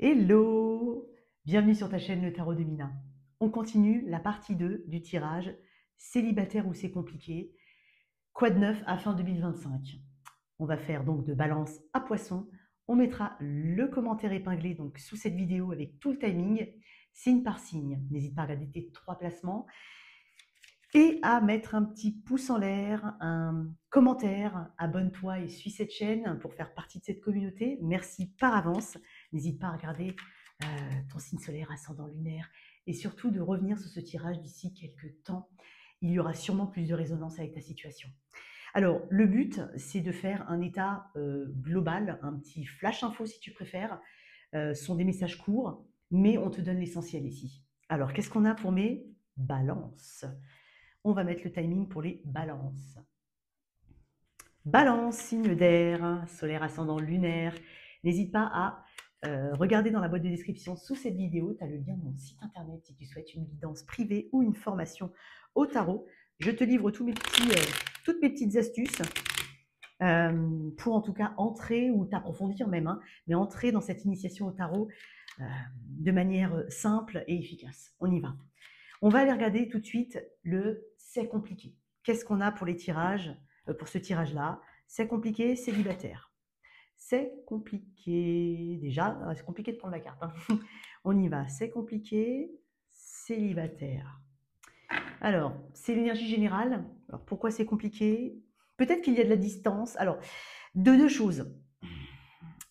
Hello! Bienvenue sur ta chaîne Le Tarot de Mina. On continue la partie 2 du tirage célibataire ou c'est compliqué. Quoi de neuf à fin 2025? On va faire donc de Balance à Poisson. On mettra le commentaire épinglé donc sous cette vidéo avec tout le timing, signe par signe. N'hésite pas à regarder tes 3 placements et à mettre un petit pouce en l'air, un commentaire, abonne-toi et suis cette chaîne pour faire partie de cette communauté. Merci par avance. N'hésite pas à regarder ton signe solaire, ascendant lunaire, et surtout de revenir sur ce tirage d'ici quelques temps. Il y aura sûrement plus de résonance avec ta situation. Alors, le but, c'est de faire un état global, un petit flash info si tu préfères. Ce sont des messages courts, mais on te donne l'essentiel ici. Alors, qu'est-ce qu'on a pour mes balances? On va mettre le timing pour les balances. Balance, signe d'air, solaire, ascendant, lunaire. N'hésite pas à regarder dans la boîte de description sous cette vidéo. Tu as le lien de mon site internet si tu souhaites une guidance privée ou une formation au tarot. Je te livre toutes mes petites astuces pour en tout cas entrer ou t'approfondir même, mais entrer dans cette initiation au tarot de manière simple et efficace. On y va. On va aller regarder tout de suite le « c'est compliqué ». Qu'est-ce qu'on a pour les tirages, pour ce tirage-là? C'est compliqué, célibataire. C'est compliqué. Déjà, c'est compliqué de prendre la carte. On y va. C'est compliqué, célibataire. Alors, c'est l'énergie générale. Alors, pourquoi c'est compliqué? Peut-être qu'il y a de la distance. Alors, deux choses.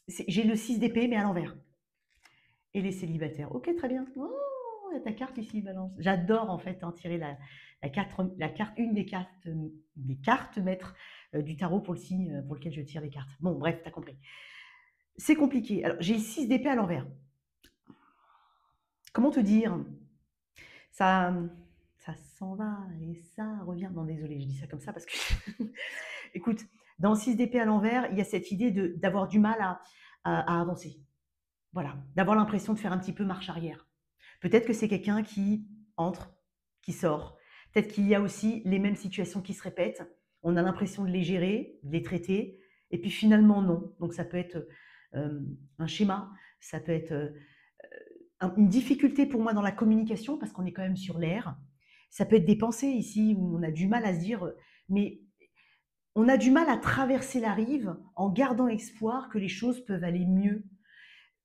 J'ai le 6 d'épée, mais à l'envers. Et les célibataires. Ok, très bien. Oh, il y a ta carte ici, Balance. J'adore en fait tirer une des cartes maîtres du tarot pour le signe pour lequel je tire les cartes. Bon, bref, t'as compris. C'est compliqué. Alors, j'ai 6 d'épée à l'envers. Comment te dire? Ça s'en va et ça revient. Non, désolé, je dis ça comme ça parce que... Écoute, dans 6 d'épée à l'envers, il y a cette idée d'avoir du mal à avancer. Voilà, d'avoir l'impression de faire un petit peu marche arrière. Peut-être que c'est quelqu'un qui entre, qui sort. Peut-être qu'il y a aussi les mêmes situations qui se répètent. On a l'impression de les gérer, de les traiter, et puis finalement non. Donc ça peut être un schéma, ça peut être une difficulté pour moi dans la communication, parce qu'on est quand même sur l'air. Ça peut être des pensées ici où on a du mal à se dire, mais on a du mal à traverser la rive en gardant espoir que les choses peuvent aller mieux.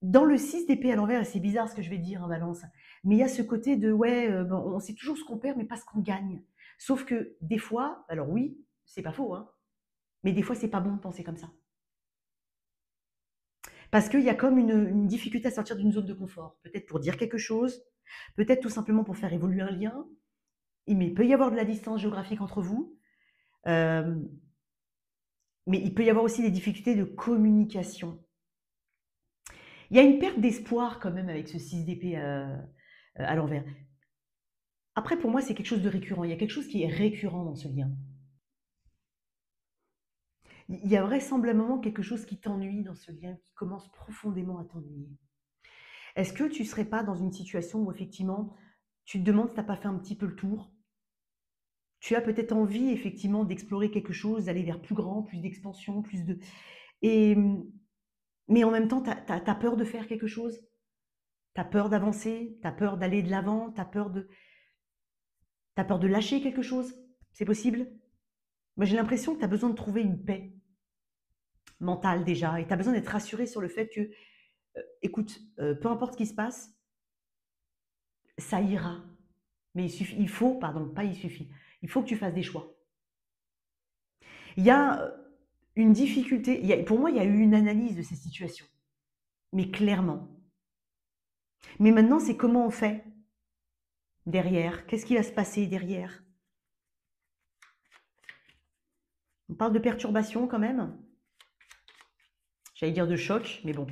Dans le 6 d'épée à l'envers, et c'est bizarre ce que je vais dire, Balance, mais il y a ce côté de ouais, on sait toujours ce qu'on perd, mais pas ce qu'on gagne. Sauf que des fois, alors oui, c'est pas faux, mais des fois, c'est pas bon de penser comme ça. Parce qu'il y a comme une difficulté à sortir d'une zone de confort. Peut-être pour dire quelque chose, peut-être tout simplement pour faire évoluer un lien, mais il peut y avoir de la distance géographique entre vous, mais il peut y avoir aussi des difficultés de communication. Il y a une perte d'espoir quand même avec ce 6 d'épée à l'envers. Après, pour moi, c'est quelque chose de récurrent. Il y a quelque chose qui est récurrent dans ce lien. Il y a vraisemblablement quelque chose qui t'ennuie dans ce lien, qui commence profondément à t'ennuyer. Est-ce que tu ne serais pas dans une situation où effectivement, tu te demandes si tu n'as pas fait un petit peu le tour? Tu as peut-être envie effectivement d'explorer quelque chose, d'aller vers plus grand, plus d'expansion, plus de... Et, mais en même temps, tu as peur de faire quelque chose. Tu as peur d'avancer, tu as peur d'aller de l'avant, tu as peur de lâcher quelque chose. C'est possible? Moi, j'ai l'impression que tu as besoin de trouver une paix mentale déjà, et tu as besoin d'être rassuré sur le fait que, écoute, peu importe ce qui se passe, ça ira. Mais il faut que tu fasses des choix. Il y a une difficulté, pour moi, il y a eu une analyse de ces situations, mais clairement. Mais maintenant, c'est comment on fait derrière? Qu'est-ce qui va se passer derrière? On parle de perturbation quand même. J'allais dire de choc, mais bon.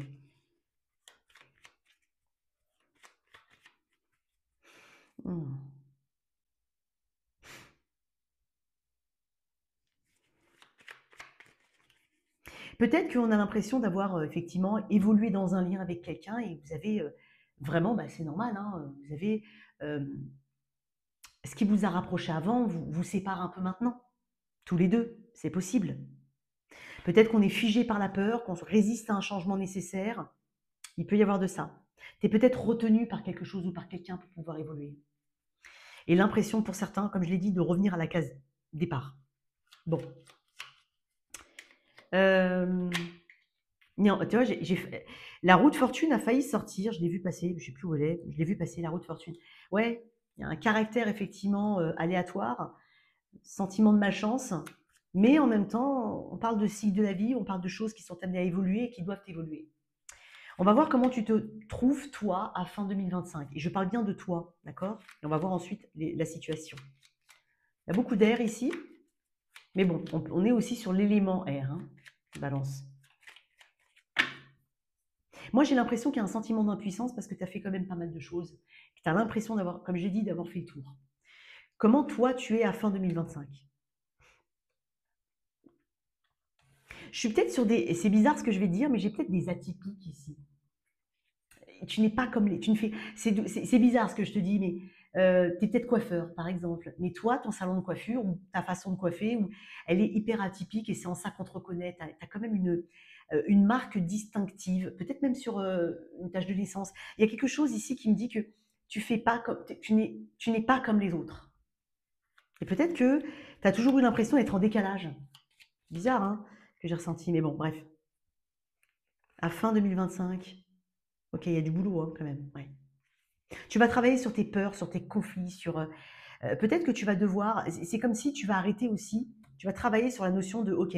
Peut-être qu'on a l'impression d'avoir effectivement évolué dans un lien avec quelqu'un et vous avez vraiment, c'est normal, vous avez ce qui vous a rapproché avant, vous sépare un peu maintenant, tous les deux, c'est possible. Peut-être qu'on est figé par la peur, qu'on résiste à un changement nécessaire, il peut y avoir de ça. Tu es peut-être retenu par quelque chose ou par quelqu'un pour pouvoir évoluer. Et l'impression pour certains, comme je l'ai dit, de revenir à la case départ. Bon. Non, tu vois, la roue de fortune a failli sortir, je l'ai vu passer, je ne sais plus où elle est, je l'ai vu passer, la roue de fortune. Ouais, il y a un caractère effectivement aléatoire, sentiment de malchance, mais en même temps, on parle de cycle de la vie, on parle de choses qui sont amenées à évoluer et qui doivent évoluer. On va voir comment tu te trouves, toi, à fin 2025. Et je parle bien de toi, d'accord? Et on va voir ensuite la situation. Il y a beaucoup d'air ici, mais bon, on est aussi sur l'élément air, hein, Balance. Moi, j'ai l'impression qu'il y a un sentiment d'impuissance parce que tu as fait quand même pas mal de choses. Tu as l'impression d'avoir, comme j'ai dit, d'avoir fait le tour. Comment toi, tu es à fin 2025? Je suis peut-être sur des... C'est bizarre ce que je vais dire, mais j'ai peut-être des atypiques ici. Tu n'es pas comme les... Tu ne fais... C'est bizarre ce que je te dis, mais tu es peut-être coiffeur, par exemple. Mais toi, ton salon de coiffure ou ta façon de coiffer, elle est hyper atypique et c'est en ça qu'on te reconnaît. Tu as quand même une marque distinctive, peut-être même sur une tache de naissance. Il y a quelque chose ici qui me dit que tu fais pas comme, tu n'es pas comme les autres. Et peut-être que tu as toujours eu l'impression d'être en décalage. Bizarre, hein, que j'ai ressenti, mais bon, bref. À fin 2025, ok, il y a du boulot hein, quand même. Ouais. Tu vas travailler sur tes peurs, sur tes conflits, sur peut-être que tu vas devoir. C'est comme si tu vas arrêter aussi. Tu vas travailler sur la notion de ok,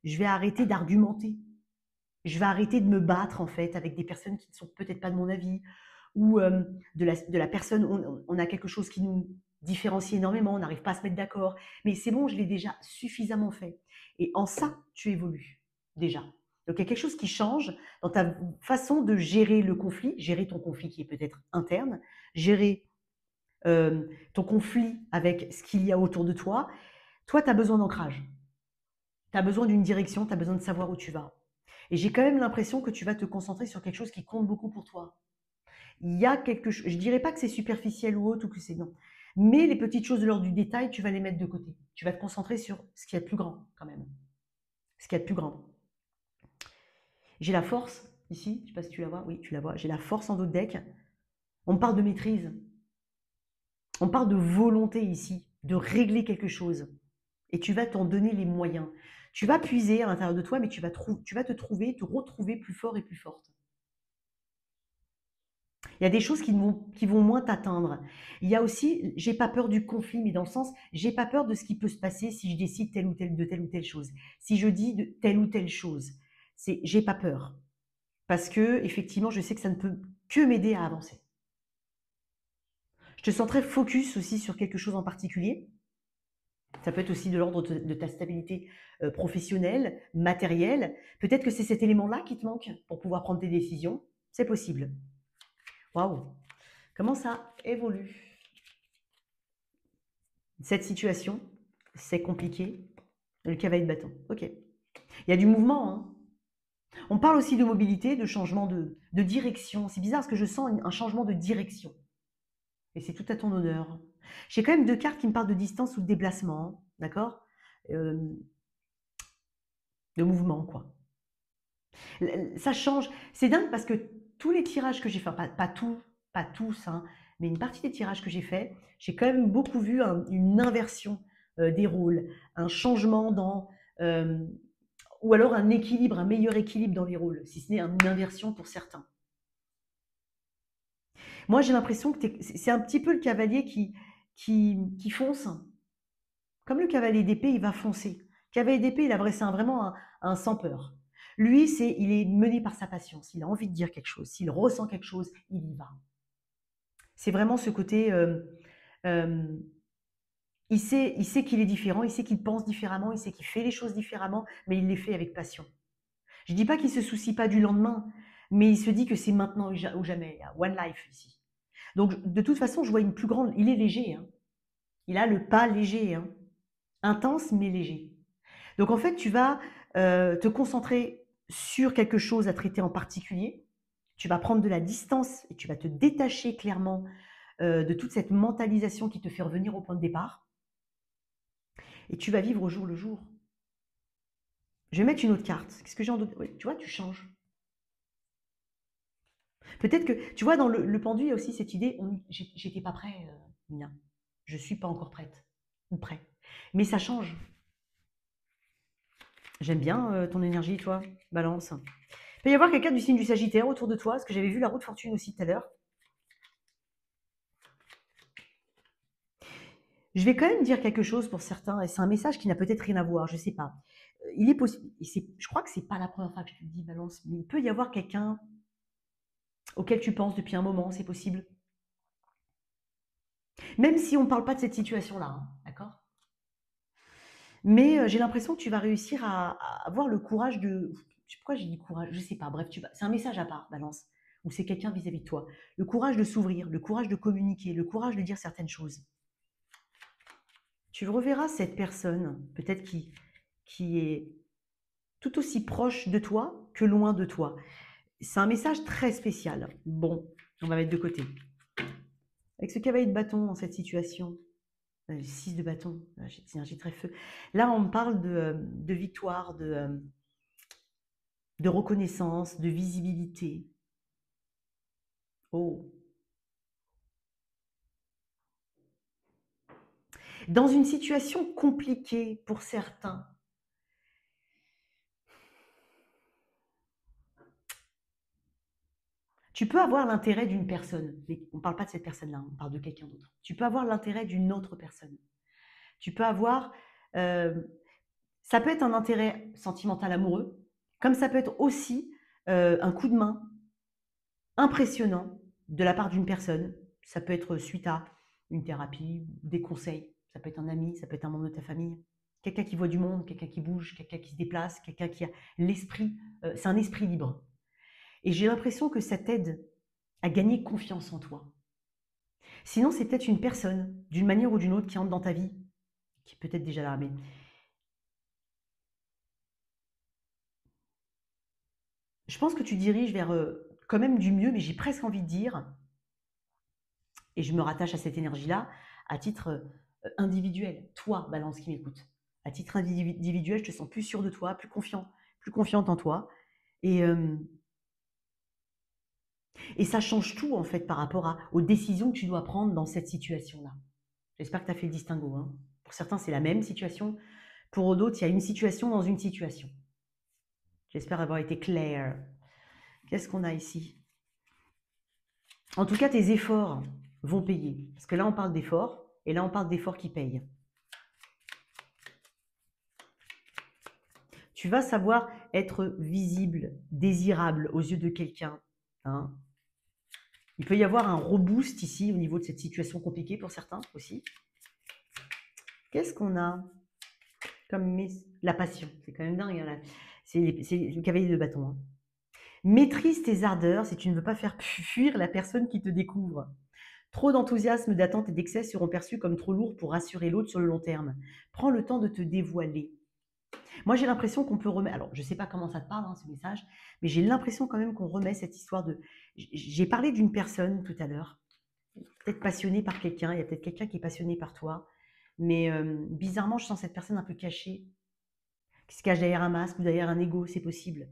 je vais arrêter d'argumenter. Je vais arrêter de me battre en fait avec des personnes qui ne sont peut-être pas de mon avis ou de la personne, on a quelque chose qui nous différencie énormément, on n'arrive pas à se mettre d'accord. Mais c'est bon, je l'ai déjà suffisamment fait. Et en ça, tu évolues déjà. Donc il y a quelque chose qui change dans ta façon de gérer le conflit, gérer ton conflit qui est peut-être interne, gérer ton conflit avec ce qu'il y a autour de toi. Toi, tu as besoin d'ancrage. Tu as besoin d'une direction, tu as besoin de savoir où tu vas. Et j'ai quand même l'impression que tu vas te concentrer sur quelque chose qui compte beaucoup pour toi. Il y a quelque chose, je dirais pas que c'est superficiel ou autre ou que c'est non, mais les petites choses de l'ordre du détail, tu vas les mettre de côté. Tu vas te concentrer sur ce qu'il y a de plus grand quand même. Ce qu'il y a de plus grand. J'ai la force ici, je ne sais pas si tu la vois, oui tu la vois, j'ai la force en dos de deck. On parle de maîtrise, on parle de volonté ici, de régler quelque chose. Et tu vas t'en donner les moyens. Tu vas puiser à l'intérieur de toi, mais tu vas te retrouver plus fort et plus forte. Il y a des choses qui vont moins t'atteindre. Il y a aussi, j'ai pas peur du conflit, mais dans le sens, j'ai pas peur de ce qui peut se passer si je décide telle ou telle chose. Si je dis de telle ou telle chose, j'ai pas peur. Parce que, effectivement, je sais que ça ne peut que m'aider à avancer. Je te sens très focus aussi sur quelque chose en particulier. Ça peut être aussi de l'ordre de ta stabilité professionnelle, matérielle. Peut-être que c'est cet élément-là qui te manque pour pouvoir prendre tes décisions. C'est possible. Waouh! Comment ça évolue? Cette situation, c'est compliqué. Le cavalier de bâton. Ok. Il y a du mouvement. Hein. On parle aussi de mobilité, de changement de direction. C'est bizarre parce que je sens un changement de direction. Et c'est tout à ton honneur. J'ai quand même deux cartes qui me parlent de distance ou de déplacement. Hein, d'accord De mouvement, quoi. Ça change. C'est dingue parce que tous les tirages que j'ai fait, pas tous, hein, mais une partie des tirages que j'ai fait, j'ai quand même beaucoup vu une inversion des rôles, un changement ou alors un équilibre, un meilleur équilibre dans les rôles, si ce n'est une inversion pour certains. Moi, j'ai l'impression que c'est un petit peu le cavalier qui fonce. Comme le cavalier d'épée, il va foncer. Le cavalier d'épée, c'est vraiment un sans peur. Lui, il est mené par sa passion. S'il a envie de dire quelque chose, s'il ressent quelque chose, il y va. C'est vraiment ce côté. Il sait qu'il est différent, il sait qu'il pense différemment, il sait qu'il fait les choses différemment, mais il les fait avec passion. Je ne dis pas qu'il ne se soucie pas du lendemain, mais il se dit que c'est maintenant ou jamais. Il y a one life ici. Donc, de toute façon, je vois une plus grande. Il est léger. Hein. Il a le pas léger. Hein. Intense, mais léger. Donc, en fait, tu vas te concentrer sur quelque chose à traiter en particulier. Tu vas prendre de la distance et tu vas te détacher clairement de toute cette mentalisation qui te fait revenir au point de départ. Et tu vas vivre au jour le jour. Je vais mettre une autre carte. Qu'est-ce que j'ai en d'autre? Oui, tu vois, tu changes. Peut-être que, tu vois, dans le pendu, il y a aussi cette idée, j'étais pas prêt, Mina. Je suis pas encore prête. Ou prêt. Mais ça change. J'aime bien ton énergie, toi, Balance. Il peut y avoir quelqu'un du signe du Sagittaire autour de toi, parce que j'avais vu la roue de fortune aussi tout à l'heure. Je vais quand même dire quelque chose pour certains, et c'est un message qui n'a peut-être rien à voir, je ne sais pas. Il est possible, je crois que c'est pas la première fois que je te le dis, Balance, mais il peut y avoir quelqu'un auquel tu penses depuis un moment, c'est possible. Même si on ne parle pas de cette situation-là, hein, d'accord? Mais j'ai l'impression que tu vas réussir à avoir le courage de... Je sais pourquoi j'ai dit courage, je ne sais pas. Bref, c'est un message à part, Balance, ou c'est quelqu'un vis-à-vis de toi. Le courage de s'ouvrir, le courage de communiquer, le courage de dire certaines choses. Tu reverras cette personne, peut-être qui est tout aussi proche de toi que loin de toi. C'est un message très spécial. Bon, on va mettre de côté. Avec ce cavalier de bâton dans cette situation, 6 de bâton, j'ai très feu. Là, on me parle de victoire, de reconnaissance, de visibilité. Oh. Dans une situation compliquée pour certains, tu peux avoir l'intérêt d'une personne, mais on ne parle pas de cette personne-là, on parle de quelqu'un d'autre. Tu peux avoir l'intérêt d'une autre personne. Tu peux avoir... euh, ça peut être un intérêt sentimental amoureux, comme ça peut être aussi un coup de main impressionnant de la part d'une personne. Ça peut être suite à une thérapie, des conseils. Ça peut être un ami, ça peut être un membre de ta famille. Quelqu'un qui voit du monde, quelqu'un qui bouge, quelqu'un qui se déplace, quelqu'un qui a l'esprit. C'est un esprit libre. Et j'ai l'impression que ça t'aide à gagner confiance en toi. Sinon, c'est peut-être une personne, d'une manière ou d'une autre, qui entre dans ta vie, qui est peut-être déjà là, mais je pense que tu diriges vers quand même du mieux, mais j'ai presque envie de dire, et je me rattache à cette énergie-là, à titre individuel. Toi, Balance qui m'écoute. À titre individuel, je te sens plus sûr de toi, plus confiante en toi. Et, euh, et ça change tout, en fait, par rapport aux décisions que tu dois prendre dans cette situation-là. J'espère que tu as fait le distinguo, hein. Pour certains, c'est la même situation. Pour d'autres, il y a une situation dans une situation. J'espère avoir été claire. Qu'est-ce qu'on a ici? En tout cas, tes efforts vont payer. Parce que là, on parle d'efforts, et là, on parle d'efforts qui payent. Tu vas savoir être visible, désirable aux yeux de quelqu'un, hein. Il peut y avoir un reboost ici au niveau de cette situation compliquée pour certains aussi. Qu'est-ce qu'on a comme la passion? C'est quand même dingue, hein, c'est le cavalier de bâton, hein. Maîtrise tes ardeurs si tu ne veux pas faire fuir la personne qui te découvre. Trop d'enthousiasme, d'attente et d'excès seront perçus comme trop lourds pour rassurer l'autre sur le long terme. Prends le temps de te dévoiler. Moi, j'ai l'impression qu'on peut remettre. Alors, je ne sais pas comment ça te parle, hein, ce message, mais j'ai l'impression quand même qu'on remet cette histoire de. J'ai parlé d'une personne tout à l'heure, peut-être passionnée par quelqu'un. Il y a peut-être quelqu'un qui est passionné par toi, mais bizarrement, je sens cette personne un peu cachée, qui se cache derrière un masque ou derrière un ego, c'est possible.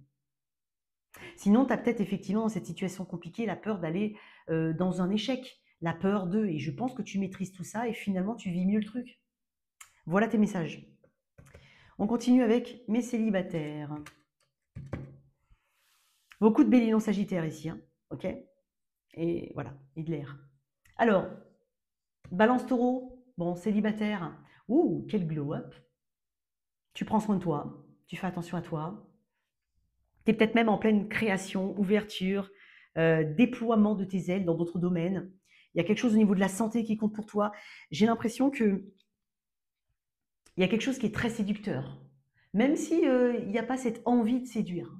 Sinon, tu as peut-être effectivement dans cette situation compliquée la peur d'aller dans un échec, la peur d'eux. Et je pense que tu maîtrises tout ça et finalement, tu vis mieux le truc. Voilà tes messages. On continue avec mes célibataires. Beaucoup de béliers non sagittaires ici, hein, ok? Et voilà, et de l'air. Alors, balance taureau, bon, célibataire. Ouh, quel glow-up. Tu prends soin de toi, tu fais attention à toi. Tu es peut-être même en pleine création, ouverture, déploiement de tes ailes dans d'autres domaines. Il y a quelque chose au niveau de la santé qui compte pour toi. J'ai l'impression qu'il y a quelque chose qui est très séducteur. Même si il n'y a pas cette envie de séduire.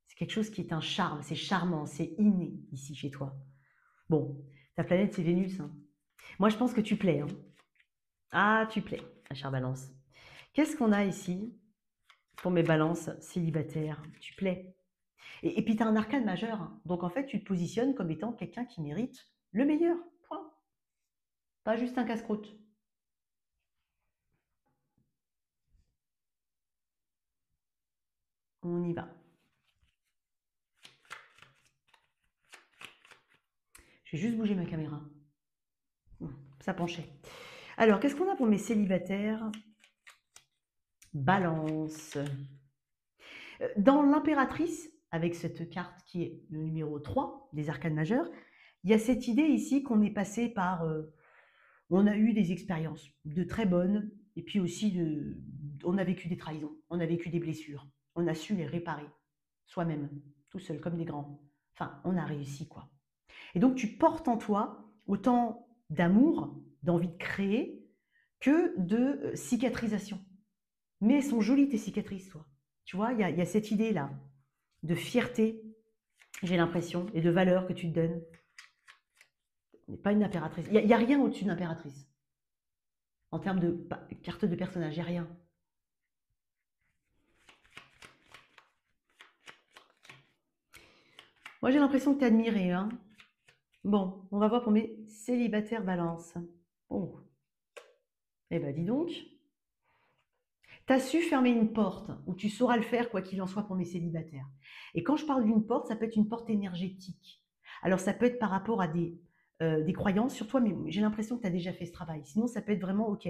C'est quelque chose qui est un charme, c'est charmant, c'est inné ici chez toi. Bon, ta planète c'est Vénus, hein. Moi je pense que tu plais, hein. Ah, tu plais, ma chère Balance. Qu'est-ce qu'on a ici pour mes balances célibataires? Tu plais. Et puis tu as un arcane majeur, hein. Donc en fait tu te positionnes comme étant quelqu'un qui mérite le meilleur. Point. Pas juste un casse-croûte. On y va. Je vais juste bouger ma caméra. Ça penchait. Alors, qu'est-ce qu'on a pour mes célibataires? Balance. Dans l'impératrice, avec cette carte qui est le numéro 3 des arcanes majeures, il y a cette idée ici qu'on est passé par... on a eu des expériences de très bonnes, et puis aussi on a vécu des trahisons, on a vécu des blessures, on a su les réparer soi-même, tout seul, comme des grands. Enfin, on a réussi, quoi. Et donc, tu portes en toi autant d'amour, d'envie de créer, que de cicatrisation. Mais elles sont jolies, tes cicatrices, toi. Tu vois, il y a cette idée-là de fierté, j'ai l'impression, et de valeur que tu te donnes. On n'est pas une impératrice. Il n'y a rien au-dessus d'une impératrice. En termes de carte de personnage, il n'y a rien. Moi, j'ai l'impression que tu es admiré. Hein. Bon, on va voir pour mes célibataires balance. Oh. Eh ben, dis donc. Tu as su fermer une porte, ou tu sauras le faire quoi qu'il en soit pour mes célibataires. Et quand je parle d'une porte, ça peut être une porte énergétique. Alors ça peut être par rapport à des croyances sur toi, mais j'ai l'impression que tu as déjà fait ce travail. Sinon, ça peut être vraiment, ok,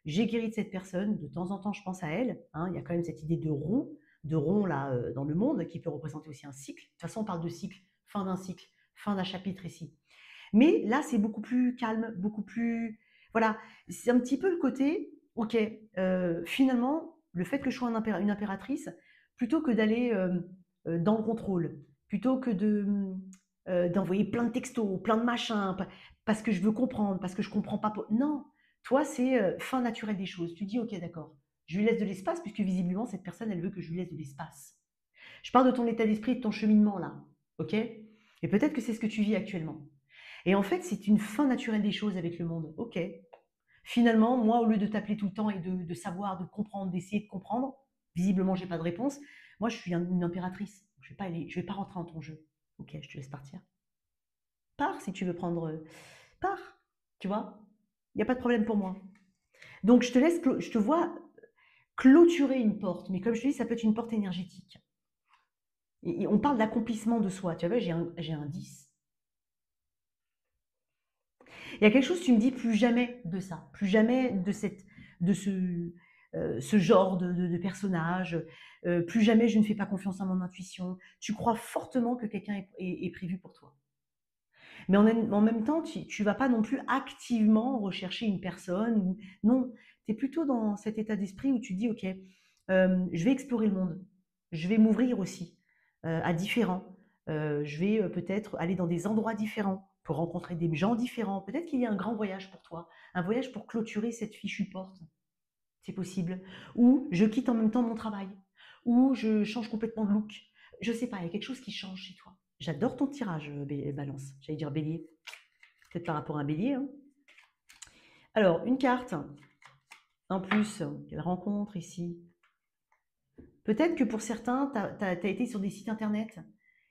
j'ai guéri de cette personne, de temps en temps je pense à elle. Hein, il y a quand même cette idée de rond là dans le monde, qui peut représenter aussi un cycle. De toute façon, on parle de cycle, fin d'un cycle, fin d'un chapitre ici. Mais là, c'est beaucoup plus calme, beaucoup plus... Voilà, c'est un petit peu le côté, ok, finalement, le fait que je sois une impératrice, plutôt que d'aller dans le contrôle, plutôt que d'envoyer plein de textos, plein de machins, parce que je veux comprendre, parce que je comprends pas... Non, toi, c'est fin naturelle des choses. Tu dis, ok, d'accord, je lui laisse de l'espace, puisque visiblement, cette personne, elle veut que je lui laisse de l'espace. Je parle de ton état d'esprit, de ton cheminement, là, ok? Et peut-être que c'est ce que tu vis actuellement. Et en fait, c'est une fin naturelle des choses avec le monde. Ok. Finalement, moi, au lieu de t'appeler tout le temps et de savoir, de comprendre, d'essayer de comprendre, visiblement, j'ai pas de réponse. Moi, je suis une impératrice. Je vais pas rentrer dans ton jeu. Ok, je te laisse partir. Pars si tu veux prendre. Pars. Tu vois. Il n'y a pas de problème pour moi. Donc, je te vois clôturer une porte. Mais comme je te dis, ça peut être une porte énergétique. Et on parle d'accomplissement de soi. Tu vois, j'ai un 10. Il y a quelque chose, tu me dis plus jamais de ça, plus jamais de ce genre de personnage, plus jamais je ne fais pas confiance à mon intuition. Tu crois fortement que quelqu'un est prévu pour toi. Mais en même temps, tu ne vas pas non plus activement rechercher une personne. Non, tu es plutôt dans cet état d'esprit où tu dis, OK, je vais explorer le monde, je vais m'ouvrir aussi à différents. Je vais peut-être aller dans des endroits différents pour rencontrer des gens différents. Peut-être qu'il y a un grand voyage pour toi, un voyage pour clôturer cette fichue porte. C'est possible. Ou je quitte en même temps mon travail. Ou je change complètement de look. Je sais pas, il y a quelque chose qui change chez toi. J'adore ton tirage, Balance. J'allais dire bélier. Peut-être par rapport à un bélier. Hein. Alors, une carte. En plus, quelle rencontre ici. Peut-être que pour certains, tu as été sur des sites internet.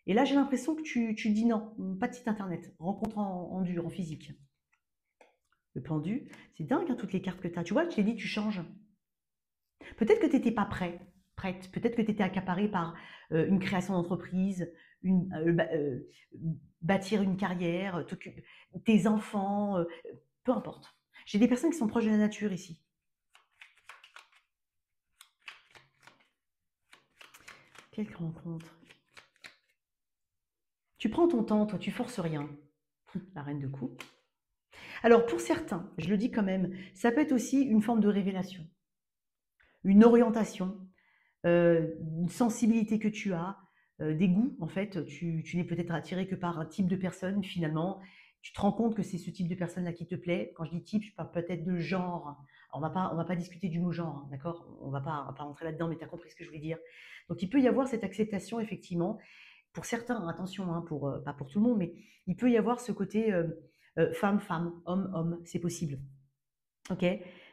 Et là, j'ai l'impression que tu dis non, pas de site internet. Rencontre en dur, en physique. Le pendu, c'est dingue hein, toutes les cartes que tu as. Tu vois, je t'ai dit, tu changes. Peut-être que tu n'étais pas prête. Peut-être que tu étais accaparé par une création d'entreprise, bâtir une carrière, tes enfants, peu importe. J'ai des personnes qui sont proches de la nature ici. Quelle rencontre. Tu prends ton temps, toi, tu forces rien. La reine de coupe. Alors pour certains, je le dis quand même, ça peut être aussi une forme de révélation, une orientation, une sensibilité que tu as, des goûts en fait. Tu n'es peut-être attiré que par un type de personne finalement. Tu te rends compte que c'est ce type de personne-là qui te plaît. Quand je dis type, je parle peut-être de genre. Alors, on va pas discuter du mot genre, hein, d'accord? On va pas rentrer là-dedans, mais tu as compris ce que je voulais dire. Donc il peut y avoir cette acceptation effectivement. Pour certains, attention, hein, pas pour tout le monde, mais il peut y avoir ce côté femme-femme, homme-homme, c'est possible. Ok.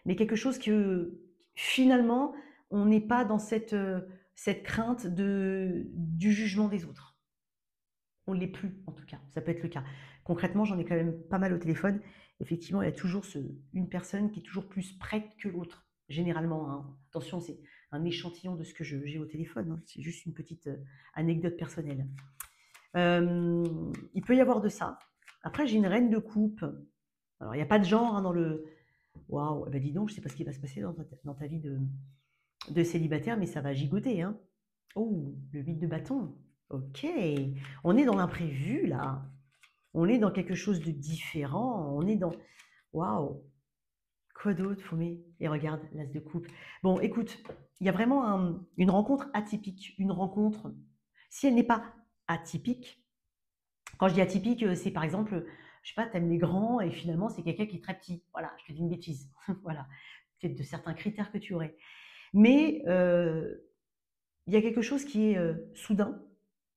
Mais quelque chose que finalement, on n'est pas dans cette crainte du jugement des autres. On ne l'est plus, en tout cas. Ça peut être le cas. Concrètement, j'en ai quand même pas mal au téléphone. Effectivement, il y a toujours une personne qui est toujours plus prête que l'autre, généralement. Hein. Attention, c'est un échantillon de ce que j'ai au téléphone. Hein. C'est juste une petite anecdote personnelle. Il peut y avoir de ça. Après, j'ai une reine de coupe. Alors, il n'y a pas de genre hein, dans le... Waouh, eh ben dis donc, je ne sais pas ce qui va se passer dans ta vie de célibataire, mais ça va gigoter. Hein. Oh, le 8 de bâton. Ok, on est dans l'imprévu là. On est dans quelque chose de différent. On est dans... Waouh. Quoi d'autre, Fomé? Et regarde, l'as de coupe. Bon, écoute, il y a vraiment une rencontre atypique. Une rencontre, si elle n'est pas atypique, quand je dis atypique, c'est par exemple, je sais pas, tu aimes les grands et finalement c'est quelqu'un qui est très petit. Voilà, je te dis une bêtise. Voilà, peut-être de certains critères que tu aurais. Mais il y a quelque chose qui est soudain,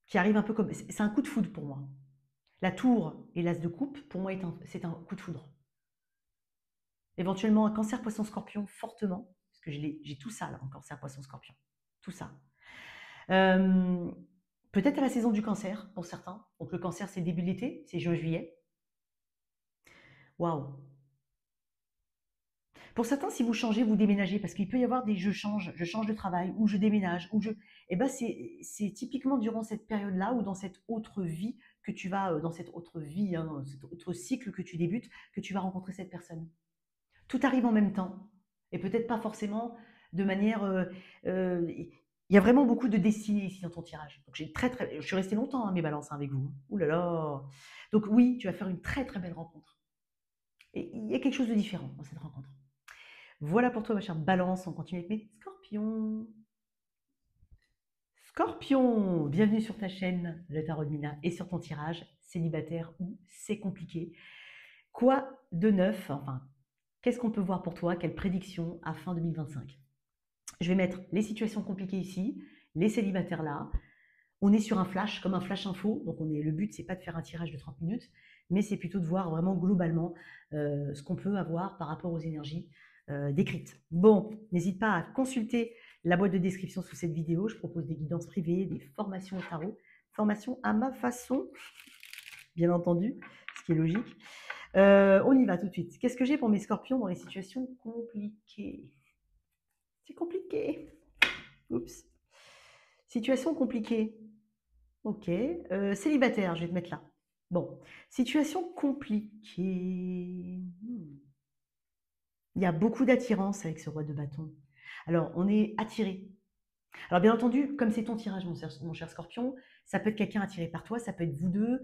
qui arrive un peu comme... C'est un coup de foudre pour moi. La tour et l'as de coupe, pour moi, c'est un coup de foudre. Éventuellement, un cancer poisson-scorpion fortement, parce que j'ai tout ça là, en cancer poisson-scorpion. Tout ça. Peut-être à la saison du cancer, pour certains. Donc le cancer, c'est début de l'été, c'est juin-juillet. Waouh. Pour certains, si vous changez, vous déménagez, parce qu'il peut y avoir des je change de travail, ou je déménage, ou je... Eh ben c'est typiquement durant cette période-là, ou dans cette autre vie que tu vas, dans cette autre vie, hein, dans cet autre cycle que tu débutes, que tu vas rencontrer cette personne. Tout arrive en même temps, et peut-être pas forcément de manière... il y a vraiment beaucoup de destinée ici dans ton tirage. Donc je suis restée longtemps hein, mes balances hein, avec vous. Ouh là là. Donc oui, tu vas faire une très très belle rencontre. Et il y a quelque chose de différent dans cette rencontre. Voilà pour toi, ma chère Balance. On continue avec mes scorpions. Scorpion, bienvenue sur ta chaîne, le Tarot de Mina, et sur ton tirage, célibataire ou c'est compliqué. Quoi de neuf, enfin, qu'est-ce qu'on peut voir pour toi? Quelle prédiction à fin 2025? Je vais mettre les situations compliquées ici, les célibataires là. On est sur un flash, comme un flash info. Donc le but, c'est pas de faire un tirage de 30 minutes, mais c'est plutôt de voir vraiment globalement ce qu'on peut avoir par rapport aux énergies décrites. Bon, n'hésite pas à consulter la boîte de description sous cette vidéo. Je propose des guidances privées, des formations au tarot, formations à ma façon, bien entendu, ce qui est logique. On y va tout de suite. Qu'est-ce que j'ai pour mes scorpions dans les situations compliquées? C'est compliqué. Oups. Situation compliquée. Ok. Célibataire, je vais te mettre là. Bon. Situation compliquée. Il y a beaucoup d'attirance avec ce roi de bâton. Alors, on est attiré. Alors, bien entendu, comme c'est ton tirage, mon cher Scorpion, ça peut être quelqu'un attiré par toi, ça peut être vous deux,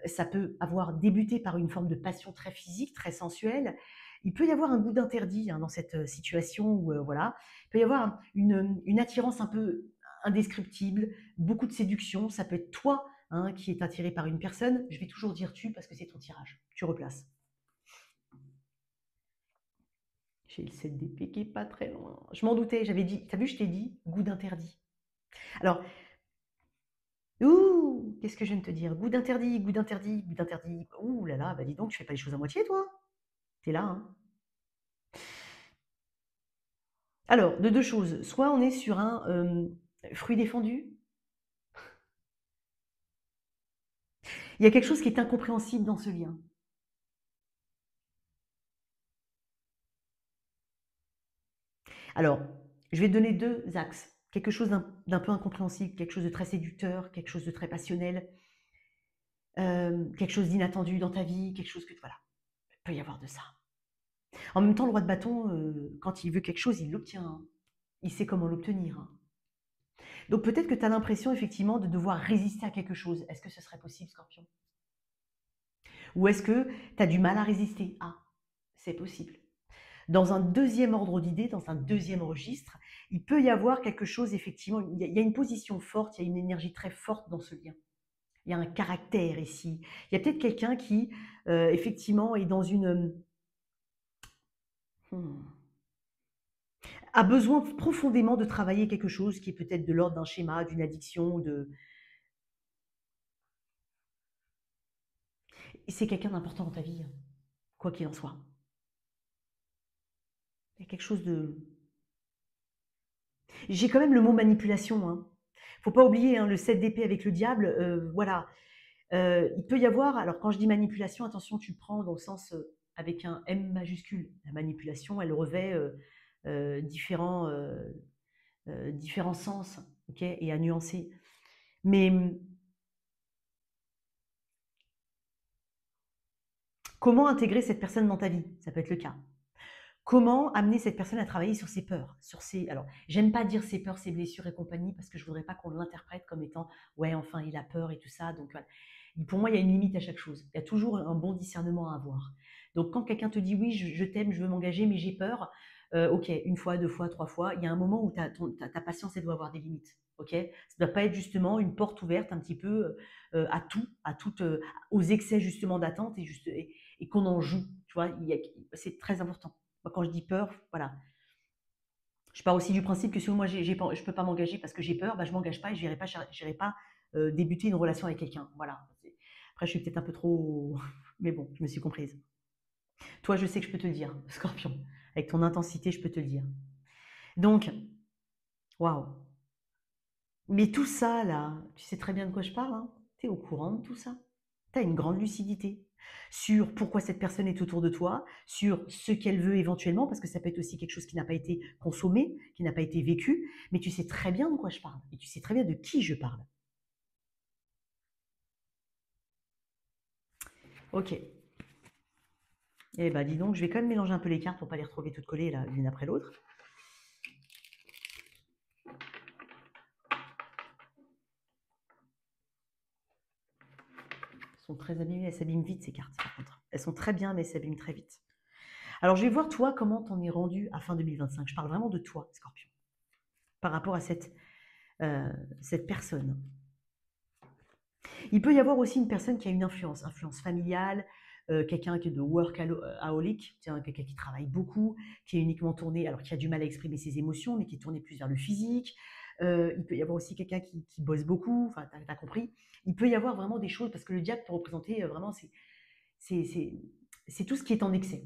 ça peut avoir débuté par une forme de passion très physique, très sensuelle. Il peut y avoir un goût d'interdit hein, dans cette situation où, voilà, il peut y avoir une attirance un peu indescriptible, beaucoup de séduction. Ça peut être toi hein, qui est attiré par une personne. Je vais toujours dire tu parce que c'est ton tirage. Tu replaces. J'ai le 7 d'épée qui est pas très loin. Je m'en doutais, j'avais dit, t'as vu, je t'ai dit, goût d'interdit. Alors, ouh, qu'est-ce que je viens de te dire? Goût d'interdit, goût d'interdit, goût d'interdit. Ouh là là, bah dis donc, tu fais pas les choses à moitié, toi. T'es là, hein. Alors, de deux choses. Soit on est sur un fruit défendu. Il y a quelque chose qui est incompréhensible dans ce lien. Alors, je vais te donner deux axes. Quelque chose d'un peu incompréhensible, quelque chose de très séducteur, quelque chose de très passionnel, quelque chose d'inattendu dans ta vie, quelque chose que, voilà, il peut y avoir de ça. En même temps, le roi de bâton, quand il veut quelque chose, il l'obtient. Hein. Il sait comment l'obtenir. Hein. Donc peut-être que tu as l'impression effectivement de devoir résister à quelque chose. Est-ce que ce serait possible, Scorpion? Ou est-ce que tu as du mal à résister? Ah, c'est possible. Dans un deuxième ordre d'idées, dans un deuxième registre, il peut y avoir quelque chose, effectivement, il y a une position forte, il y a une énergie très forte dans ce lien. Il y a un caractère ici. Il y a peut-être quelqu'un qui, effectivement, est dans une... a besoin profondément de travailler quelque chose qui est peut-être de l'ordre d'un schéma, d'une addiction, de... C'est quelqu'un d'important dans ta vie, quoi qu'il en soit. Il y a quelque chose de... J'ai quand même le mot manipulation. Hein. Faut pas oublier hein, le 7 d'épée avec le diable. Voilà. Il peut y avoir, alors quand je dis manipulation, attention, tu le prends dans le sens avec un M majuscule. La manipulation, elle revêt différents sens okay, et à nuancer. Mais Comment intégrer cette personne dans ta vie? Ça peut être le cas. Comment amener cette personne à travailler sur ses peurs, sur ses… Alors, j'aime pas dire ses peurs, ses blessures et compagnie, parce que je voudrais pas qu'on l'interprète comme étant ouais, enfin, il a peur et tout ça. Donc, voilà. Pour moi, il y a une limite à chaque chose. Il y a toujours un bon discernement à avoir. Donc, quand quelqu'un te dit oui, je t'aime, je veux m'engager, mais j'ai peur, ok, une fois, deux fois, trois fois, il y a un moment où ta patience, elle doit avoir des limites. Ok, ça ne doit pas être justement une porte ouverte un petit peu à tout, aux excès justement d'attente et qu'on en joue. Tu vois, c'est très important. Moi, quand je dis peur, voilà. Je pars aussi du principe que si moi je ne peux pas m'engager parce que j'ai peur, bah, je ne m'engage pas et je n'irai pas débuter une relation avec quelqu'un. Voilà. Après, je suis peut-être un peu trop. Mais bon, je me suis comprise. Toi, je sais que je peux te le dire, Scorpion. Avec ton intensité, je peux te le dire. Donc, waouh. Mais tout ça, là, tu sais très bien de quoi je parle, hein. Tu es au courant de tout ça. Tu as une grande lucidité sur pourquoi cette personne est autour de toi, sur ce qu'elle veut éventuellement, parce que ça peut être aussi quelque chose qui n'a pas été consommé, qui n'a pas été vécu, mais tu sais très bien de quoi je parle, et tu sais très bien de qui je parle. Ok. Eh ben dis donc, je vais quand même mélanger un peu les cartes pour pas les retrouver toutes collées là, l'une après l'autre. Elles sont très abîmées, elles s'abîment vite ces cartes par contre. Elles sont très bien, mais elles s'abîment très vite. Alors je vais voir toi comment t'en es rendu à fin 2025. Je parle vraiment de toi, Scorpion, par rapport à cette personne. Il peut y avoir aussi une personne qui a une influence familiale, quelqu'un qui est de workaholic, quelqu'un qui travaille beaucoup, qui est uniquement tourné, alors qui a du mal à exprimer ses émotions, mais qui est tourné plus vers le physique. Il peut y avoir aussi quelqu'un qui bosse beaucoup, enfin, tu as compris. Il peut y avoir vraiment des choses, parce que le diable peut représenter vraiment, c'est tout ce qui est en excès.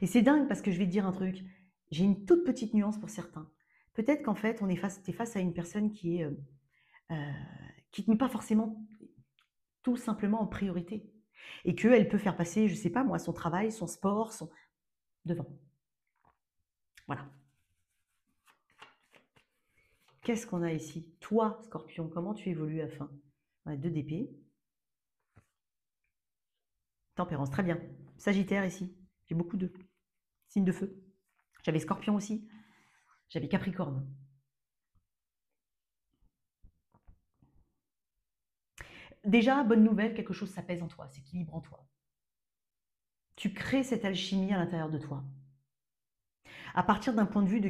Et c'est dingue parce que je vais te dire un truc, j'ai une toute petite nuance pour certains. Peut-être qu'en fait, t'es face à une personne qui te met pas forcément tout simplement en priorité. Et qu'elle peut faire passer, je sais pas moi, son travail, son sport, devant. Voilà. Qu'est-ce qu'on a ici? Toi, Scorpion, comment tu évolues à fin? On a 2 d'épée. Tempérance, très bien. Sagittaire ici. J'ai beaucoup de signes de feu. J'avais Scorpion aussi. J'avais Capricorne. Déjà, bonne nouvelle, quelque chose s'apaise en toi, s'équilibre en toi. Tu crées cette alchimie à l'intérieur de toi. À partir d'un point de vue,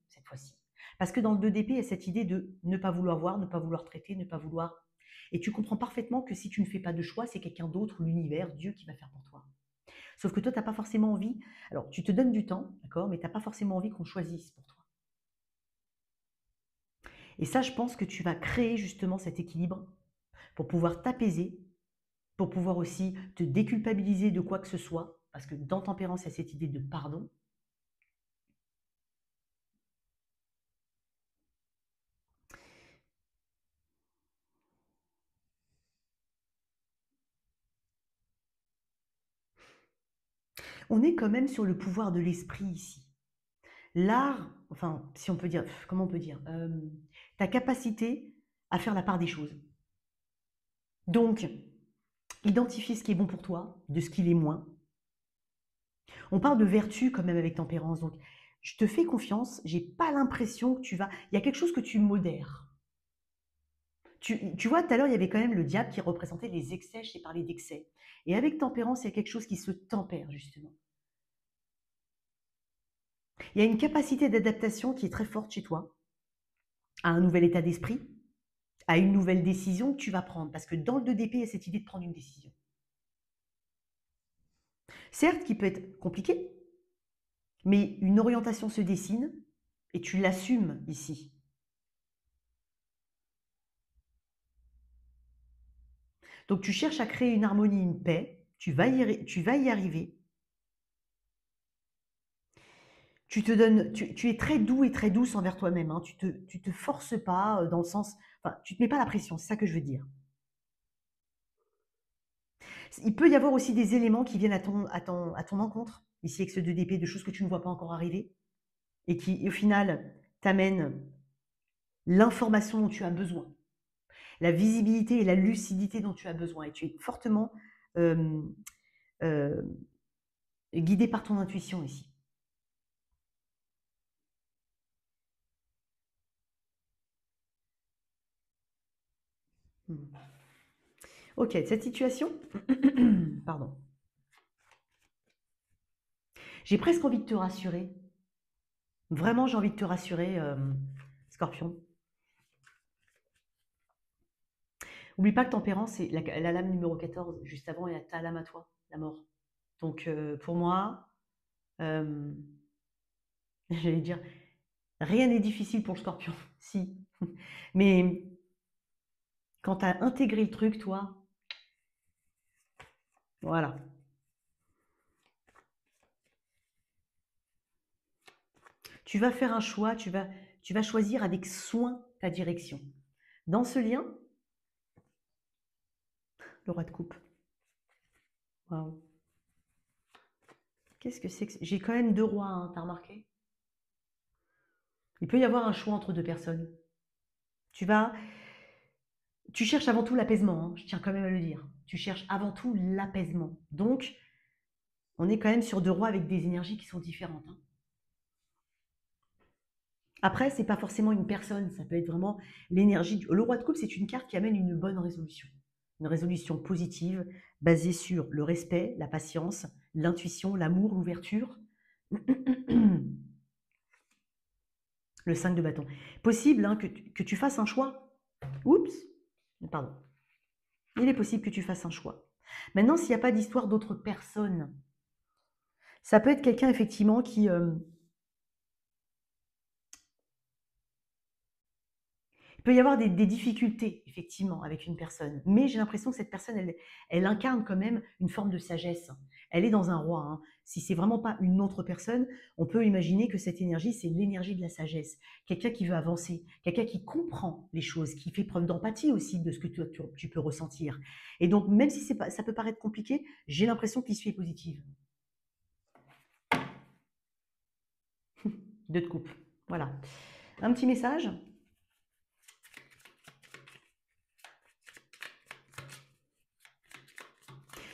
cette fois-ci. Parce que dans le 2 d'épée, il y a cette idée de ne pas vouloir voir, ne pas vouloir traiter, ne pas vouloir… Et tu comprends parfaitement que si tu ne fais pas de choix, c'est quelqu'un d'autre, l'univers, Dieu qui va faire pour toi. Sauf que toi, tu n'as pas forcément envie… Alors, tu te donnes du temps, d'accord, mais tu n'as pas forcément envie qu'on choisisse pour toi. Et ça, je pense que tu vas créer justement cet équilibre pour pouvoir t'apaiser, pour pouvoir aussi te déculpabiliser de quoi que ce soit, parce que dans Tempérance, il y a cette idée de pardon. On est quand même sur le pouvoir de l'esprit ici. L'art, enfin, si on peut dire, comment on peut dire, ta capacité à faire la part des choses. Donc, identifier ce qui est bon pour toi, de ce qui l'est moins. On parle de vertu quand même avec Tempérance, donc je te fais confiance, j'ai pas l'impression que tu vas… Il y a quelque chose que tu modères. Tu vois, tout à l'heure, il y avait quand même le diable qui représentait les excès, je t'ai parlé d'excès. Et avec Tempérance, il y a quelque chose qui se tempère, justement. Il y a une capacité d'adaptation qui est très forte chez toi, à un nouvel état d'esprit, à une nouvelle décision que tu vas prendre. Parce que dans le 2 d'épée, il y a cette idée de prendre une décision. Certes, qui peut être compliqué, mais une orientation se dessine et tu l'assumes ici. Donc tu cherches à créer une harmonie, une paix, tu vas y arriver. Tu es très doux et très douce envers toi-même, hein. Tu te forces pas dans le sens… Enfin, tu te mets pas la pression, c'est ça que je veux dire. Il peut y avoir aussi des éléments qui viennent à ton encontre, ici avec ce 2 d'épée, de choses que tu ne vois pas encore arriver, et qui, au final, t'amènent l'information dont tu as besoin, la visibilité et la lucidité dont tu as besoin. Et tu es fortement euh, euh, guidé par ton intuition ici. Ok, cette situation, pardon, j'ai presque envie de te rassurer. Vraiment, j'ai envie de te rassurer, Scorpion. N'oublie pas que Tempérance, c'est la lame numéro 14. Juste avant, il y a ta lame à toi, la mort. Donc, pour moi, euh, j'allais dire, rien n'est difficile pour le Scorpion. Si. Mais quand tu as intégré le truc, toi, voilà. Tu vas faire un choix, tu vas choisir avec soin ta direction. Dans ce lien, le roi de coupe. Waouh. Qu'est-ce que c'est que... J'ai quand même deux rois, hein, t'as remarqué? Il peut y avoir un choix entre deux personnes. Tu vas... Tu cherches avant tout l'apaisement, hein, je tiens quand même à le dire. Tu cherches avant tout l'apaisement. Donc, on est quand même sur deux rois avec des énergies qui sont différentes, hein. Après, c'est pas forcément une personne, ça peut être vraiment l'énergie. Le roi de coupe, c'est une carte qui amène une bonne résolution. Une résolution positive, basée sur le respect, la patience, l'intuition, l'amour, l'ouverture. Le 5 de bâton. Possible, hein, que tu fasses un choix. Oups, pardon. Il est possible que tu fasses un choix. Maintenant, s'il n'y a pas d'histoire d'autres personnes, ça peut être quelqu'un effectivement qui... il peut y avoir des difficultés, effectivement, avec une personne. Mais j'ai l'impression que cette personne, elle incarne quand même une forme de sagesse. Elle est dans un roi, hein. Si c'est vraiment pas une autre personne, on peut imaginer que cette énergie, c'est l'énergie de la sagesse. Quelqu'un qui veut avancer, quelqu'un qui comprend les choses, qui fait preuve d'empathie aussi de ce que tu peux ressentir. Et donc, même si pas, ça peut paraître compliqué, j'ai l'impression que l'issue est positive. Deux de coupe. Voilà. Un petit message.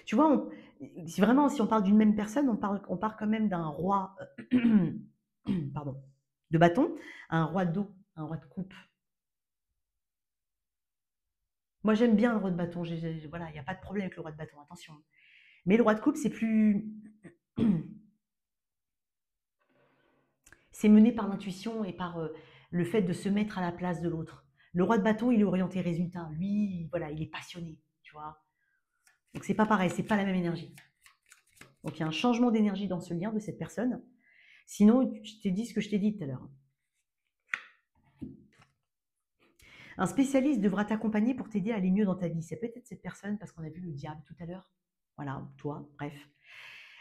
Tu vois, si vraiment, si on parle d'une même personne, on part quand même d'un roi pardon, de bâton à un roi d'eau, un roi de coupe. Moi, j'aime bien le roi de bâton. Voilà, il n'y a pas de problème avec le roi de bâton, attention. Mais le roi de coupe, c'est plus... c'est mené par l'intuition et par le fait de se mettre à la place de l'autre. Le roi de bâton, il est orienté résultat. Lui, voilà, il est passionné, tu vois. Donc, c'est pas pareil, c'est pas la même énergie. Donc, il y a un changement d'énergie dans ce lien de cette personne. Sinon, je t'ai dit ce que je t'ai dit tout à l'heure. Un spécialiste devra t'accompagner pour t'aider à aller mieux dans ta vie. C'est peut-être cette personne, parce qu'on a vu le diable tout à l'heure. Voilà, toi, bref.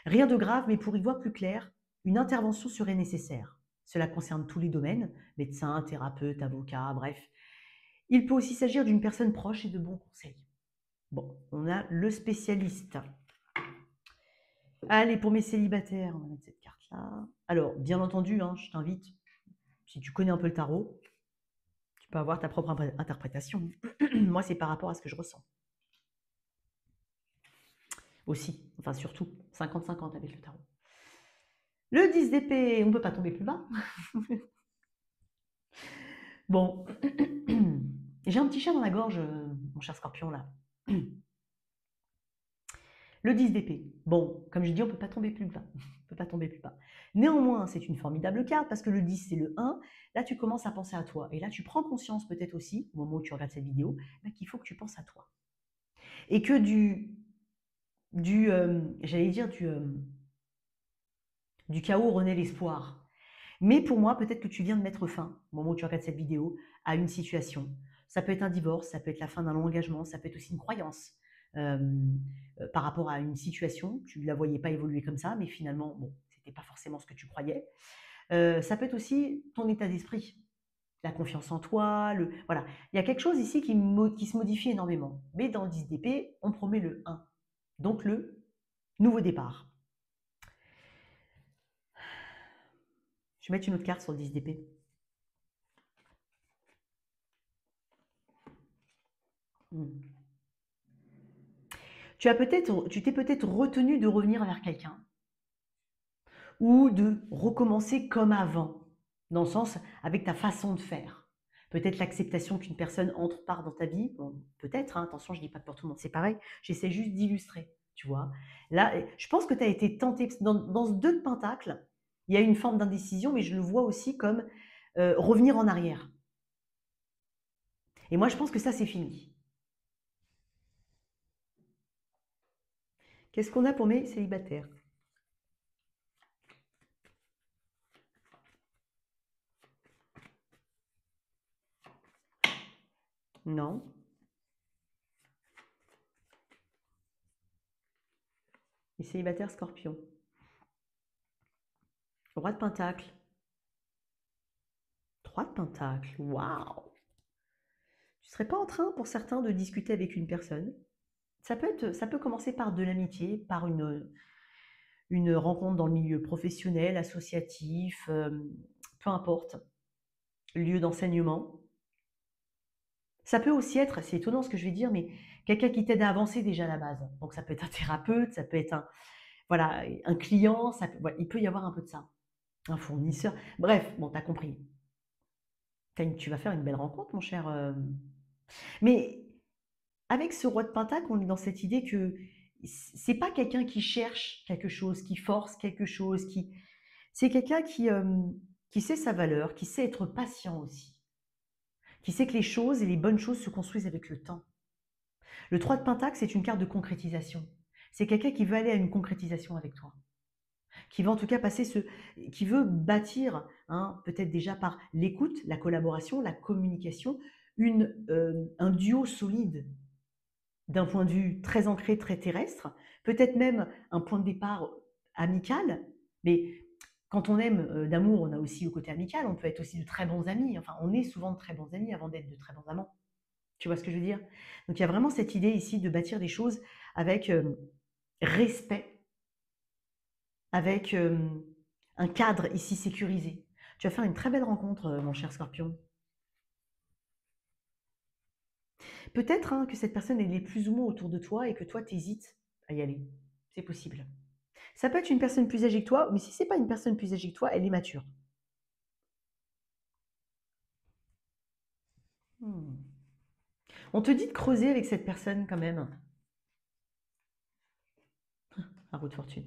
Rien de grave, mais pour y voir plus clair, une intervention serait nécessaire. Cela concerne tous les domaines, médecin, thérapeute, avocat, bref. Il peut aussi s'agir d'une personne proche et de bons conseils. Bon, on a le spécialiste. Allez, pour mes célibataires, on va mettre cette carte-là. Alors, bien entendu, hein, je t'invite, si tu connais un peu le tarot, tu peux avoir ta propre interprétation. Moi, c'est par rapport à ce que je ressens. Aussi, enfin surtout, 50-50 avec le tarot. Le 10 d'épée, on ne peut pas tomber plus bas. Bon, j'ai un petit chat dans la gorge, mon cher Scorpion, là. Le 10 d'épée. Bon, comme je dis, on ne peut pas tomber plus bas. On peut pas tomber plus bas. Néanmoins, c'est une formidable carte parce que le 10, c'est le 1. Là, tu commences à penser à toi. Et là, tu prends conscience peut-être aussi, au moment où tu regardes cette vidéo, qu'il faut que tu penses à toi. Et que j'allais dire, du chaos renaît l'espoir. Mais pour moi, peut-être que tu viens de mettre fin, au moment où tu regardes cette vidéo, à une situation. Ça peut être un divorce, ça peut être la fin d'un long engagement, ça peut être aussi une croyance euh, par rapport à une situation. Tu ne la voyais pas évoluer comme ça, mais finalement, bon, ce n'était pas forcément ce que tu croyais. Ça peut être aussi ton état d'esprit, la confiance en toi. Voilà. Il y a quelque chose ici qui se modifie énormément. Mais dans le 10 d'épée, on promet le 1. Donc le nouveau départ. Je vais mettre une autre carte sur le 10 d'épée. Hmm. Tu t'es peut-être retenu de revenir vers quelqu'un ou de recommencer comme avant, dans le sens avec ta façon de faire. Peut-être l'acceptation qu'une personne entre part dans ta vie, bon, peut-être, hein, attention, je ne dis pas que pour tout le monde c'est pareil, j'essaie juste d'illustrer, tu vois. Là, je pense que tu as été tenté, dans ce 2 de Pentacle, il y a une forme d'indécision, mais je le vois aussi comme revenir en arrière. Et moi, je pense que ça, c'est fini. Qu'est-ce qu'on a pour mes célibataires? Non. Les célibataires Scorpion. Roi de Pentacle. 3 de Pentacle. Waouh! Tu ne serais pas en train, pour certains, de discuter avec une personne. Ça peut commencer par de l'amitié, par une rencontre dans le milieu professionnel, associatif, peu importe, lieu d'enseignement. Ça peut aussi être, c'est étonnant ce que je vais dire, mais quelqu'un qui t'aide à avancer déjà à la base. Donc ça peut être un thérapeute, ça peut être voilà, un client, voilà, il peut y avoir un peu de ça. Un fournisseur. Bref, bon, tu as compris. Tu vas faire une belle rencontre, mon cher. Mais avec ce roi de Pentacle, on est dans cette idée que c'est pas quelqu'un qui cherche quelque chose, qui force quelque chose, c'est quelqu'un qui sait sa valeur, qui sait être patient aussi, qui sait que les choses et les bonnes choses se construisent avec le temps. Le 3 de Pentacle, c'est une carte de concrétisation. C'est quelqu'un qui veut aller à une concrétisation avec toi, qui veut en tout cas qui veut bâtir, hein, peut-être déjà par l'écoute, la collaboration, la communication, un duo solide d'un point de vue très ancré, très terrestre, peut-être même un point de départ amical, mais quand on aime d'amour, on a aussi le côté amical, on peut être aussi de très bons amis, enfin on est souvent de très bons amis avant d'être de très bons amants. Tu vois ce que je veux dire? Donc il y a vraiment cette idée ici de bâtir des choses avec respect, avec un cadre ici sécurisé. Tu vas faire une très belle rencontre, mon cher Scorpion. Peut-être hein, que cette personne, elle est plus ou moins autour de toi et que toi, tu hésites à y aller. C'est possible. Ça peut être une personne plus âgée que toi, mais si c'est pas une personne plus âgée que toi, elle est mature. Hmm. On te dit de creuser avec cette personne quand même. Un roue de fortune.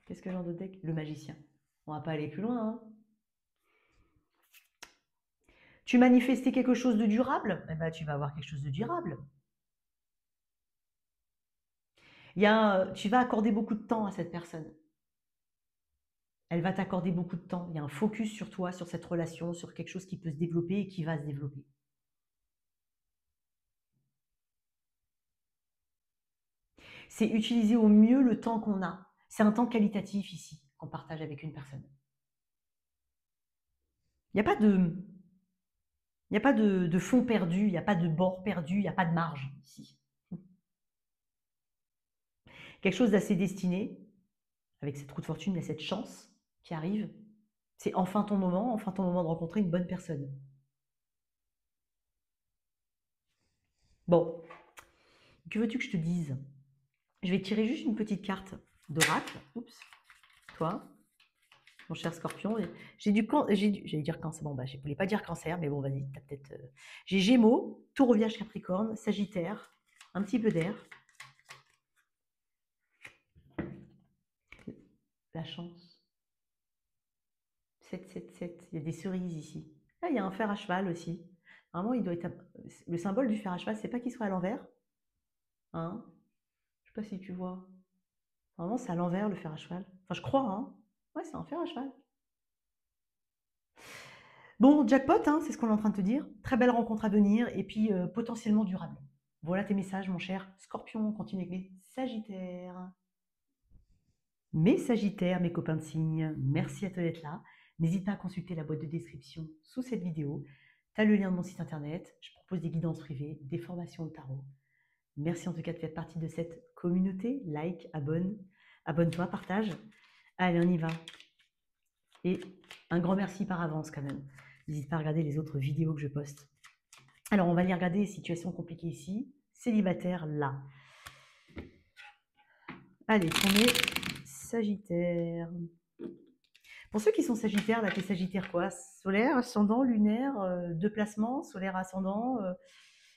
Qu'est-ce que genre de deck? Le magicien. On va pas aller plus loin. Hein. Tu manifestais quelque chose de durable? Eh ben, tu vas avoir quelque chose de durable. Tu vas accorder beaucoup de temps à cette personne. Elle va t'accorder beaucoup de temps. Il y a un focus sur toi, sur cette relation, sur quelque chose qui peut se développer et qui va se développer. C'est utiliser au mieux le temps qu'on a. C'est un temps qualitatif ici qu'on partage avec une personne. Il n'y a pas de, il n'y a pas de fond perdu, il n'y a pas de bord perdu, il n'y a pas de marge ici. Quelque chose d'assez destiné, avec cette roue de fortune, il y a cette chance qui arrive. C'est enfin ton moment de rencontrer une bonne personne. Bon, que veux-tu que je te dise? Je vais tirer juste une petite carte d'oracle. Oups, toi, mon cher Scorpion. J'allais dire cancer. Bon, bah, je ne voulais pas dire cancer, mais bon, vas-y, t'as peut-être. J'ai Gémeaux, Taureau, Vierge, Capricorne, Sagittaire, un petit peu d'air. La chance. 7, il y a des cerises ici. Ah, il y a un fer à cheval aussi. Normalement, il doit être. Le symbole du fer à cheval, c'est pas qu'il soit à l'envers. Hein? Je sais pas si tu vois. Normalement, c'est à l'envers le fer à cheval. Enfin, je crois, hein. Ouais, c'est un fer à cheval. Bon, jackpot, hein, c'est ce qu'on est en train de te dire. Très belle rencontre à venir et puis potentiellement durable. Voilà tes messages, mon cher Scorpion. Continue avec mes Sagittaires. Mes Sagittaires, mes copains de signes, merci à toi d'être là. N'hésite pas à consulter la boîte de description sous cette vidéo. Tu as le lien de mon site internet. Je propose des guidances privées, des formations au tarot. Merci en tout cas de faire partie de cette communauté. Like, abonne-toi, partage. Allez, on y va. Et un grand merci par avance quand même. N'hésite pas à regarder les autres vidéos que je poste. Alors, on va aller regarder les situations compliquées ici. célibataires là. Allez, on est Sagittaire. Pour ceux qui sont Sagittaires, là, t'es Sagittaire quoi? Solaire, ascendant, lunaire, 2 placements, solaire, ascendant,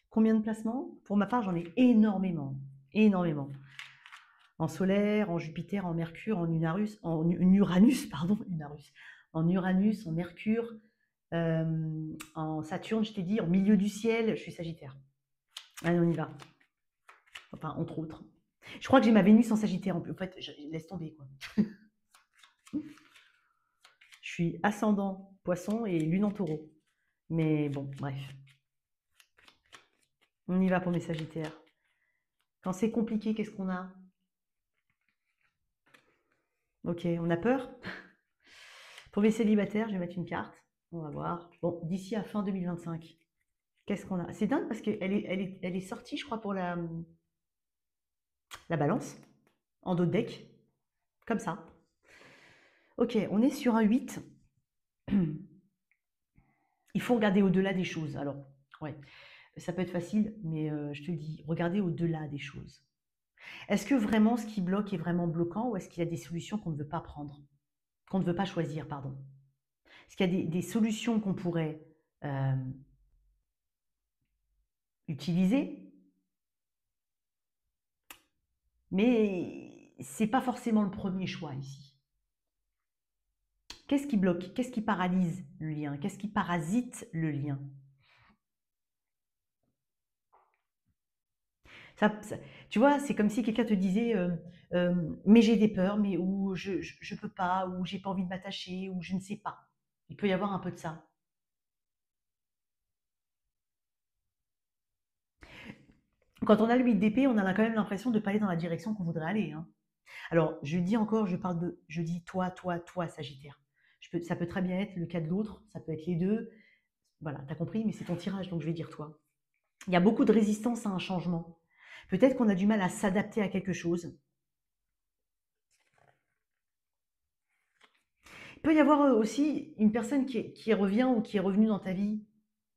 combien de placements? Pour ma part, j'en ai énormément, énormément. En solaire, en Jupiter, en Mercure, en Uranus, en Uranus, en Mercure, en Saturne, je t'ai dit, en milieu du ciel, je suis Sagittaire. Allez, on y va. Enfin, entre autres. Je crois que j'ai ma Vénus en Sagittaire. En fait, laisse tomber, quoi. Je suis ascendant Poisson et Lune en Taureau. Mais bon, bref. On y va pour mes Sagittaires. Quand c'est compliqué, qu'est-ce qu'on a? Ok, on a peur. Pour mes célibataires, je vais mettre une carte. On va voir. Bon, d'ici à fin 2025, qu'est-ce qu'on a? C'est dingue parce qu'elle est sortie, je crois, pour la balance, en dos de deck, comme ça. Ok, on est sur un 8. Il faut regarder au-delà des choses. Alors, ouais, ça peut être facile, mais je te le dis, regardez au-delà des choses. Est-ce que vraiment ce qui bloque est vraiment bloquant ou est-ce qu'il y a des solutions qu'on ne veut pas prendre, qu'on ne veut pas choisir, pardon? Est-ce qu'il y a des solutions qu'on pourrait utiliser, mais c'est pas forcément le premier choix ici. Qu'est-ce qui bloque? Qu'est-ce qui paralyse le lien? Qu'est-ce qui parasite le lien? Tu vois, c'est comme si quelqu'un te disait mais j'ai des peurs, mais ou je peux pas, ou j'ai pas envie de m'attacher, ou je ne sais pas. Il peut y avoir un peu de ça. Quand on a le 8 d'épée, on a quand même l'impression de ne pas aller dans la direction qu'on voudrait aller, hein. Alors, je dis encore, je dis toi, Sagittaire. Ça peut très bien être le cas de l'autre, ça peut être les deux. Voilà, t'as compris, mais c'est ton tirage, donc je vais dire toi. Il y a beaucoup de résistance à un changement. Peut-être qu'on a du mal à s'adapter à quelque chose. Il peut y avoir aussi une personne qui revient ou qui est revenue dans ta vie,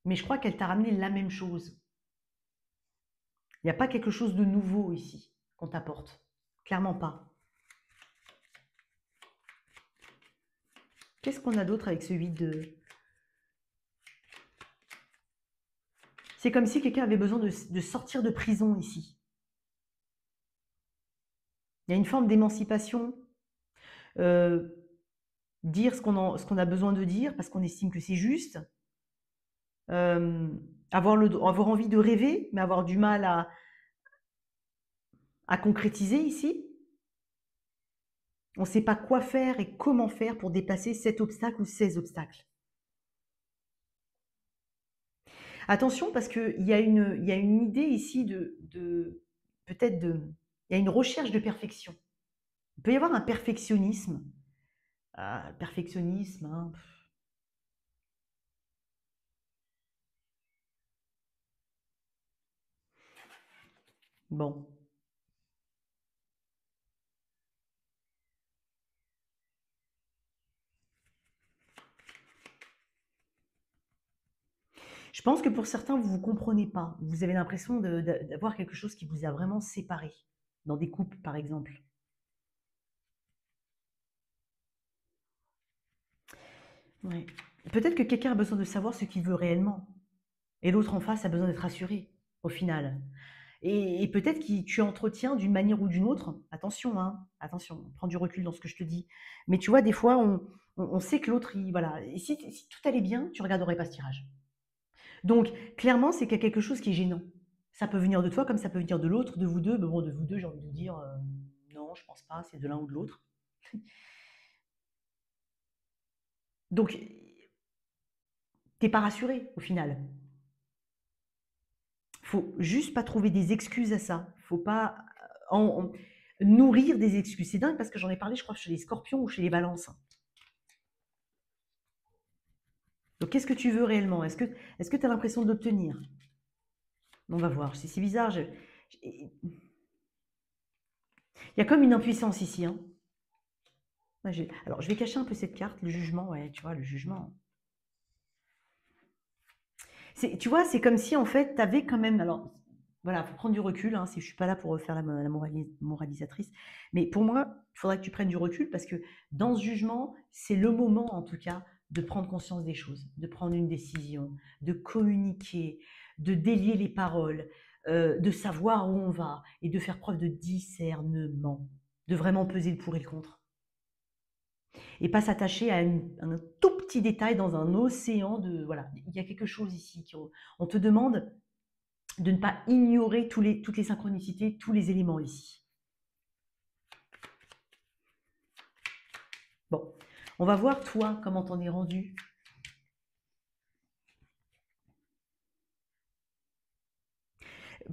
mais je crois qu'elle t'a ramené la même chose. Il n'y a pas quelque chose de nouveau ici qu'on t'apporte. Clairement pas. Qu'est-ce qu'on a d'autre avec ce 8 de... C'est comme si quelqu'un avait besoin de sortir de prison ici. Il y a une forme d'émancipation. Dire ce qu'on a besoin de dire parce qu'on estime que c'est juste. Avoir envie de rêver, mais avoir du mal à concrétiser ici. On ne sait pas quoi faire et comment faire pour dépasser cet obstacle ou ces obstacles. Attention parce qu'il y a une idée ici peut-être il y a une recherche de perfection. Il peut y avoir un perfectionnisme. Perfectionnisme, hein. Bon. Je pense que pour certains, vous ne vous comprenez pas. Vous avez l'impression d'avoir quelque chose qui vous a vraiment séparé, dans des couples par exemple. Ouais. Peut-être que quelqu'un a besoin de savoir ce qu'il veut réellement, et l'autre en face a besoin d'être rassuré, au final. Et peut-être que tu entretiens d'une manière ou d'une autre, attention, hein, attention, prends du recul dans ce que je te dis, mais tu vois, des fois, on sait que l'autre, voilà, et si tout allait bien, tu ne regarderais pas ce tirage. Donc, clairement, c'est qu'il y a quelque chose qui est gênant. Ça peut venir de toi comme ça peut venir de l'autre, de vous deux. Mais bon, de vous deux, j'ai envie de vous dire, non, je pense pas, c'est de l'un ou de l'autre. Donc, t'es pas rassuré au final. Faut juste pas trouver des excuses à ça. Faut pas nourrir des excuses. C'est dingue parce que j'en ai parlé, je crois, chez les scorpions ou chez les balances. Donc, qu'est-ce que tu veux réellement? Est-ce que tu as l'impression d'obtenir? On va voir. C'est bizarre. Il y a comme une impuissance ici, hein. Alors, je vais cacher un peu cette carte, le jugement, ouais, tu vois, le jugement. Tu vois, c'est comme si, en fait, tu avais quand même... Alors, Voilà, il faut prendre du recul, hein, si je ne suis pas là pour faire la moralisatrice. Mais pour moi, il faudra que tu prennes du recul parce que dans ce jugement, c'est le moment en tout cas de prendre conscience des choses, de prendre une décision, de communiquer, de délier les paroles, de savoir où on va et de faire preuve de discernement, de vraiment peser le pour et le contre. Et pas s'attacher à un tout petit détail dans un océan de... Voilà, il y a quelque chose ici. On te demande de ne pas ignorer toutes les synchronicités, tous les éléments ici. Bon, on va voir toi, comment t'en es rendu.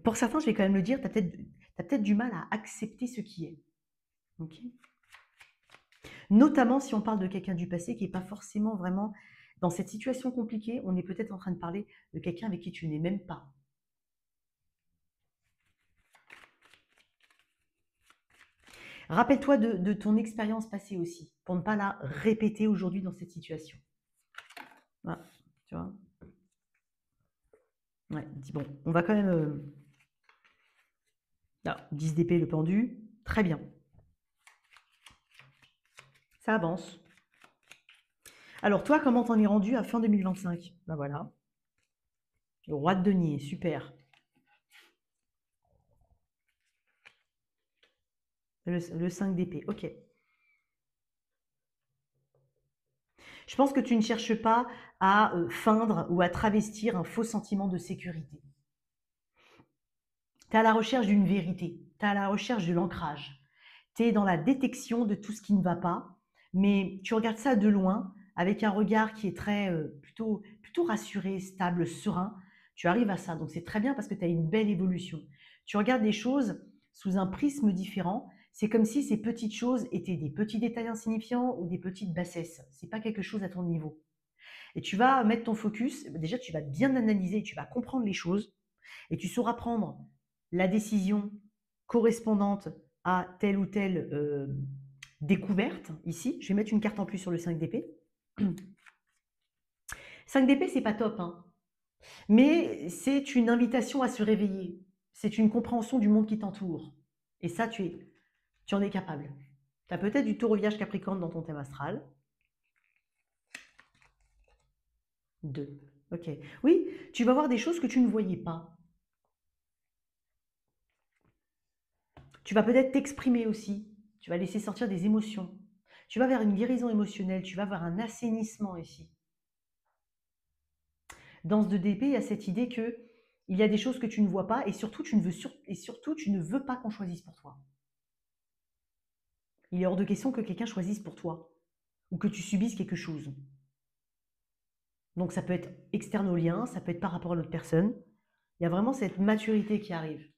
Pour certains, je vais quand même le dire, tu as peut-être du mal à accepter ce qui est. Okay, notamment si on parle de quelqu'un du passé qui n'est pas forcément vraiment dans cette situation compliquée, on est peut-être en train de parler de quelqu'un avec qui tu n'es même pas. Rappelle-toi de ton expérience passée aussi, pour ne pas la répéter aujourd'hui dans cette situation. Voilà, tu vois. Ouais, dis bon, on va quand même... Là, 10 d'épée, le pendu, très bien. Ça avance. Alors toi, comment t'en es rendu à fin 2025? Ben voilà. Le roi de denier, super. Le 5 d'épée, ok. Je pense que tu ne cherches pas à feindre ou à travestir un faux sentiment de sécurité. Tu es à la recherche d'une vérité, tu es à la recherche de l'ancrage. Tu es dans la détection de tout ce qui ne va pas, mais tu regardes ça de loin avec un regard qui est très plutôt rassuré, stable, serein. Tu arrives à ça, donc c'est très bien parce que tu as une belle évolution. Tu regardes les choses sous un prisme différent. C'est comme si ces petites choses étaient des petits détails insignifiants ou des petites bassesses. C'est pas quelque chose à ton niveau. Et tu vas mettre ton focus. Déjà, tu vas bien analyser, tu vas comprendre les choses et tu sauras prendre la décision correspondante à telle ou telle découverte. Ici, je vais mettre une carte en plus sur le 5 d'épée. 5 d'épée, c'est pas top, hein. Mais c'est une invitation à se réveiller. C'est une compréhension du monde qui t'entoure. Et ça, tu en es capable. Tu as peut-être du taureau vierge capricorne dans ton thème astral. 2. Ok. Oui, tu vas voir des choses que tu ne voyais pas. Tu vas peut-être t'exprimer aussi. Tu vas laisser sortir des émotions. Tu vas vers une guérison émotionnelle. Tu vas vers un assainissement ici. Dans ce 2DP, il y a cette idée que il y a des choses que tu ne vois pas et surtout, tu ne veux pas qu'on choisisse pour toi. Il est hors de question que quelqu'un choisisse pour toi ou que tu subisses quelque chose. Donc ça peut être externe au lien, ça peut être par rapport à l'autre personne. Il y a vraiment cette maturité qui arrive.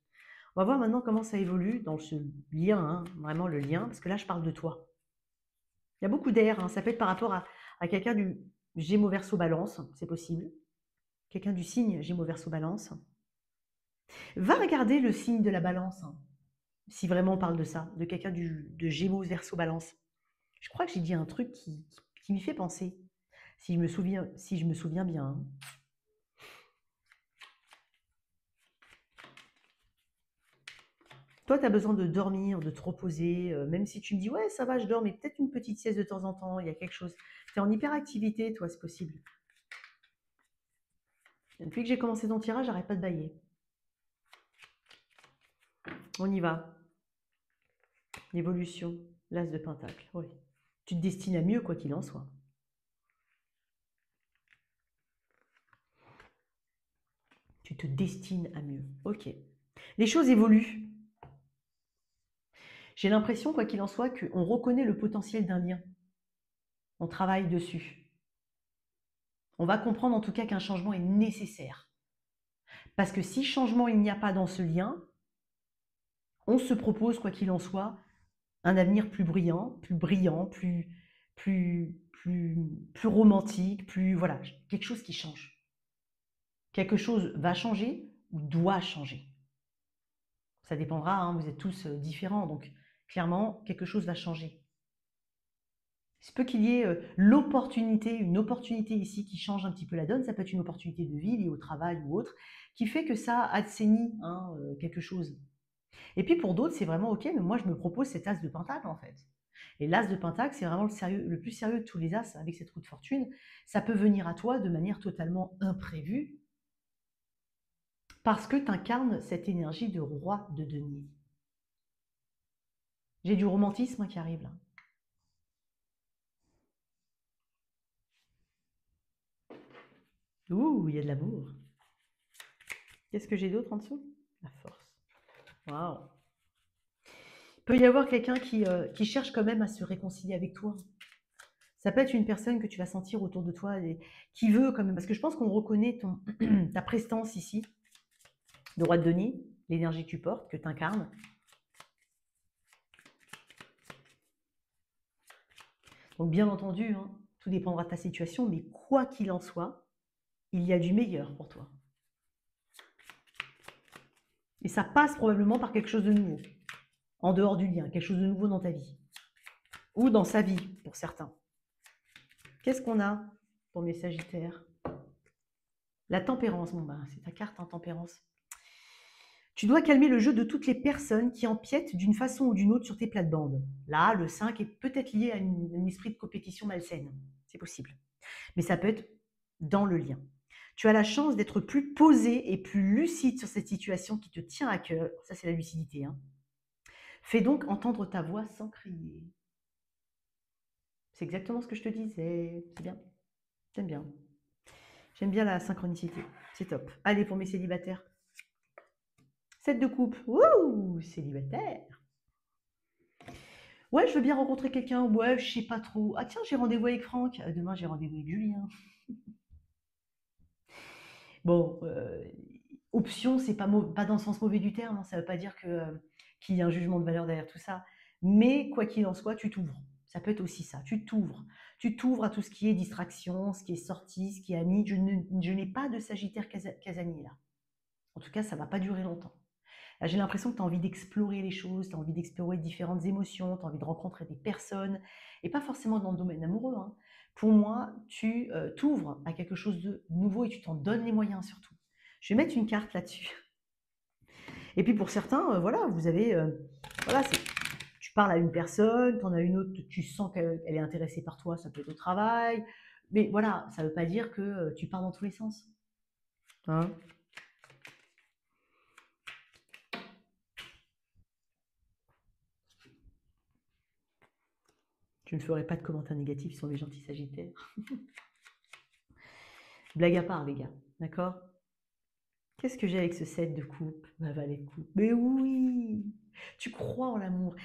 On va voir maintenant comment ça évolue dans ce lien, hein, vraiment le lien, parce que là je parle de toi. Il y a beaucoup d'air, hein, ça peut être par rapport à quelqu'un du Gémeaux Verseau Balance, c'est possible. Quelqu'un du signe Gémeaux Verseau Balance. Va regarder le signe de la Balance, hein, si vraiment on parle de ça, de quelqu'un de Gémeaux Verseau Balance. Je crois que j'ai dit un truc qui m'y fait penser, si je me souviens bien. Hein. Toi, tu as besoin de dormir, de te reposer, même si tu me dis, ouais, ça va, je dors, mais peut-être une petite sieste de temps en temps, il y a quelque chose. Tu es en hyperactivité, toi, c'est possible. Depuis que j'ai commencé ton tirage, j'arrête pas de bailler. On y va. L'évolution, l'as de pentacle, oui. Tu te destines à mieux, quoi qu'il en soit. Tu te destines à mieux. Ok. Les choses évoluent. J'ai l'impression, quoi qu'il en soit, qu'on reconnaît le potentiel d'un lien. On travaille dessus. On va comprendre en tout cas qu'un changement est nécessaire. Parce que si changement il n'y a pas dans ce lien, on se propose, quoi qu'il en soit, un avenir plus brillant, plus romantique, voilà, quelque chose qui change. Quelque chose va changer ou doit changer. Ça dépendra, hein, vous êtes tous différents, donc clairement, quelque chose va changer. Il se peut qu'il y ait l'opportunité, une opportunité ici qui change un petit peu la donne. Ça peut être une opportunité de vie liée au travail ou autre, qui fait que ça assainit hein, quelque chose. Et puis pour d'autres, c'est vraiment ok, mais moi je me propose cet as de pentacle en fait. Et l'as de pentacle, c'est vraiment le plus sérieux de tous les as avec cette roue de fortune. Ça peut venir à toi de manière totalement imprévue parce que tu incarnes cette énergie de roi de denier. J'ai du romantisme qui arrive là. Ouh, il y a de l'amour. Qu'est-ce que j'ai d'autre en dessous? La force. Waouh. Il peut y avoir quelqu'un qui cherche quand même à se réconcilier avec toi. Ça peut être une personne que tu vas sentir autour de toi et qui veut quand même, parce que je pense qu'on reconnaît ta prestance ici, de roi de denier, l'énergie que tu portes, que tu incarnes. Donc bien entendu, hein, tout dépendra de ta situation, mais quoi qu'il en soit, il y a du meilleur pour toi. Et ça passe probablement par quelque chose de nouveau, en dehors du lien, quelque chose de nouveau dans ta vie, ou dans sa vie pour certains. Qu'est-ce qu'on a pour mes Sagittaires? La tempérance, bon ben, c'est ta carte en tempérance. Tu dois calmer le jeu de toutes les personnes qui empiètent d'une façon ou d'une autre sur tes plates-bandes. Là, le 5 est peut-être lié à un esprit de compétition malsaine. C'est possible. Mais ça peut être dans le lien. Tu as la chance d'être plus posé et plus lucide sur cette situation qui te tient à cœur. Ça, c'est la lucidité. Hein. Fais donc entendre ta voix sans crier. C'est exactement ce que je te disais. C'est bien. J'aime bien. J'aime bien la synchronicité. C'est top. Allez, pour mes célibataires. 7 de coupe. Ouh, célibataire. Ouais, je veux bien rencontrer quelqu'un. Ouais, je sais pas trop. Ah tiens, j'ai rendez-vous avec Franck. Demain, j'ai rendez-vous avec Julien. Bon, option, c'est pas dans le sens mauvais du terme. Hein, ça veut pas dire qu'il y a un jugement de valeur derrière tout ça. Mais quoi qu'il en soit, tu t'ouvres. Ça peut être aussi ça. Tu t'ouvres. Tu t'ouvres à tout ce qui est distraction, ce qui est sortie, ce qui est ami. Je n'ai pas de Sagittaire casanier là. En tout cas, ça va pas durer longtemps. Là, j'ai l'impression que tu as envie d'explorer les choses, tu as envie d'explorer différentes émotions, tu as envie de rencontrer des personnes, et pas forcément dans le domaine amoureux. Hein. Pour moi, tu t'ouvres à quelque chose de nouveau et tu t'en donnes les moyens surtout. Je vais mettre une carte là-dessus. Et puis pour certains, voilà, vous avez, voilà, tu parles à une personne, tu en as une autre, tu sens qu'elle est intéressée par toi, ça peut être au travail, mais voilà, ça ne veut pas dire que tu pars dans tous les sens. Hein. Je ne ferai pas de commentaires négatifs sur les gentils sagittaires. Blague à part, les gars, d'accord? Qu'est-ce que j'ai avec ce 7 de coupe? Ma valet de coupe. Mais oui! Tu crois en l'amour.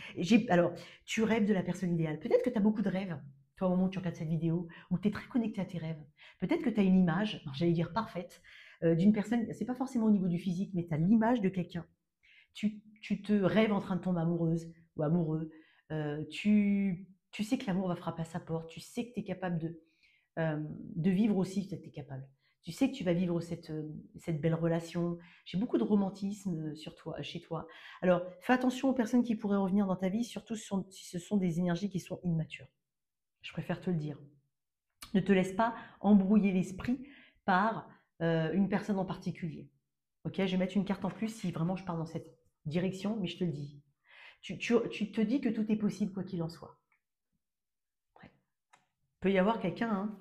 Alors, tu rêves de la personne idéale. Peut-être que tu as beaucoup de rêves, toi, au moment où tu regardes cette vidéo, où tu es très connecté à tes rêves. Peut-être que tu as une image, j'allais dire parfaite, d'une personne, c'est pas forcément au niveau du physique, mais tu as l'image de quelqu'un. Tu te rêves en train de tomber amoureuse ou amoureux. Tu sais que l'amour va frapper à sa porte. Tu sais que tu es capable de vivre aussi, peut-être tu es capable. Tu sais que tu vas vivre cette belle relation. J'ai beaucoup de romantisme sur toi, chez toi. Alors, fais attention aux personnes qui pourraient revenir dans ta vie, surtout si ce sont des énergies qui sont immatures. Je préfère te le dire. Ne te laisse pas embrouiller l'esprit par une personne en particulier. Ok, je vais mettre une carte en plus si vraiment je pars dans cette direction, mais je te le dis. Tu te dis que tout est possible quoi qu'il en soit. Ouais. Il peut y avoir quelqu'un, hein.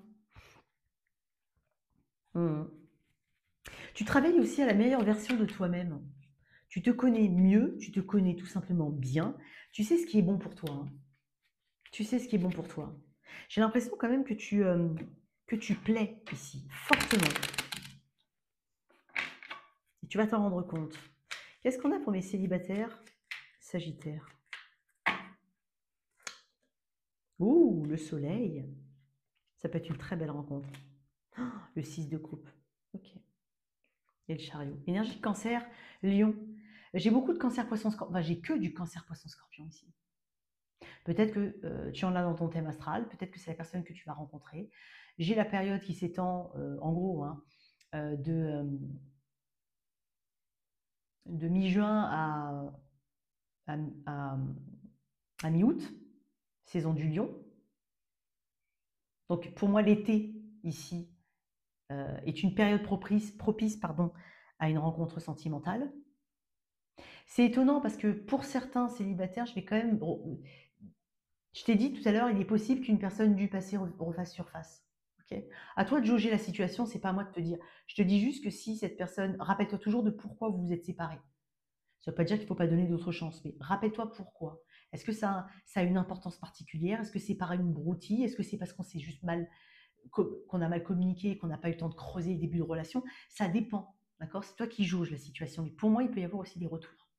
Tu travailles aussi à la meilleure version de toi-même. Tu te connais mieux, tu te connais tout simplement bien. Tu sais ce qui est bon pour toi. Hein. Tu sais ce qui est bon pour toi. J'ai l'impression quand même que tu plais ici, fortement. Et tu vas t'en rendre compte. Qu'est-ce qu'on a pour mes célibataires? Sagittaire. Ouh, le soleil. Ça peut être une très belle rencontre. Oh, le 6 de coupe. Ok. Et le chariot. Énergie de cancer, lion. J'ai beaucoup de cancer poisson scorpion. Enfin, j'ai que du cancer poisson scorpion ici. Peut-être que tu en as dans ton thème astral, peut-être que c'est la personne que tu vas rencontrer. J'ai la période qui s'étend, en gros, hein, de mi-juin à mi-août, saison du lion. Donc, pour moi, l'été, ici, est une période propice à une rencontre sentimentale. C'est étonnant parce que pour certains célibataires, je vais quand même... Je t'ai dit tout à l'heure, il est possible qu'une personne du passé refasse surface. Ok. À toi de jauger la situation, c'est pas à moi de te dire. Je te dis juste que si cette personne... Rappelle-toi toujours de pourquoi vous vous êtes séparés. Ça ne veut pas dire qu'il ne faut pas donner d'autres chances, mais rappelle-toi pourquoi. Est-ce que ça a une importance particulière? Est-ce que c'est par une broutille? Est-ce que c'est parce qu'on s'est juste qu'on a mal communiqué et qu'on n'a pas eu le temps de creuser les débuts de relation? Ça dépend, d'accord? C'est toi qui jauges la situation. Mais pour moi, il peut y avoir aussi des retours.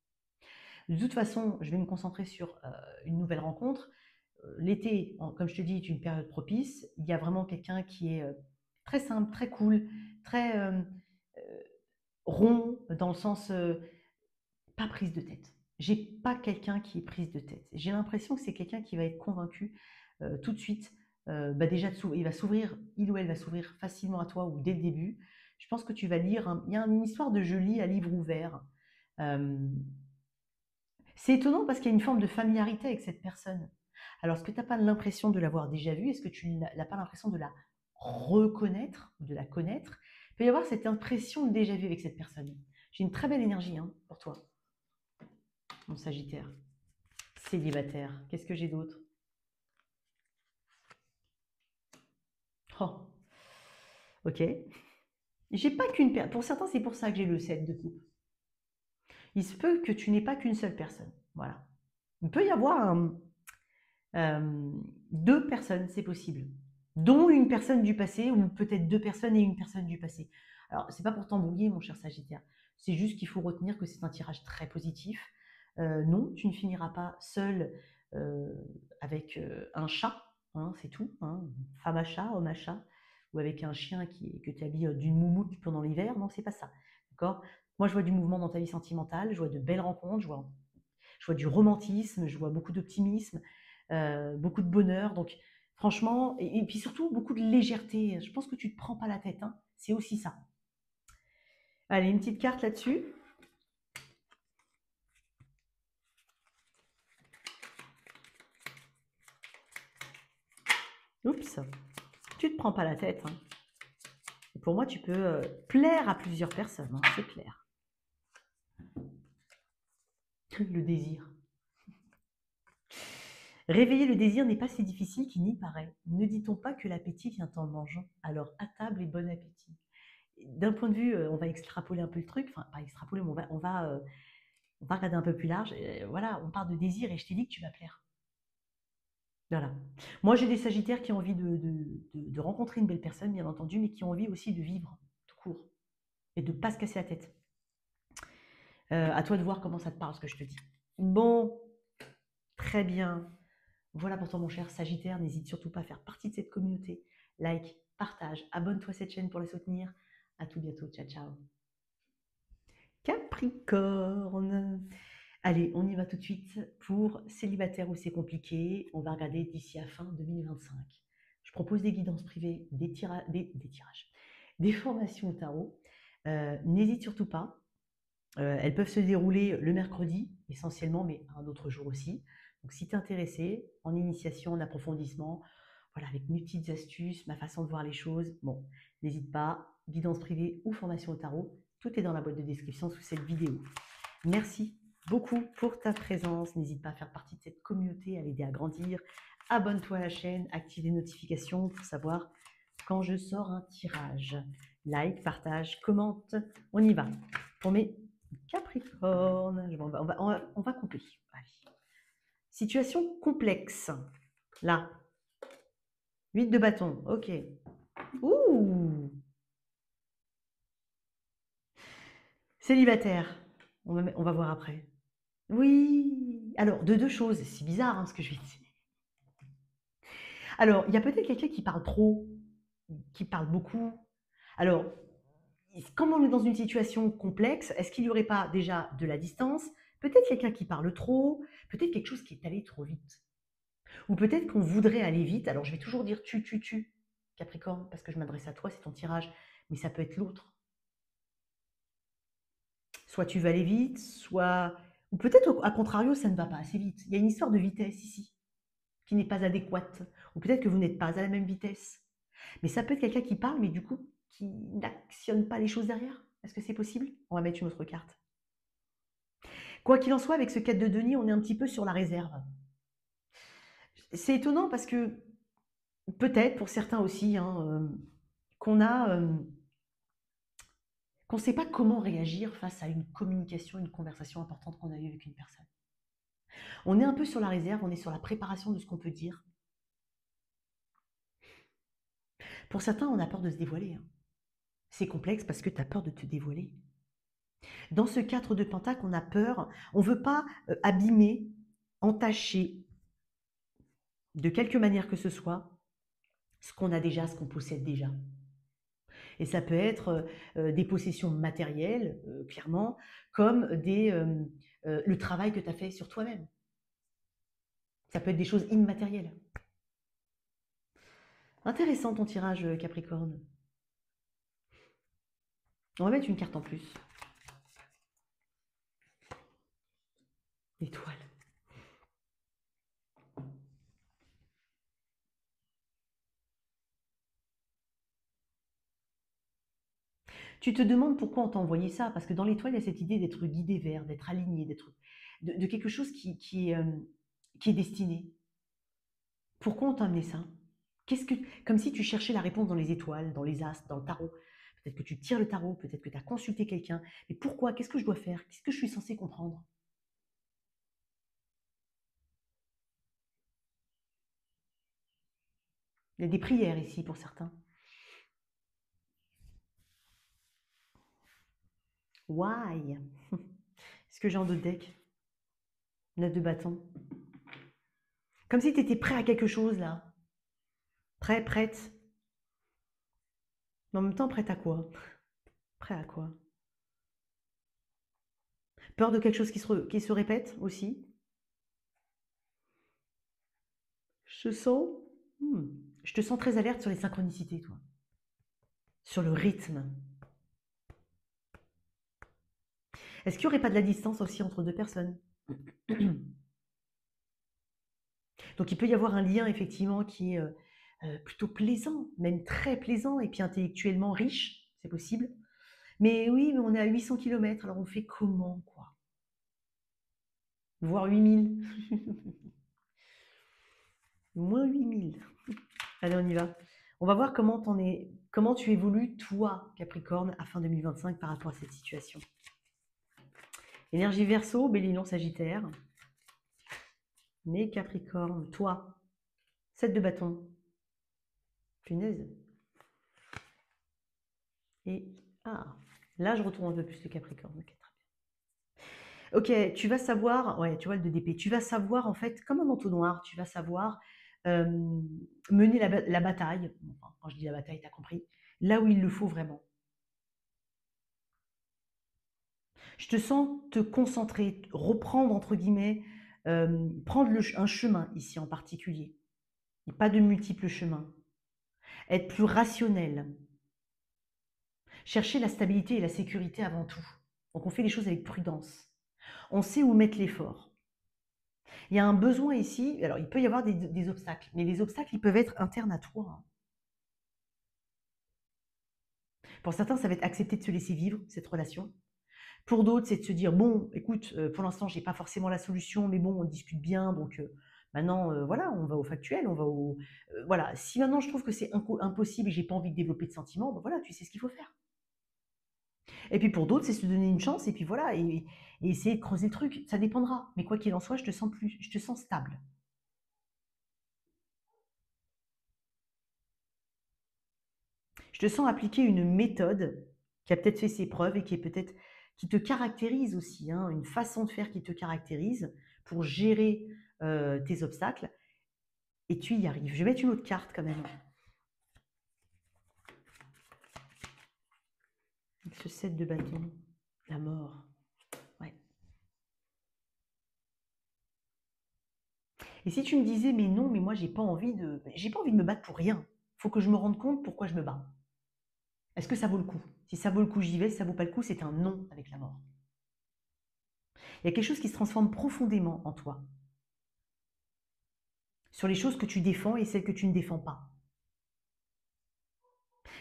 De toute façon, je vais me concentrer sur une nouvelle rencontre. L'été, comme je te dis, est une période propice. Il y a vraiment quelqu'un qui est très simple, très cool, très rond, dans le sens pas prise de tête. J'ai pas quelqu'un qui est prise de tête. J'ai l'impression que c'est quelqu'un qui va être convaincu tout de suite. Déjà, il va s'ouvrir, il ou elle va s'ouvrir facilement à toi ou dès le début. Je pense que tu vas lire. Il y a une histoire de je lis à livre ouvert. Euh, c'est étonnant parce qu'il y a une forme de familiarité avec cette personne. Alors, est-ce que tu n'as pas l'impression de l'avoir déjà vue? Est-ce que tu n'as pas l'impression de la reconnaître, de la connaître? Il peut y avoir cette impression de déjà vu avec cette personne. J'ai une très belle énergie pour toi, mon Sagittaire. Célibataire. Qu'est-ce que j'ai d'autre? Oh, ok. J'ai pas qu'une personne. Pour certains, c'est pour ça que j'ai le 7 de coupe. Il se peut que tu n'aies pas qu'une seule personne. Voilà. Il peut y avoir deux personnes, c'est possible. Dont une personne du passé, ou peut-être deux personnes et une personne du passé. Alors, c'est pas pour t'embrouiller, mon cher Sagittaire. C'est juste qu'il faut retenir que c'est un tirage très positif. Non, tu ne finiras pas seul avec un chat, hein, c'est tout. Hein. Femme à chat, homme à chat, ou avec un chien que tu habilles d'une moumoute pendant l'hiver. Non, c'est pas ça. D'accord. Moi, je vois du mouvement dans ta vie sentimentale, je vois de belles rencontres, je vois du romantisme, je vois beaucoup d'optimisme, beaucoup de bonheur. Donc, franchement, et puis surtout beaucoup de légèreté. Je pense que tu ne te prends pas la tête. Hein. C'est aussi ça. Allez, une petite carte là-dessus. Oups, tu ne te prends pas la tête. Hein. Et pour moi, tu peux plaire à plusieurs personnes, hein, c'est clair. Le désir. Réveiller le désir n'est pas si difficile qu'il n'y paraît. Ne dit-on pas que l'appétit vient en mangeant? Alors à table et bon appétit. D'un point de vue, on va extrapoler un peu le truc, enfin pas extrapoler, mais on va regarder un peu plus large. Voilà, on parle de désir et je t'ai dit que tu vas plaire. Voilà. Moi, j'ai des Sagittaires qui ont envie de rencontrer une belle personne, bien entendu, mais qui ont envie aussi de vivre tout court et de ne pas se casser la tête. À toi de voir comment ça te parle, ce que je te dis. Bon, très bien. Voilà pour toi, mon cher Sagittaire. N'hésite surtout pas à faire partie de cette communauté. Like, partage, abonne-toi à cette chaîne pour la soutenir. À tout bientôt. Ciao, ciao. Capricorne. Allez, on y va tout de suite pour célibataire ou c'est compliqué. On va regarder d'ici à fin 2025. Je propose des guidances privées, des tirages, des formations au tarot. N'hésite surtout pas. Elles peuvent se dérouler le mercredi essentiellement, mais un autre jour aussi. Donc si tu es intéressé, en initiation, en approfondissement, voilà, avec mes petites astuces, ma façon de voir les choses, bon, n'hésite pas, guidance privée ou formation au tarot, tout est dans la boîte de description sous cette vidéo. Merci beaucoup pour ta présence. N'hésite pas à faire partie de cette communauté, à l'aider à grandir. Abonne-toi à la chaîne, active les notifications pour savoir quand je sors un tirage. Like, partage, commente. On y va. Pour mes Capricorne, on va couper. Allez. Situation complexe. Là. 8 de bâton. Ok. Ouh. Célibataire. On va voir après. Oui. Alors, de deux choses. C'est bizarre ce que je vais dire. Alors, il y a peut-être quelqu'un qui parle trop, qui parle beaucoup. Alors, comme on est dans une situation complexe, est-ce qu'il n'y aurait pas déjà de la distance? Peut-être quelqu'un qui parle trop, peut-être quelque chose qui est allé trop vite. Ou peut-être qu'on voudrait aller vite. Alors, je vais toujours dire tu, Capricorne, parce que je m'adresse à toi, c'est ton tirage. Mais ça peut être l'autre. Soit tu vas aller vite, soit... Ou peut-être, à contrario, ça ne va pas assez vite. Il y a une histoire de vitesse ici. qui n'est pas adéquate. Ou peut-être que vous n'êtes pas à la même vitesse. Mais ça peut être quelqu'un qui parle, mais du coup, qui n'actionne pas les choses derrière. Est-ce que c'est possible? On va mettre une autre carte. Quoi qu'il en soit, avec ce 4 de denier, on est un petit peu sur la réserve. C'est étonnant parce que, peut-être pour certains aussi, hein, qu'on a... qu'on ne sait pas comment réagir face à une communication, une conversation importante qu'on a eue avec une personne. On est un peu sur la réserve, on est sur la préparation de ce qu'on peut dire. Pour certains, on a peur de se dévoiler. Hein. C'est complexe parce que tu as peur de te dévoiler. Dans ce 4 de Pentacle, on a peur, on ne veut pas abîmer, entacher, de quelque manière que ce soit, ce qu'on a déjà, ce qu'on possède déjà. Et ça peut être des possessions matérielles, clairement, comme le travail que tu as fait sur toi-même. Ça peut être des choses immatérielles. Intéressant ton tirage, Capricorne. On va mettre une carte en plus. L'étoile. Tu te demandes pourquoi on t'a envoyé ça, parce que dans l'étoile, il y a cette idée d'être guidé vers, d'être aligné, de quelque chose qui est destiné. Pourquoi on t'a amené ça? Comme si tu cherchais la réponse dans les étoiles, dans les astres, dans le tarot. Peut-être que tu tires le tarot, peut-être que tu as consulté quelqu'un. Mais pourquoi? Qu'est-ce que je dois faire? Qu'est-ce que je suis censé comprendre? Il y a des prières ici pour certains. Why? Est-ce que j'ai en deux decks? 9 de bâton. Comme si tu étais prêt à quelque chose là. Prêt, prête. Mais en même temps, prête à quoi? Prêt à quoi? Peur de quelque chose qui se répète aussi. Je sens. Je te sens très alerte sur les synchronicités, toi. Sur le rythme. Est-ce qu'il n'y aurait pas de la distance aussi entre deux personnes? Donc il peut y avoir un lien effectivement qui est plutôt plaisant, même très plaisant, et puis intellectuellement riche, c'est possible. Mais oui, mais on est à 800 km, alors on fait comment, quoi? Voire 8000. Moins 8000. Allez, on y va. On va voir comment tu évolues, toi, Capricorne, à fin 2025 par rapport à cette situation. Énergie Verseau, Bélier, Sagittaire. Mais Capricorne, toi, 7 de bâton. Punaise. Et là, je retrouve un peu plus le Capricorne. Ok, très bien. Ok, tu vas savoir, ouais, tu vois le 2 d'épée, tu vas savoir, en fait, comme un entonnoir, tu vas savoir mener la bataille. Enfin, quand je dis la bataille, tu as compris. Là où il le faut vraiment. Je te sens te concentrer, reprendre, entre guillemets, prendre un chemin ici en particulier. Et pas de multiples chemins. Être plus rationnel. Chercher la stabilité et la sécurité avant tout. Donc on fait les choses avec prudence. On sait où mettre l'effort. Il y a un besoin ici, alors il peut y avoir des obstacles, mais les obstacles, ils peuvent être internes à toi. Hein. Pour certains, ça va être accepter de se laisser vivre cette relation. Pour d'autres, c'est de se dire, bon, écoute, pour l'instant, je n'ai pas forcément la solution, mais bon, on discute bien, donc maintenant, voilà, on va au factuel, on va au... voilà, si maintenant je trouve que c'est impossible et j'ai pas envie de développer de sentiments, ben voilà, tu sais ce qu'il faut faire. Et puis pour d'autres, c'est se donner une chance, et puis voilà, et essayer de creuser le truc, ça dépendra. Mais quoi qu'il en soit, je te sens stable. Je te sens appliquer une méthode qui a peut-être fait ses preuves et qui est peut-être qui te caractérise aussi, hein, une façon de faire qui te caractérise pour gérer tes obstacles. Et tu y arrives. Je vais mettre une autre carte quand même. Avec ce 7 de bâton, la mort. Ouais. Et si tu me disais, mais non, mais moi j'ai pas envie de me battre pour rien. Il faut que je me rende compte pourquoi je me bats. Est-ce que ça vaut le coup? Si ça vaut le coup, j'y vais. Si ça vaut pas le coup, c'est un non avec la mort. Il y a quelque chose qui se transforme profondément en toi. sur les choses que tu défends et celles que tu ne défends pas.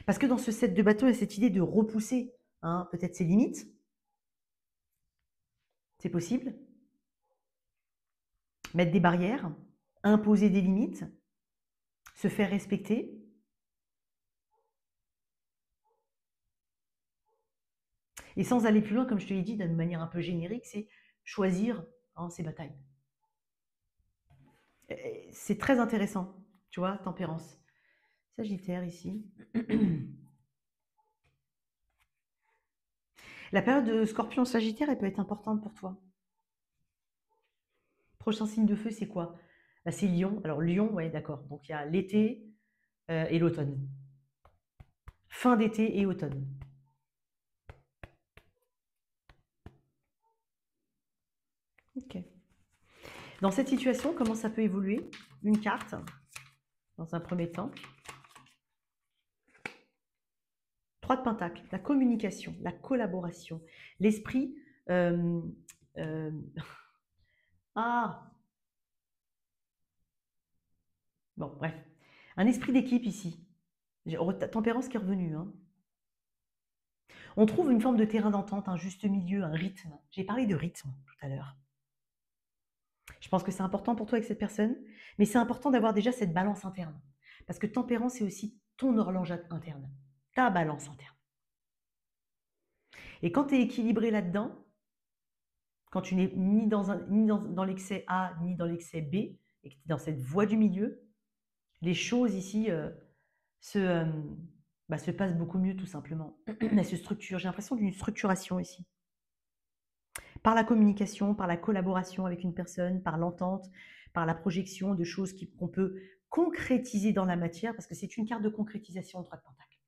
Parce que dans ce 7 de bâton, il y a cette idée de repousser hein, peut-être ses limites. C'est possible. Mettre des barrières, imposer des limites, se faire respecter. Et sans aller plus loin, comme je te l'ai dit, d'une manière un peu générique, c'est choisir hein, ses batailles. C'est très intéressant, tu vois, tempérance. Sagittaire ici. La période de Scorpion-Sagittaire, elle peut être importante pour toi. Prochain signe de feu, c'est quoi? Bah, c'est Lion. Alors Lion, ouais, d'accord. Donc il y a l'été et l'automne. Fin d'été et automne. Ok. Dans cette situation, comment ça peut évoluer? Une carte, dans un premier temps. 3 de Pentacles, la communication, la collaboration, l'esprit... euh, ah bon, bref. Un esprit d'équipe ici. Tempérance qui est revenue. Hein. On trouve une forme de terrain d'entente, un juste milieu, un rythme. J'ai parlé de rythme tout à l'heure. Je pense que c'est important pour toi avec cette personne, mais c'est important d'avoir déjà cette balance interne. Parce que tempérance, c'est aussi ton horloge interne, ta balance interne. Et quand tu es équilibré là-dedans, quand tu n'es ni dans l'excès A, ni dans l'excès B, et que tu es dans cette voie du milieu, les choses ici se passent beaucoup mieux tout simplement. Elles se structurent. J'ai l'impression d'une structuration ici. Par la communication, par la collaboration avec une personne, par l'entente, par la projection de choses qu'on peut concrétiser dans la matière, parce que c'est une carte de concrétisation de 3 de Pentacle.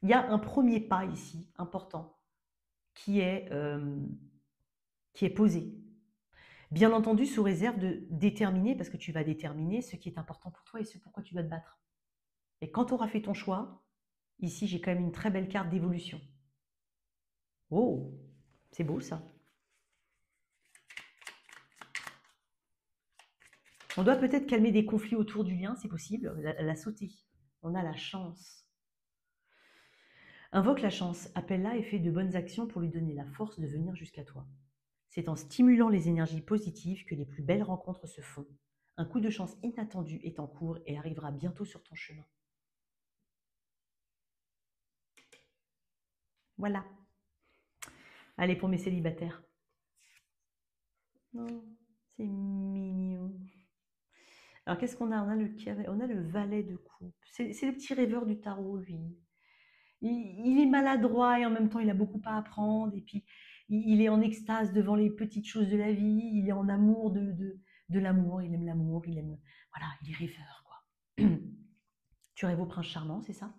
Il y a un premier pas ici, important, qui est posé. Bien entendu, sous réserve de déterminer, parce que tu vas déterminer ce qui est important pour toi et ce pourquoi tu dois te battre. Et quand tu auras fait ton choix, ici j'ai quand même une très belle carte d'évolution. Oh, c'est beau ça. On doit peut-être calmer des conflits autour du lien, c'est possible, la sauter. On a la chance. Invoque la chance, appelle-la et fais de bonnes actions pour lui donner la force de venir jusqu'à toi. C'est en stimulant les énergies positives que les plus belles rencontres se font. Un coup de chance inattendu est en cours et arrivera bientôt sur ton chemin. Voilà. Allez, pour mes célibataires. Non, c'est mignon. Alors, qu'est-ce qu'on a? On a le valet de coupe. C'est le petit rêveur du tarot, lui. Il est maladroit et en même temps, il a beaucoup à apprendre. Et puis, il est en extase devant les petites choses de la vie. Il est en amour de l'amour. Il aime l'amour. Il aime... Voilà, il est rêveur, quoi. Tu rêves au prince charmant, c'est ça?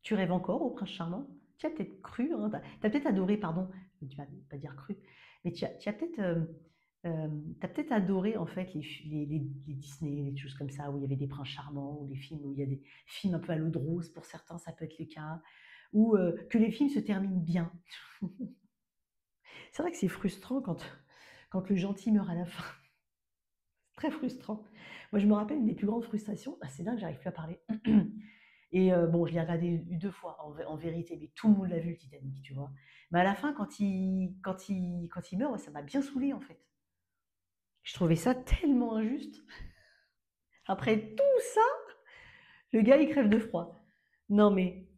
Tu rêves encore au prince charmant? Tu as peut-être cru, hein, tu as peut-être adoré, pardon, tu vas pas dire cru, mais tu as peut-être adoré en fait les Disney, les choses comme ça, où il y avait des princes charmants, ou les films où il y a des films un peu à l'eau de rose, pour certains ça peut être le cas, ou que les films se terminent bien. C'est vrai que c'est frustrant quand le gentil meurt à la fin. C'est très frustrant. Moi je me rappelle une des plus grandes frustrations, c'est dingue, j'arrive plus à parler. Et bon, je l'ai regardé 2 fois en vérité, mais tout le monde l'a vu le Titanic, tu vois? Mais à la fin quand il meurt, ça m'a bien saoulée en fait. Je trouvais ça tellement injuste. Après tout ça, le gars il crève de froid. Non mais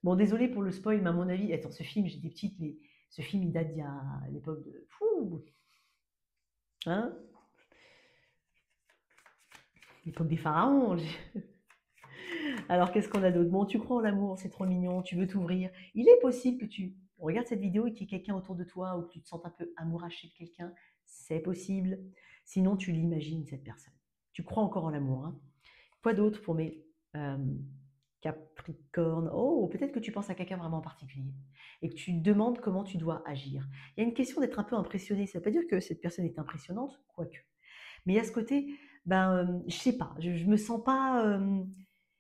bon, désolé pour le spoil, mais à mon avis, attends, ce film, j'étais petite, mais ce film il date d'il y a à l'époque de fou, hein? L'époque des pharaons. Alors, qu'est-ce qu'on a d'autre? Bon, tu crois en l'amour, c'est trop mignon, tu veux t'ouvrir. Il est possible que tu regardes cette vidéo et qu'il y ait quelqu'un autour de toi ou que tu te sentes un peu amouraché de quelqu'un. C'est possible. Sinon, tu l'imagines, cette personne. Tu crois encore en l'amour. Hein. Quoi d'autre pour mes Capricornes? Oh, peut-être que tu penses à quelqu'un vraiment particulier et que tu te demandes comment tu dois agir. Il y a une question d'être un peu impressionné. Ça ne veut pas dire que cette personne est impressionnante, quoique. Mais il y a ce côté, je sais pas, je me sens pas...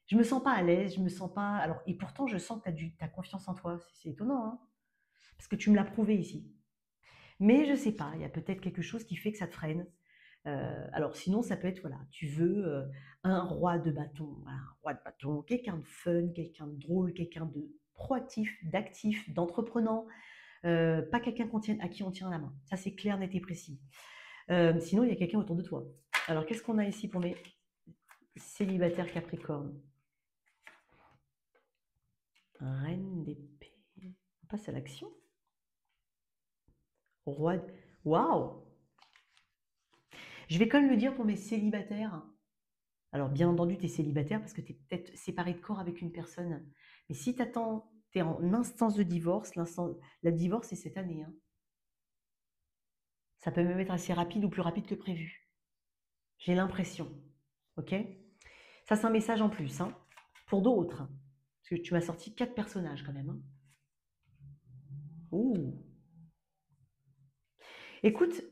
je me sens pas à l'aise, je me sens pas. Alors, et pourtant, je sens que tu as confiance en toi. C'est étonnant, hein, parce que tu me l'as prouvé ici. Mais je sais pas, il y a peut-être quelque chose qui fait que ça te freine. Alors sinon, ça peut être, voilà, tu veux un roi de bâton, voilà, un roi de bâton, quelqu'un de fun, quelqu'un de drôle, quelqu'un de proactif, d'actif, d'entreprenant, pas quelqu'un à qui on tient la main. Ça, c'est clair, net et précis. Sinon, il y a quelqu'un autour de toi. Alors, qu'est-ce qu'on a ici pour mes célibataires Capricorne? Reine d'épée. On passe à l'action. Roi. Waouh! Je vais quand même le dire pour mes célibataires. Alors, bien entendu, tu es célibataire parce que tu es peut-être séparé de corps avec une personne. Mais si tu attends, tu es en instance de divorce, la divorce, c'est cette année, hein. Ça peut même être assez rapide ou plus rapide que prévu. J'ai l'impression. Ok? Ça, c'est un message en plus, hein, pour d'autres. Parce que tu m'as sorti 4 personnages quand même, hein. Ouh. Écoute,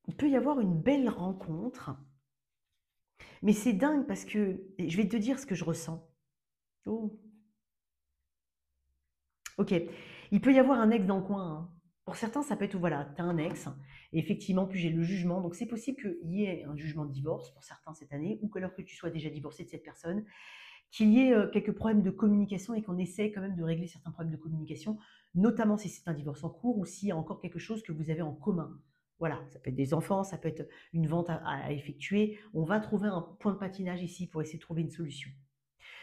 il peut y avoir une belle rencontre, mais c'est dingue parce que je vais te dire ce que je ressens. Oh. Ok, il peut y avoir un ex dans le coin, hein. Pour certains, ça peut être, voilà, tu as un ex, et effectivement, puis j'ai le jugement, donc c'est possible qu'il y ait un jugement de divorce pour certains cette année, ou que alors que tu sois déjà divorcé de cette personne, qu'il y ait quelques problèmes de communication et qu'on essaie quand même de régler certains problèmes de communication, notamment si c'est un divorce en cours ou s'il y a encore quelque chose que vous avez en commun. Voilà, ça peut être des enfants, ça peut être une vente à effectuer. On va trouver un point de patinage ici pour essayer de trouver une solution.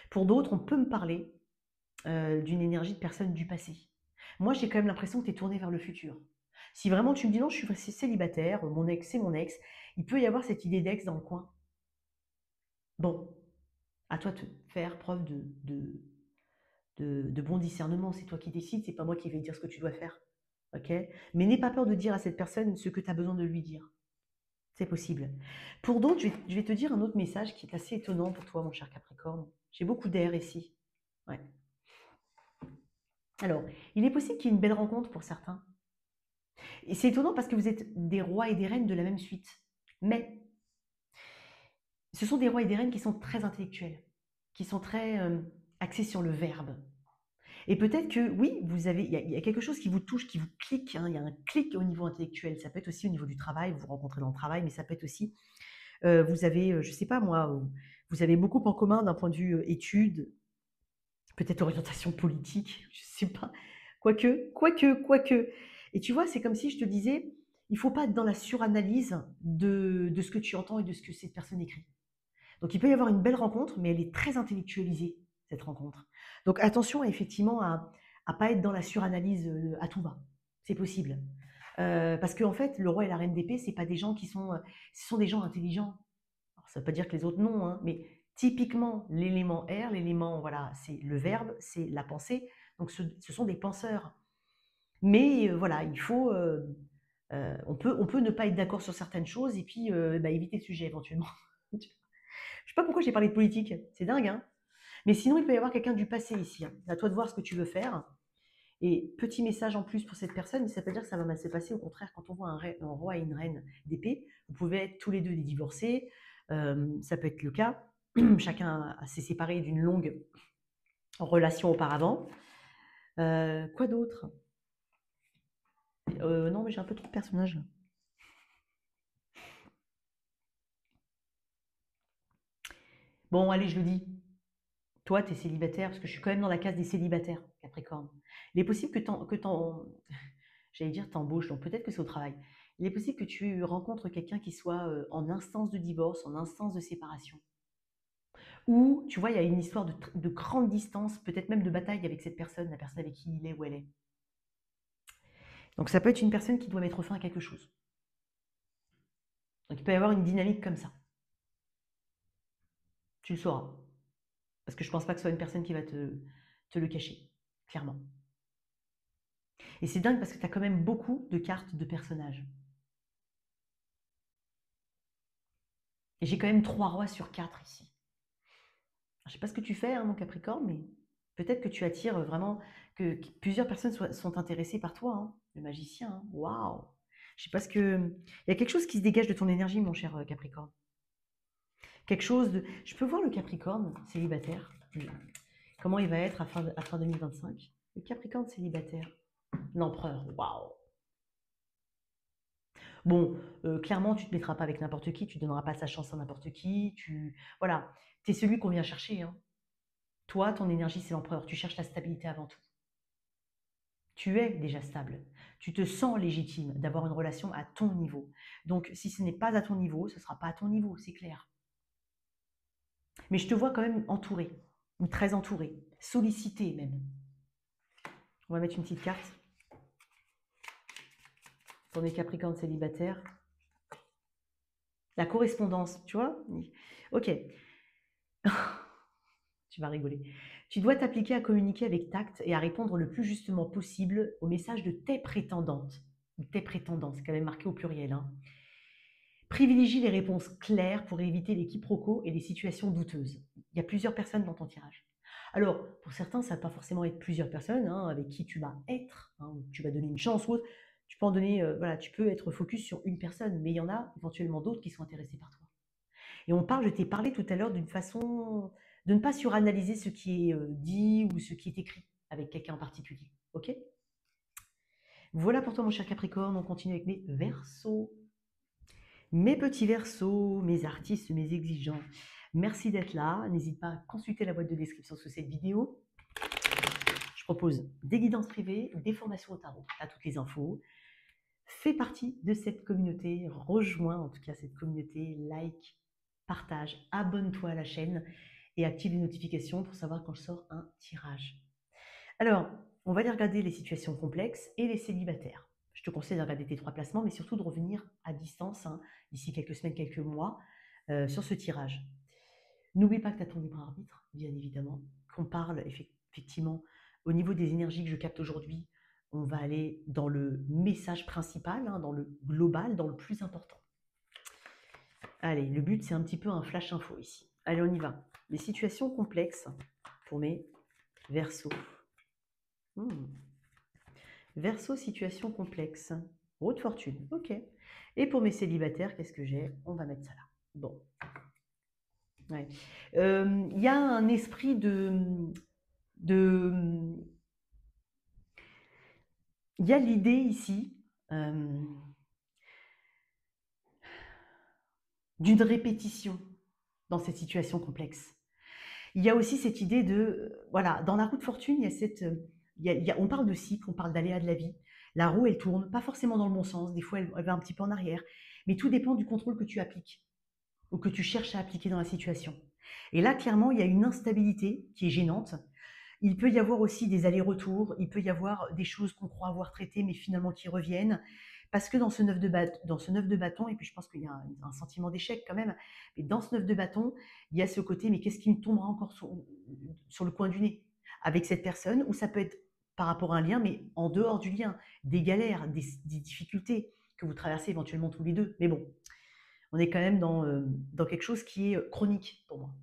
Pour d'autres, on peut me parler d'une énergie de personne du passé. Moi, j'ai quand même l'impression que tu es tourné vers le futur. Si vraiment tu me dis non, je suis resté célibataire, mon ex, c'est mon ex, il peut y avoir cette idée d'ex dans le coin. Bon, à toi de faire preuve de bon discernement. C'est toi qui décides, c'est pas moi qui vais te dire ce que tu dois faire. Ok? Mais n'aie pas peur de dire à cette personne ce que tu as besoin de lui dire. C'est possible. Pour d'autres, je vais te dire un autre message qui est assez étonnant pour toi, mon cher Capricorne. J'ai beaucoup d'air ici. Ouais. Alors, il est possible qu'il y ait une belle rencontre pour certains. Et c'est étonnant parce que vous êtes des rois et des reines de la même suite. Mais ce sont des rois et des reines qui sont très intellectuels, qui sont très axés sur le verbe. Et peut-être que oui, il y a quelque chose qui vous touche, qui vous clique, hein, il y a un clic au niveau intellectuel. Ça peut être aussi au niveau du travail, vous vous rencontrez dans le travail, mais ça peut être aussi, vous avez, je ne sais pas moi, vous avez beaucoup en commun d'un point de vue études, peut-être orientation politique, je ne sais pas. Quoique. Et tu vois, c'est comme si je te disais, il ne faut pas être dans la suranalyse de ce que tu entends et de ce que cette personne écrit. Donc il peut y avoir une belle rencontre, mais elle est très intellectualisée, cette rencontre. Donc attention effectivement à ne pas être dans la suranalyse à tout va. C'est possible. Parce qu'en fait, le roi et la reine d'épée, c'est pas des gens qui sont, ce sont des gens intelligents. Alors, ça ne veut pas dire que les autres non, hein, mais typiquement l'élément R, l'élément, voilà, c'est le verbe, c'est la pensée. Donc ce sont des penseurs. Mais voilà, il faut, on peut ne pas être d'accord sur certaines choses et puis éviter le sujet éventuellement. Je sais pas pourquoi j'ai parlé de politique, c'est dingue, hein. Mais sinon, il peut y avoir quelqu'un du passé ici, hein. À toi de voir ce que tu veux faire. Et petit message en plus pour cette personne, ça veut pas dire que ça va mal se passer. Au contraire, quand on voit un roi et une reine d'épée, vous pouvez être tous les deux des divorcés. Ça peut être le cas. Chacun s'est séparé d'une longue relation auparavant. Quoi d'autre? Non, mais j'ai un peu trop de personnages. Bon, allez, je le dis. Toi, tu es célibataire, parce que je suis quand même dans la case des célibataires, Capricorne. Il est possible j'allais dire t'embauches, donc peut-être que c'est au travail. Il est possible que tu rencontres quelqu'un qui soit en instance de divorce, en instance de séparation. Ou, tu vois, il y a une histoire de grande distance, peut-être même de bataille avec cette personne, la personne avec qui il est ou elle est. Donc ça peut être une personne qui doit mettre fin à quelque chose. Donc il peut y avoir une dynamique comme ça. Tu le sauras. Parce que je ne pense pas que ce soit une personne qui va te le cacher, clairement. Et c'est dingue parce que tu as quand même beaucoup de cartes de personnages. Et j'ai quand même 3 rois sur 4 ici. Je ne sais pas ce que tu fais, hein, mon Capricorne, mais peut-être que tu attires vraiment, que plusieurs personnes sont intéressées par toi, hein, le magicien, hein. Waouh! Je sais pas ce que. Il y a quelque chose qui se dégage de ton énergie, mon cher Capricorne. Quelque chose de. Je peux voir le Capricorne célibataire. Comment il va être à fin 2025? Le Capricorne célibataire. L'empereur. Waouh! Bon, clairement, tu ne te mettras pas avec n'importe qui, tu ne donneras pas sa chance à n'importe qui, voilà, tu es celui qu'on vient chercher, hein. Toi, ton énergie, c'est l'empereur, tu cherches la stabilité avant tout. Tu es déjà stable. Tu te sens légitime d'avoir une relation à ton niveau. Donc, si ce n'est pas à ton niveau, ce ne sera pas à ton niveau, c'est clair. Mais je te vois quand même entouré, ou très entouré, sollicité même. On va mettre une petite carte pour les Capricornes célibataires. La correspondance, tu vois? Ok. Tu vas rigoler. Tu dois t'appliquer à communiquer avec tact et à répondre le plus justement possible aux messages de tes prétendantes. Tes prétendantes, c'est quand même marqué au pluriel, hein. Privilégie les réponses claires pour éviter les quiproquos et les situations douteuses. Il y a plusieurs personnes dans ton tirage. Alors, pour certains, ça ne va pas forcément être plusieurs personnes, hein, avec qui tu vas être, hein, ou tu vas donner une chance ou autre. Tu peux en donner, voilà, tu peux être focus sur une personne, mais il y en a éventuellement d'autres qui sont intéressés par toi. Et je t'ai parlé tout à l'heure d'une façon de ne pas suranalyser ce qui est dit ou ce qui est écrit avec quelqu'un en particulier. Ok? Voilà pour toi, mon cher Capricorne. On continue avec mes Verseaux. Mes petits Verseaux, mes artistes, mes exigeants. Merci d'être là. N'hésite pas à consulter la boîte de description sous cette vidéo. Je propose des guidances privées, des formations au tarot. Tu as toutes les infos. Fais partie de cette communauté. Rejoins en tout cas cette communauté. Like, partage, abonne-toi à la chaîne et active les notifications pour savoir quand je sors un tirage. Alors, on va aller regarder les situations complexes et les célibataires. Je te conseille de regarder tes 3 placements, mais surtout de revenir à distance, hein, d'ici quelques semaines, quelques mois, sur ce tirage. N'oublie pas que tu as ton libre arbitre, bien évidemment, qu'on parle effectivement au niveau des énergies que je capte aujourd'hui. On va aller dans le message principal, hein, dans le global, dans le plus important. Allez, le but, c'est un petit peu un flash info ici. Allez, on y va. Les situations complexes pour mes Verseaux. Verseau, situation complexe. Roue de fortune, ok. Et pour mes célibataires, qu'est-ce que j'ai? On va mettre ça là. Bon. Ouais. Y a un esprit il y a l'idée ici d'une répétition dans cette situation complexe. Il y a aussi cette idée de, voilà, dans la roue de fortune, il y a cette, on parle de cycle, on parle d'aléas de la vie. La roue, elle tourne, pas forcément dans le bon sens, des fois elle va un petit peu en arrière, mais tout dépend du contrôle que tu appliques ou que tu cherches à appliquer dans la situation. Et là, clairement, il y a une instabilité qui est gênante. Il peut y avoir aussi des allers-retours, il peut y avoir des choses qu'on croit avoir traitées, mais finalement qui reviennent. Parce que dans ce 9 de bâton, et puis je pense qu'il y a un sentiment d'échec quand même, mais dans ce 9 de bâton, il y a ce côté, mais qu'est-ce qui me tombera encore sur le coin du nez avec cette personne, ou ça peut être par rapport à un lien, mais en dehors du lien, des galères, des difficultés que vous traversez éventuellement tous les deux. Mais bon, on est quand même dans quelque chose qui est chronique pour moi,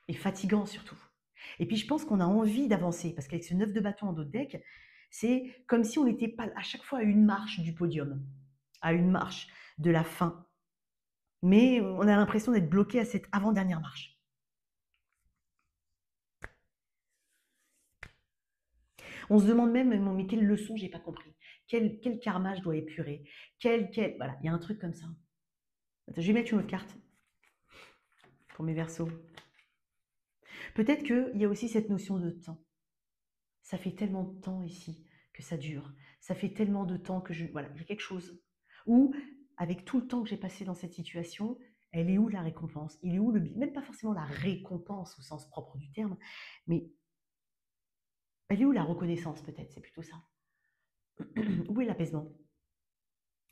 et fatigant surtout. Et puis je pense qu'on a envie d'avancer, parce qu'avec ce 9 de bâton en dos de deck, c'est comme si on n'était pas à chaque fois à une marche du podium, à une marche de la fin. Mais on a l'impression d'être bloqué à cette avant-dernière marche. On se demande même, mais quelle leçon j'ai pas compris? Quel karma je dois épurer? Voilà, il y a un truc comme ça. Attends, je vais mettre une autre carte pour mes Verseaux. Peut-être qu'il y a aussi cette notion de temps. Ça fait tellement de temps ici que ça dure. Ça fait tellement de temps que voilà, il y a quelque chose. Ou, avec tout le temps que j'ai passé dans cette situation, elle est où la récompense? Il est où même pas forcément la récompense au sens propre du terme, mais elle est où la reconnaissance peut-être? C'est plutôt ça. Où est l'apaisement?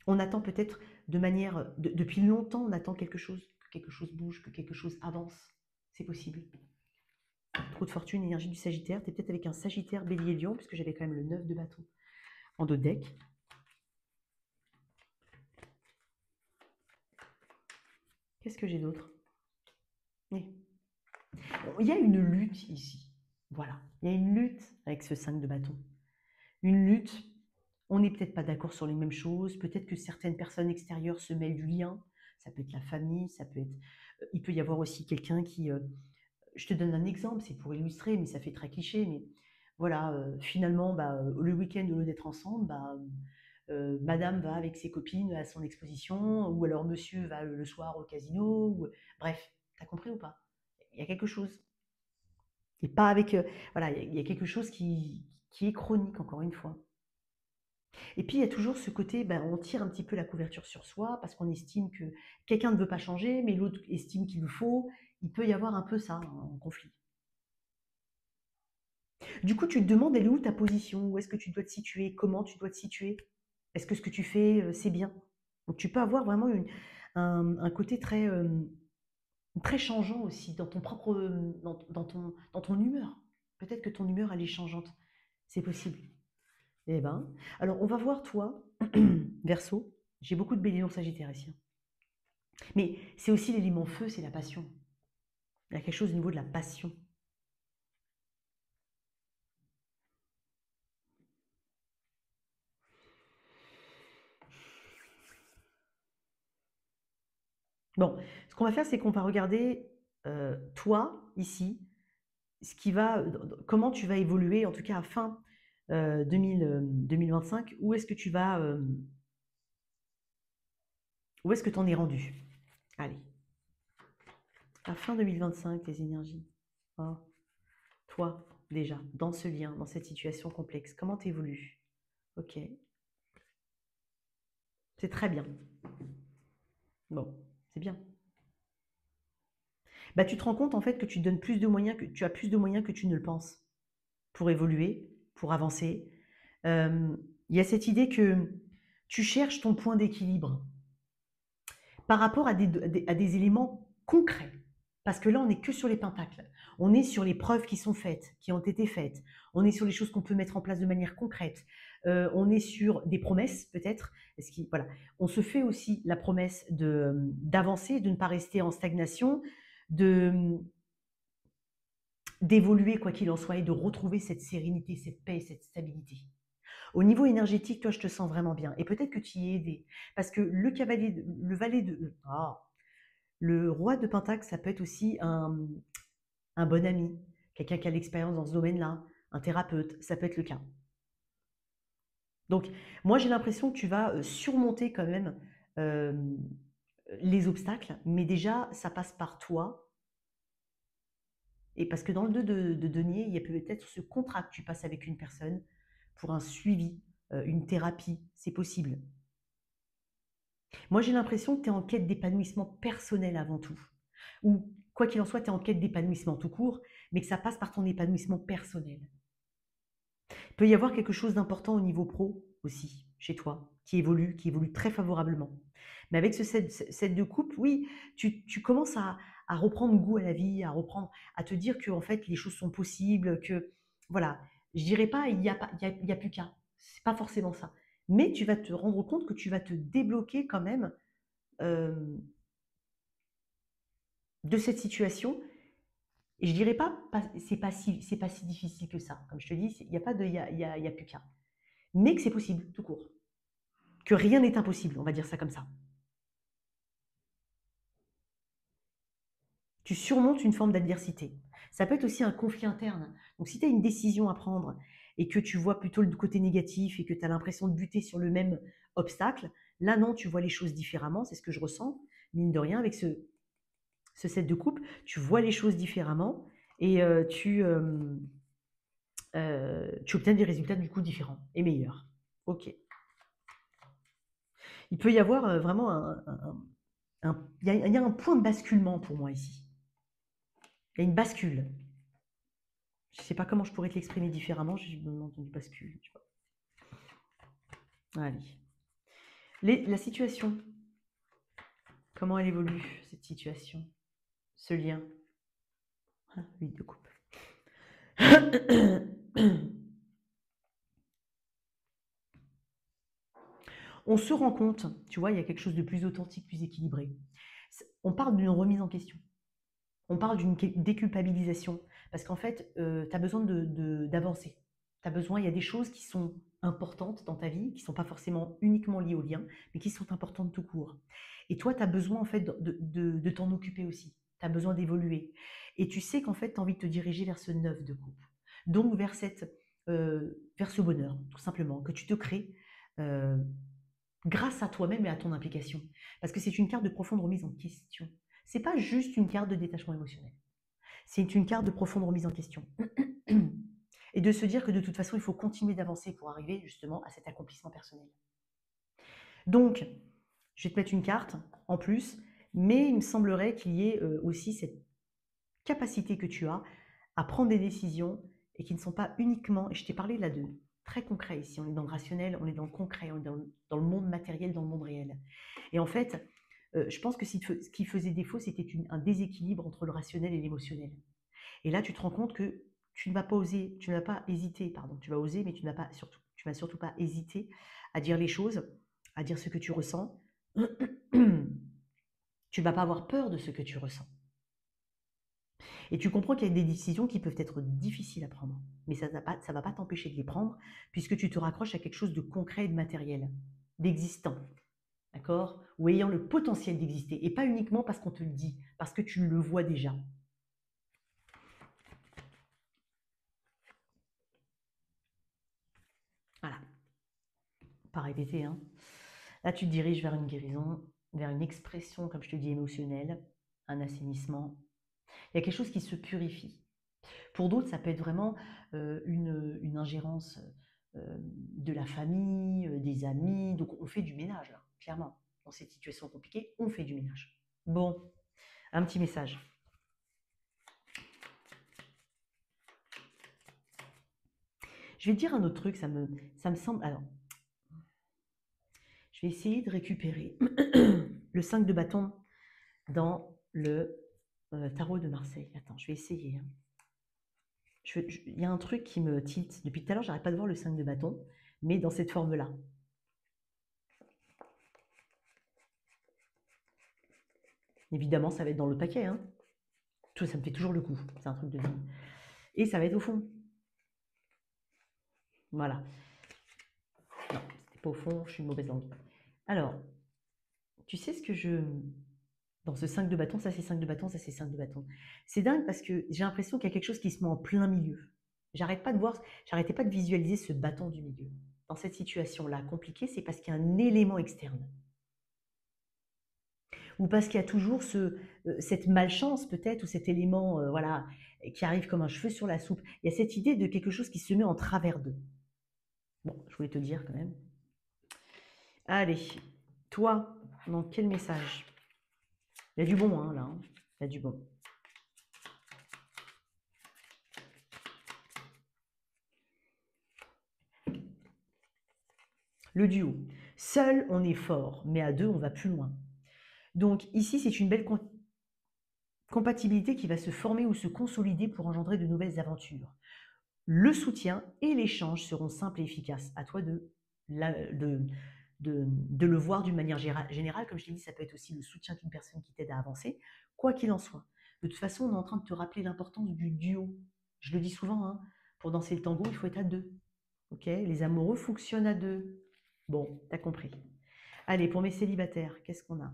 On attend peut-être depuis longtemps, on attend quelque chose, que quelque chose bouge, que quelque chose avance. C'est possible. Trop de fortune, énergie du Sagittaire. Tu es peut-être avec un Sagittaire, Bélier, Lion, puisque j'avais quand même le 9 de bâton en dos de deck. Qu'est-ce que j'ai d'autre? Oui. Il y a une lutte ici. Voilà. Il y a une lutte avec ce 5 de bâton. Une lutte. On n'est peut-être pas d'accord sur les mêmes choses. Peut-être que certaines personnes extérieures se mêlent du lien. Ça peut être la famille, ça peut être. Il peut y avoir aussi quelqu'un qui. Je te donne un exemple, c'est pour illustrer, mais ça fait très cliché. Mais voilà, finalement, le week-end, au lieu d'être ensemble, madame va avec ses copines à son exposition, ou alors monsieur va le soir au casino, bref, t'as compris ou pas? Il y a quelque chose. Et pas avec, voilà, il y a quelque chose qui est chronique, encore une fois. Et puis, il y a toujours ce côté, ben, on tire un petit peu la couverture sur soi parce qu'on estime que quelqu'un ne veut pas changer, mais l'autre estime qu'il le faut. Il peut y avoir un peu ça, hein, en conflit. Du coup, tu te demandes, elle est où ta position? Où est-ce que tu dois te situer? Comment tu dois te situer? Est-ce que ce que tu fais, c'est bien? Donc, tu peux avoir vraiment un côté très, très changeant aussi dans ton propre, dans ton humeur. Peut-être que ton humeur, elle est changeante. C'est possible. Eh ben, alors on va voir toi, Verseau. J'ai beaucoup de béliers en Sagittaire ici, hein. Mais c'est aussi l'élément feu, c'est la passion. Il y a quelque chose au niveau de la passion. Bon, ce qu'on va faire, c'est qu'on va regarder toi ici, ce qui va, comment tu vas évoluer, en tout cas à fin 2025. Où est-ce que tu en es rendu? Allez, à fin 2025, tes énergies. Oh, toi, déjà, dans ce lien, dans cette situation complexe, comment tu évolues? Ok, c'est très bien. Bon, c'est bien. Bah, tu te rends compte en fait que tu donnes plus de moyens, que tu as plus de moyens que tu ne le penses pour évoluer, pour avancer. Il y a cette idée que tu cherches ton point d'équilibre par rapport à des éléments concrets. Parce que là, on n'est que sur les pentacles. On est sur les preuves qui sont faites, qui ont été faites. On est sur les choses qu'on peut mettre en place de manière concrète. On est sur des promesses, peut-être. Voilà. On se fait aussi la promesse d'avancer, de ne pas rester en stagnation, d'évoluer quoi qu'il en soit et de retrouver cette sérénité, cette paix, cette stabilité. Au niveau énergétique, toi, je te sens vraiment bien. Et peut-être que tu y es aidé. Parce que le valet de... le roi de Pentacle, ça peut être aussi un bon ami, quelqu'un qui a l'expérience dans ce domaine-là, un thérapeute, ça peut être le cas. Donc, moi, j'ai l'impression que tu vas surmonter quand même euh, les obstacles, mais déjà, ça passe par toi. Et parce que dans le 2 de denier, il y a peut-être ce contrat que tu passes avec une personne pour un suivi, une thérapie, c'est possible. Moi, j'ai l'impression que tu es en quête d'épanouissement personnel avant tout. Ou, quoi qu'il en soit, tu es en quête d'épanouissement tout court, mais que ça passe par ton épanouissement personnel. Il peut y avoir quelque chose d'important au niveau pro aussi, chez toi, qui évolue très favorablement. Mais avec ce set de coupe, oui, tu commences à reprendre goût à la vie, à te dire que en fait, les choses sont possibles, que, voilà, je dirais pas, il n'y a, pas- il y a plus qu'à. C'est pas forcément ça. Mais tu vas te rendre compte que tu vas te débloquer quand même euh, de cette situation. Et je dirais pas c'est pas si difficile que ça. Comme je te dis, il n'y a pas de, il y a plus qu'à. Mais que c'est possible, tout court. Que rien n'est impossible, on va dire ça comme ça. Tu surmontes une forme d'adversité. Ça peut être aussi un conflit interne. Donc si tu as une décision à prendre et que tu vois plutôt le côté négatif et que tu as l'impression de buter sur le même obstacle, là non, tu vois les choses différemment, c'est ce que je ressens, mine de rien, avec ce set de coupe, tu vois les choses différemment et tu obtiens des résultats du coup différents et meilleurs. Ok. Il peut y avoir vraiment il y a un point de basculement pour moi ici. Il y a une bascule. Je ne sais pas comment je pourrais te l'exprimer différemment, je me demande une bascule. Tu vois. Allez. La situation. Comment elle évolue, cette situation? Ce lien. Ah, 8 de coupe. On se rend compte, tu vois, il y a quelque chose de plus authentique, plus équilibré. On parle d'une remise en question. On parle d'une déculpabilisation. Parce qu'en fait, tu as besoin d'avancer. Tu as besoin, il y a des choses qui sont importantes dans ta vie, qui ne sont pas forcément uniquement liées au lien, mais qui sont importantes tout court. Et toi, tu as besoin en fait de t'en occuper aussi. Tu as besoin d'évoluer. Et tu sais qu'en fait, tu as envie de te diriger vers ce 9 de coupe. Donc vers ce bonheur, tout simplement, que tu te crées grâce à toi-même et à ton implication. Parce que c'est une carte de profonde remise en question. C'est pas juste une carte de détachement émotionnel. C'est une carte de profonde remise en question. Et de se dire que de toute façon, il faut continuer d'avancer pour arriver justement à cet accomplissement personnel. Donc, je vais te mettre une carte en plus, mais il me semblerait qu'il y ait aussi cette capacité que tu as à prendre des décisions et qui ne sont pas uniquement, et je t'ai parlé là de très concret ici, on est dans le rationnel, on est dans le concret, on est dans le monde matériel, dans le monde réel. Et en fait, je pense que ce qui faisait défaut, c'était un déséquilibre entre le rationnel et l'émotionnel. Et là, tu te rends compte que tu ne vas pas oser, tu ne vas pas hésiter, pardon, tu vas oser, mais tu ne vas surtout pas hésiter à dire les choses, à dire ce que tu ressens. Tu ne vas pas avoir peur de ce que tu ressens. Et tu comprends qu'il y a des décisions qui peuvent être difficiles à prendre, mais ça ne va pas t'empêcher de les prendre, puisque tu te raccroches à quelque chose de concret et de matériel, d'existant, d'accord? Ou ayant le potentiel d'exister, et pas uniquement parce qu'on te le dit, parce que tu le vois déjà. Voilà, pas répéter, hein. Là, tu te diriges vers une guérison, vers une expression, comme je te dis, émotionnelle, un assainissement. Il y a quelque chose qui se purifie. Pour d'autres, ça peut être vraiment une ingérence de la famille, des amis. Donc, on fait du ménage, là, clairement. Dans cette situation compliquée, on fait du ménage. Bon, un petit message. Je vais te dire un autre truc, ça me semble... Alors, je vais essayer de récupérer le 5 de bâton dans le tarot de Marseille. Attends, je vais essayer. Il y a un truc qui me tilte. Depuis tout à l'heure, j'arrête pas de voir le 5 de bâton, mais dans cette forme-là. Évidemment, ça va être dans le paquet. Hein. Ça me fait toujours le coup. C'est un truc de dingue. Et ça va être au fond. Voilà. Non, c'était pas au fond, je suis une mauvaise langue. Alors, tu sais ce que je... Dans ce 5 de bâton, ça c'est 5 de bâton, ça c'est 5 de bâton. C'est dingue parce que j'ai l'impression qu'il y a quelque chose qui se met en plein milieu. J'arrêtais pas de visualiser ce bâton du milieu. Dans cette situation-là compliquée, c'est parce qu'il y a un élément externe. Ou parce qu'il y a toujours cette malchance peut-être, ou cet élément voilà, qui arrive comme un cheveu sur la soupe. Il y a cette idée de quelque chose qui se met en travers d'eux. Bon, je voulais te dire quand même. Allez, toi, dans quel message? Il y a du bon, hein, là. Hein. Il y a du bon. Le duo. Seul, on est fort, mais à deux, on va plus loin. Donc ici, c'est une belle compatibilité qui va se former ou se consolider pour engendrer de nouvelles aventures. Le soutien et l'échange seront simples et efficaces. À toi de le voir d'une manière générale. Comme je t'ai dit, ça peut être aussi le soutien d'une personne qui t'aide à avancer, quoi qu'il en soit. De toute façon, on est en train de te rappeler l'importance du duo. Je le dis souvent, hein, pour danser le tango, il faut être à deux. Okay, les amoureux fonctionnent à deux. Bon, t'as compris. Allez, pour mes célibataires, qu'est-ce qu'on a?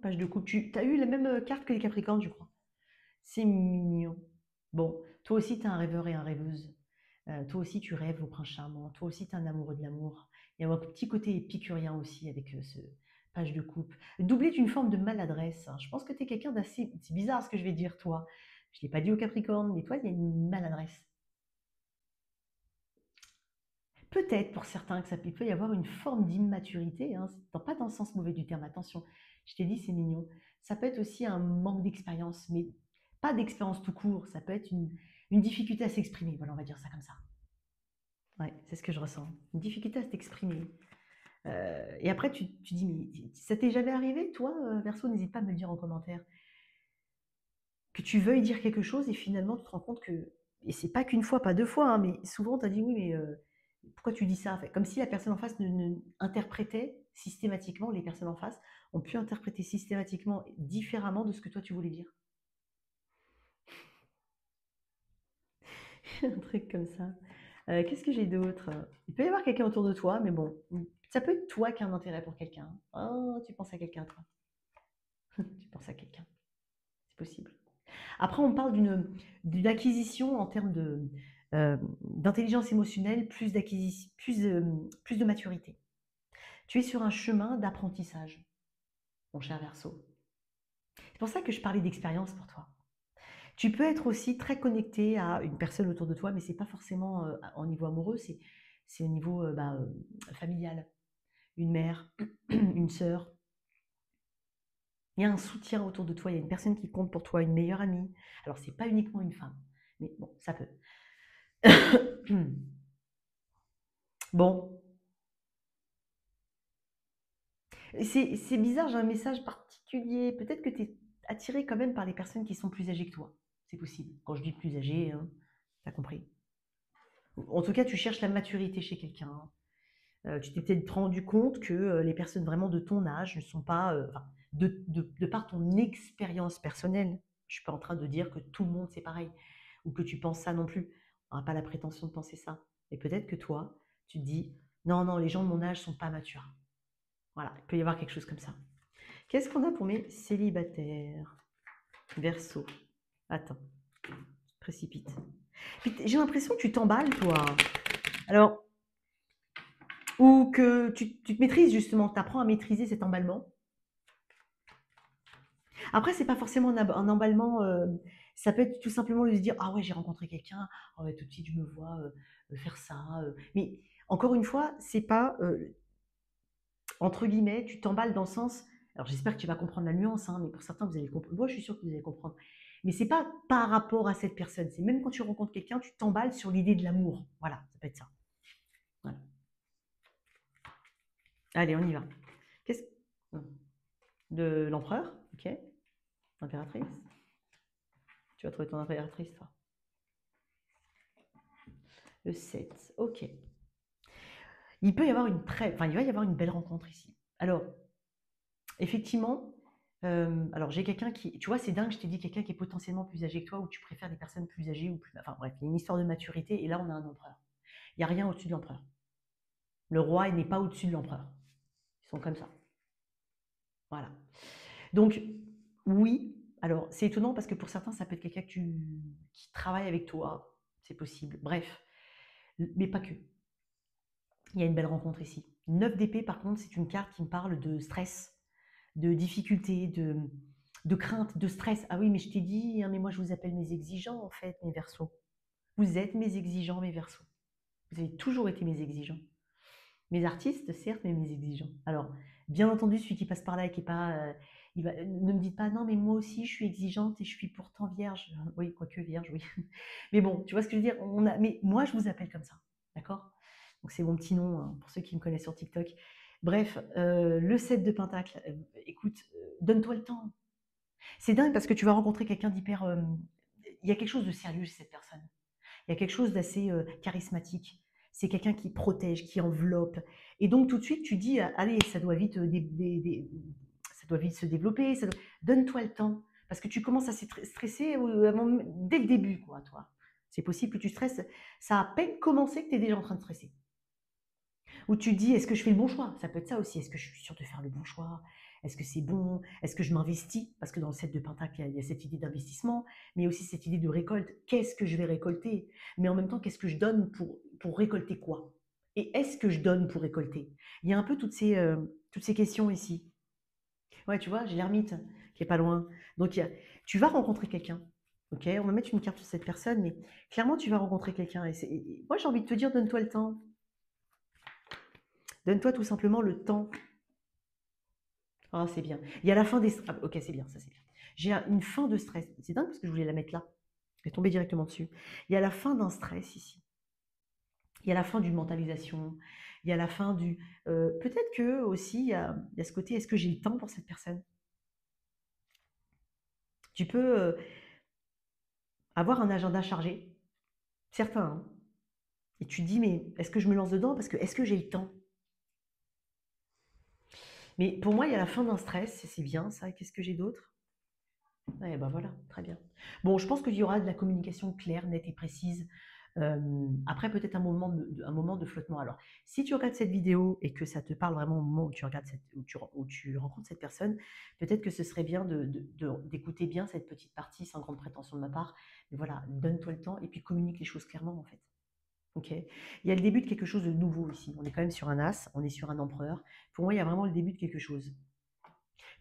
Page de coupe. Tu as eu la même carte que les Capricornes, je crois. C'est mignon. Bon, toi aussi, tu es un rêveur et un rêveuse. Toi aussi, tu rêves au prince charmant. Toi aussi, tu es un amoureux de l'amour. Il y a un petit côté épicurien aussi avec ce page de coupe. Doublé d'une forme de maladresse. Hein. Je pense que tu es quelqu'un d'assez... C'est bizarre ce que je vais dire, toi. Je ne l'ai pas dit au Capricorne, mais toi, il y a une maladresse. Peut-être pour certains que ça peut y avoir une forme d'immaturité, hein, pas dans le sens mauvais du terme, attention, je t'ai dit c'est mignon. Ça peut être aussi un manque d'expérience, mais pas d'expérience tout court, ça peut être une difficulté à s'exprimer, voilà, on va dire ça comme ça. Ouais, c'est ce que je ressens, une difficulté à s'exprimer. Et après, tu dis, mais ça t'est jamais arrivé, toi, Verseau, n'hésite pas à me le dire en commentaire, que tu veuilles dire quelque chose et finalement tu te rends compte que, et c'est pas qu'une fois, pas deux fois, hein, mais souvent tu as dit oui, mais pourquoi tu dis ça en fait? Comme si la personne en face interprétait systématiquement, les personnes en face ont pu interpréter systématiquement différemment de ce que toi tu voulais dire. Un truc comme ça. Qu'est-ce que j'ai d'autre? Il peut y avoir quelqu'un autour de toi, mais bon, ça peut être toi qui as un intérêt pour quelqu'un. Oh, tu penses à quelqu'un, toi. Tu penses à quelqu'un. C'est possible. Après, on parle d'une acquisition en termes d'intelligence émotionnelle, plus d'acquisition, plus de maturité. Tu es sur un chemin d'apprentissage, mon cher Verseau. C'est pour ça que je parlais d'expérience pour toi. Tu peux être aussi très connecté à une personne autour de toi, mais c'est pas forcément au niveau amoureux, c'est au niveau familial. Une mère, une sœur. Il y a un soutien autour de toi, il y a une personne qui compte pour toi, une meilleure amie. Alors, c'est pas uniquement une femme, mais bon, ça peut. Bon, c'est bizarre, j'ai un message particulier. Peut-être que tu es attiré quand même par les personnes qui sont plus âgées que toi. C'est possible. Quand je dis plus âgées, hein, tu as compris. En tout cas, tu cherches la maturité chez quelqu'un. Tu t'es peut-être rendu compte que les personnes vraiment de ton âge ne sont pas, enfin, de par ton expérience personnelle, je ne suis pas en train de dire que tout le monde c'est pareil, ou que tu penses ça non plus. On n'a pas la prétention de penser ça. Mais peut-être que toi, tu te dis, non, non, les gens de mon âge ne sont pas matures. Voilà, il peut y avoir quelque chose comme ça. Qu'est-ce qu'on a pour mes célibataires? Verseau. Attends, précipite. J'ai l'impression que tu t'emballes, toi. Alors, ou que tu te maîtrises justement, tu apprends à maîtriser cet emballement. Après, c'est pas forcément un emballement, ça peut être tout simplement de se dire: «Ah ouais, j'ai rencontré quelqu'un, oh ouais, tout de suite je me vois, faire ça», mais encore une fois, c'est pas, entre guillemets, tu t'emballes dans le sens, alors j'espère que tu vas comprendre la nuance, hein, mais pour certains, vous allez comprendre. Moi, je suis sûre que vous allez comprendre. Mais c'est pas par rapport à cette personne, c'est même quand tu rencontres quelqu'un, tu t'emballes sur l'idée de l'amour. Voilà, ça peut être ça. Voilà. Allez, on y va. Qu'est-ce de l'empereur, OK. Impératrice. Tu vas trouver ton impératrice, toi. Le 7, OK. Il peut y avoir il va y avoir une belle rencontre ici. Alors, effectivement, alors j'ai quelqu'un qui, tu vois, c'est dingue, je t'ai dit quelqu'un qui est potentiellement plus âgé que toi, ou tu préfères des personnes plus âgées, ou plus, enfin bref, il y a une histoire de maturité, et là on a un empereur. Il n'y a rien au-dessus de l'empereur. Le roi, il n'est pas au-dessus de l'empereur. Ils sont comme ça. Voilà. Donc, oui, alors c'est étonnant parce que pour certains, ça peut être quelqu'un qui travaille avec toi, c'est possible. Bref, mais pas que. Il y a une belle rencontre ici. 9 d'épée, par contre, c'est une carte qui me parle de stress, de difficulté, de crainte, de stress. Ah oui, mais je t'ai dit, hein, mais moi je vous appelle mes exigeants en fait, mes Verseaux. Vous êtes mes exigeants, mes Verseaux. Vous avez toujours été mes exigeants. Mes artistes, certes, mais mes exigeants. Alors, bien entendu, celui qui passe par là et qui est pas, ne me dites pas non, mais moi aussi je suis exigeante et je suis pourtant vierge. Oui, quoique vierge, oui. Mais bon, tu vois ce que je veux dire. Mais moi, je vous appelle comme ça, d'accord? Donc c'est mon petit nom, hein, pour ceux qui me connaissent sur TikTok. Bref, le 7 de Pentacle, écoute, donne-toi le temps. C'est dingue parce que tu vas rencontrer quelqu'un d'hyper. Il y a quelque chose de sérieux chez cette personne. Il y a quelque chose d'assez charismatique. C'est quelqu'un qui protège, qui enveloppe. Et donc tout de suite, tu dis, allez, ça doit vite, ça doit vite se développer. Donne-toi le temps. Parce que tu commences à stresser dès le début, quoi, toi. C'est possible que tu stresses. Ça a à peine commencé que tu es déjà en train de stresser. Ou tu dis, est-ce que je fais le bon choix? Ça peut être ça aussi. Est-ce que je suis sûre de faire le bon choix? Est-ce que c'est bon? Est-ce que je m'investis? Parce que dans le 7 de Pentacle, il y a cette idée d'investissement, mais aussi cette idée de récolte. Qu'est-ce que je vais récolter? Mais en même temps, qu'est-ce que je donne pour récolter quoi? Et est-ce que je donne pour récolter? Il y a un peu toutes ces questions ici. Ouais, tu vois, j'ai l'ermite qui est pas loin. Donc, tu vas rencontrer quelqu'un. Ok, on va mettre une carte sur cette personne, mais clairement, tu vas rencontrer quelqu'un. Et moi, j'ai envie de te dire, donne-toi le temps. Donne-toi tout simplement le temps. Ah, c'est bien. Il y a la fin des... Ah, ok, c'est bien, ça c'est bien. J'ai une fin de stress. C'est dingue parce que je voulais la mettre là. Je vais tomber directement dessus. Il y a la fin d'un stress ici. Il y a la fin d'une mentalisation. Il y a la fin du... peut-être que aussi, il y a ce côté, est-ce que j'ai le temps pour cette personne? Tu peux avoir un agenda chargé. Certains, hein. Et tu te dis, mais est-ce que je me lance dedans? Parce que est-ce que j'ai le temps? Mais pour moi, il y a la fin d'un stress. C'est bien ça. Qu'est-ce que j'ai d'autre? Eh ben voilà, très bien. Bon, je pense qu'il y aura de la communication claire, nette et précise. Après, peut-être un moment de flottement. Alors, si tu regardes cette vidéo et que ça te parle vraiment au moment où tu regardes où tu rencontres cette personne, peut-être que ce serait bien d'écouter bien cette petite partie sans grande prétention de ma part. Mais voilà, donne-toi le temps et puis communique les choses clairement en fait. Ok. Il y a le début de quelque chose de nouveau ici. On est quand même sur un as, on est sur un empereur. Pour moi, il y a vraiment le début de quelque chose.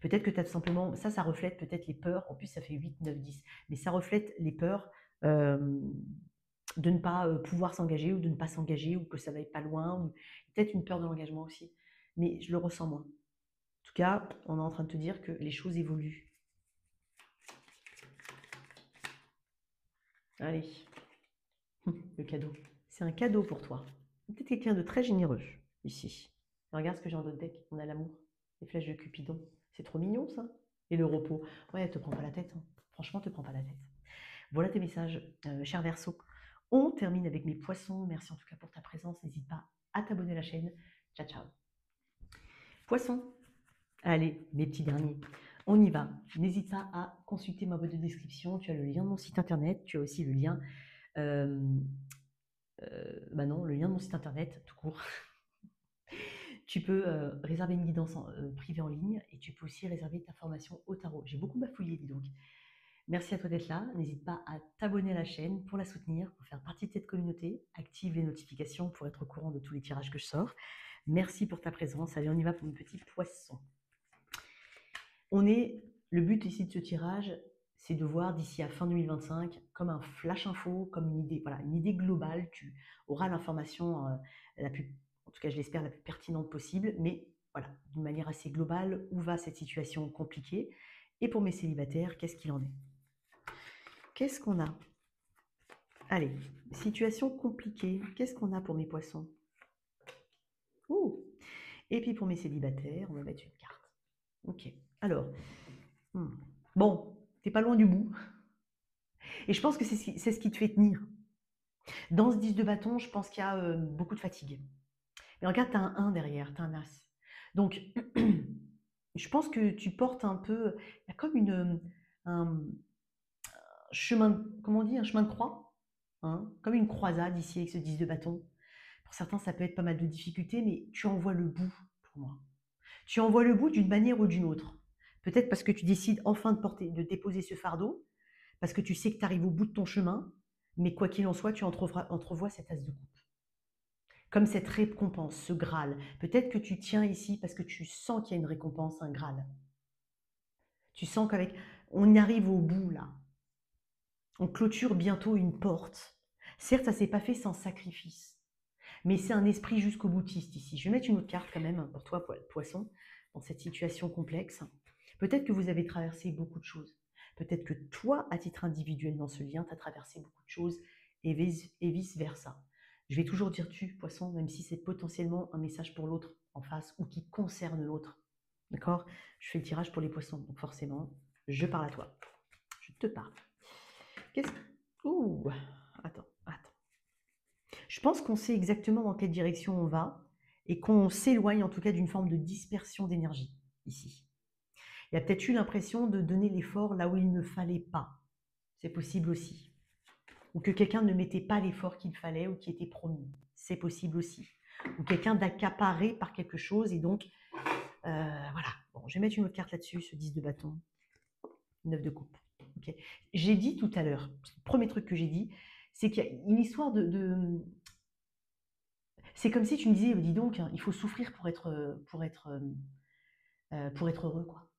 Peut-être que tu as tout simplement, ça reflète peut-être les peurs. En plus, ça fait 8, 9, 10. Mais ça reflète les peurs de ne pas pouvoir s'engager ou de ne pas s'engager ou que ça va être pas loin. Ou peut-être une peur de l'engagement aussi. Mais je le ressens moins. En tout cas, on est en train de te dire que les choses évoluent. Allez, le cadeau. C'est un cadeau pour toi. Peut-être quelqu'un de très généreux ici. Regarde ce que j'ai en d'autres deck. On a l'amour, les flèches de Cupidon. C'est trop mignon ça. Et le repos. Ouais, te prends pas la tête. Hein. Franchement, te prends pas la tête. Voilà tes messages, cher Verseau. On termine avec mes poissons. Merci en tout cas pour ta présence. N'hésite pas à t'abonner à la chaîne. Ciao, ciao. Poissons. Allez, mes petits derniers. On y va. N'hésite pas à consulter ma boîte de description. Tu as le lien de mon site internet. Tu as aussi le lien. Le lien de mon site internet, tout court. Tu peux réserver une guidance privée en ligne et tu peux aussi réserver ta formation au tarot. J'ai beaucoup bafouillé, dis donc. Merci à toi d'être là. N'hésite pas à t'abonner à la chaîne pour la soutenir, pour faire partie de cette communauté. Active les notifications pour être au courant de tous les tirages que je sors. Merci pour ta présence. Allez, on y va pour une petite poisson. Le but ici de ce tirage, c'est de voir d'ici à fin 2025 comme un flash info, comme une idée, voilà, une idée globale. Tu auras l'information en tout cas je l'espère, la plus pertinente possible, mais voilà, d'une manière assez globale, où va cette situation compliquée. Et pour mes célibataires, qu'est-ce qu'il en est? Qu'est-ce qu'on a? Allez, situation compliquée. Qu'est-ce qu'on a pour mes poissons? Ouh. Et puis pour mes célibataires, on va mettre une carte. Ok. Alors, bon, t'es pas loin du bout. Et je pense que c'est ce qui te fait tenir. Dans ce 10 de bâton, je pense qu'il y a beaucoup de fatigue. Mais regarde, tu as un 1 derrière, tu as un as. Donc, je pense que tu portes un peu, il y a comme un chemin, comment on dit, un chemin de croix, hein, comme une croisade ici avec ce 10 de bâton. Pour certains, ça peut être pas mal de difficultés, mais tu en vois le bout pour moi. Tu en vois le bout d'une manière ou d'une autre. Peut-être parce que tu décides enfin de déposer ce fardeau, parce que tu sais que tu arrives au bout de ton chemin, mais quoi qu'il en soit, tu entrevois cet as de coupe. Comme cette récompense, ce Graal. Peut-être que tu tiens ici parce que tu sens qu'il y a une récompense, un Graal. Tu sens on y arrive au bout là. On clôture bientôt une porte. Certes, ça ne s'est pas fait sans sacrifice, mais c'est un esprit jusqu'au boutiste ici. Je vais mettre une autre carte quand même pour toi, poisson, dans cette situation complexe. Peut-être que vous avez traversé beaucoup de choses. Peut-être que toi, à titre individuel dans ce lien, tu as traversé beaucoup de choses et vice-versa. Je vais toujours dire tu, poisson, même si c'est potentiellement un message pour l'autre en face ou qui concerne l'autre. D'accord? Je fais le tirage pour les poissons, donc forcément, je parle à toi. Je te parle. Ouh, attends. Je pense qu'on sait exactement dans quelle direction on va et qu'on s'éloigne en tout cas d'une forme de dispersion d'énergie ici. Il y a peut-être eu l'impression de donner l'effort là où il ne fallait pas. C'est possible aussi. Ou que quelqu'un ne mettait pas l'effort qu'il fallait ou qui était promis. C'est possible aussi. Ou quelqu'un d'accaparé par quelque chose et donc, voilà. Bon, je vais mettre une autre carte là-dessus, ce 10 de bâton. 9 de coupe. Okay. J'ai dit tout à l'heure, le premier truc que j'ai dit, c'est qu'il y a une histoire c'est comme si tu me disais, dis donc, hein, il faut souffrir pour être heureux, quoi.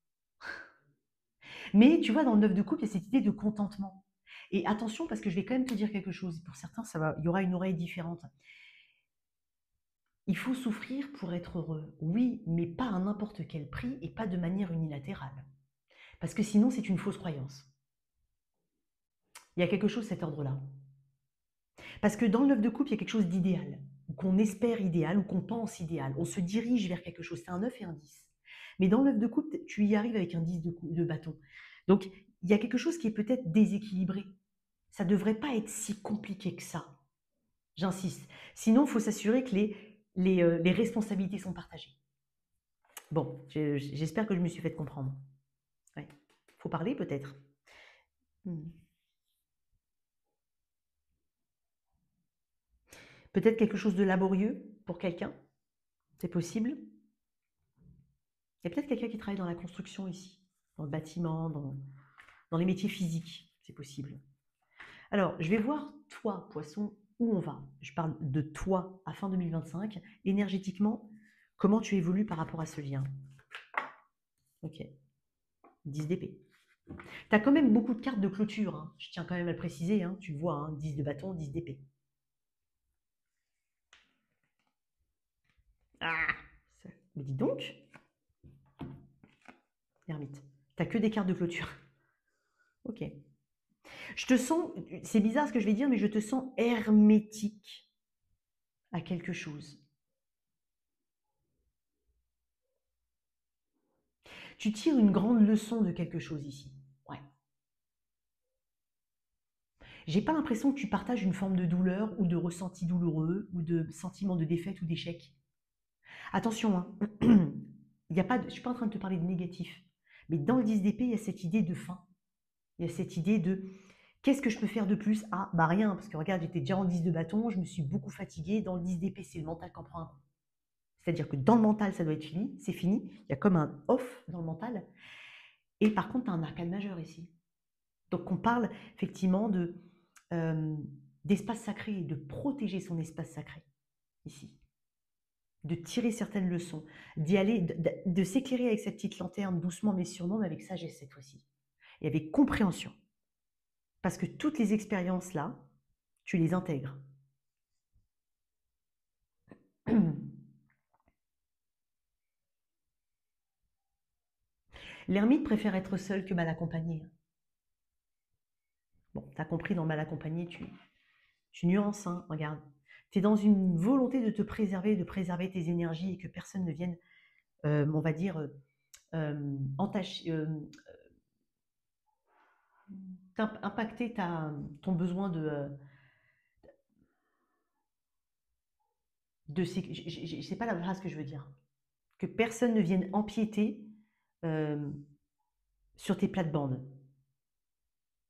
Mais tu vois, dans le 9 de coupe, il y a cette idée de contentement. Et attention, parce que je vais quand même te dire quelque chose. Pour certains, il y aura une oreille différente. Il faut souffrir pour être heureux. Oui, mais pas à n'importe quel prix et pas de manière unilatérale. Parce que sinon, c'est une fausse croyance. Il y a quelque chose de cet ordre-là. Parce que dans le 9 de coupe, il y a quelque chose d'idéal, ou qu'on espère idéal, ou qu'on pense idéal. On se dirige vers quelque chose. C'est un 9 et un 10. Mais dans le 9 de coupe, tu y arrives avec un 10 de bâton. Donc, il y a quelque chose qui est peut-être déséquilibré. Ça ne devrait pas être si compliqué que ça. J'insiste. Sinon, il faut s'assurer que les responsabilités sont partagées. Bon, j'espère que je me suis fait comprendre. Ouais. Faut parler peut-être. Peut-être quelque chose de laborieux pour quelqu'un, c'est possible. Il y a peut-être quelqu'un qui travaille dans la construction ici, dans le bâtiment, dans les métiers physiques, c'est possible. Alors, je vais voir, toi, poisson, où on va. Je parle de toi à fin 2025. Énergétiquement, comment tu évolues par rapport à ce lien? Ok, 10 d'épée. Tu as quand même beaucoup de cartes de clôture, hein. Je tiens quand même à le préciser, hein. Tu le vois, hein, 10 de bâton, 10 d'épée. Ah, mais dis donc, ermite, t'as que des cartes de clôture. Ok. Je te sens, c'est bizarre ce que je vais dire, mais je te sens hermétique à quelque chose. Tu tires une grande leçon de quelque chose ici. Ouais. J'ai pas l'impression que tu partages une forme de douleur ou de ressenti douloureux ou de sentiment de défaite ou d'échec. Attention, hein. Il y a pas je suis pas en train de te parler de négatif, mais dans le 10 d'épée, il y a cette idée de fin. Il y a cette idée de qu'est-ce que je peux faire de plus? Ah, bah rien, parce que regarde, j'étais déjà en 10 de bâton, je me suis beaucoup fatiguée. Dans le 10 d'épée, c'est le mental qui en prend un coup. C'est-à-dire que dans le mental, ça doit être fini, c'est fini. Il y a comme un off dans le mental. Et par contre, tu as un arcane majeur ici. Donc on parle effectivement d'espace sacré, de protéger son espace sacré ici, de tirer certaines leçons, d'y aller, de s'éclairer avec cette petite lanterne doucement mais sûrement, mais avec sagesse cette fois-ci, et avec compréhension. Parce que toutes les expériences-là, tu les intègres. L'ermite préfère être seul que mal accompagné. Bon, tu as compris, dans mal accompagné, tu nuances, hein, regarde. Tu es dans une volonté de te préserver, de préserver tes énergies et que personne ne vienne, on va dire, entacher, impacter ton besoin de sais pas la phrase que je veux dire. Que personne ne vienne empiéter euh, sur tes plates-bandes.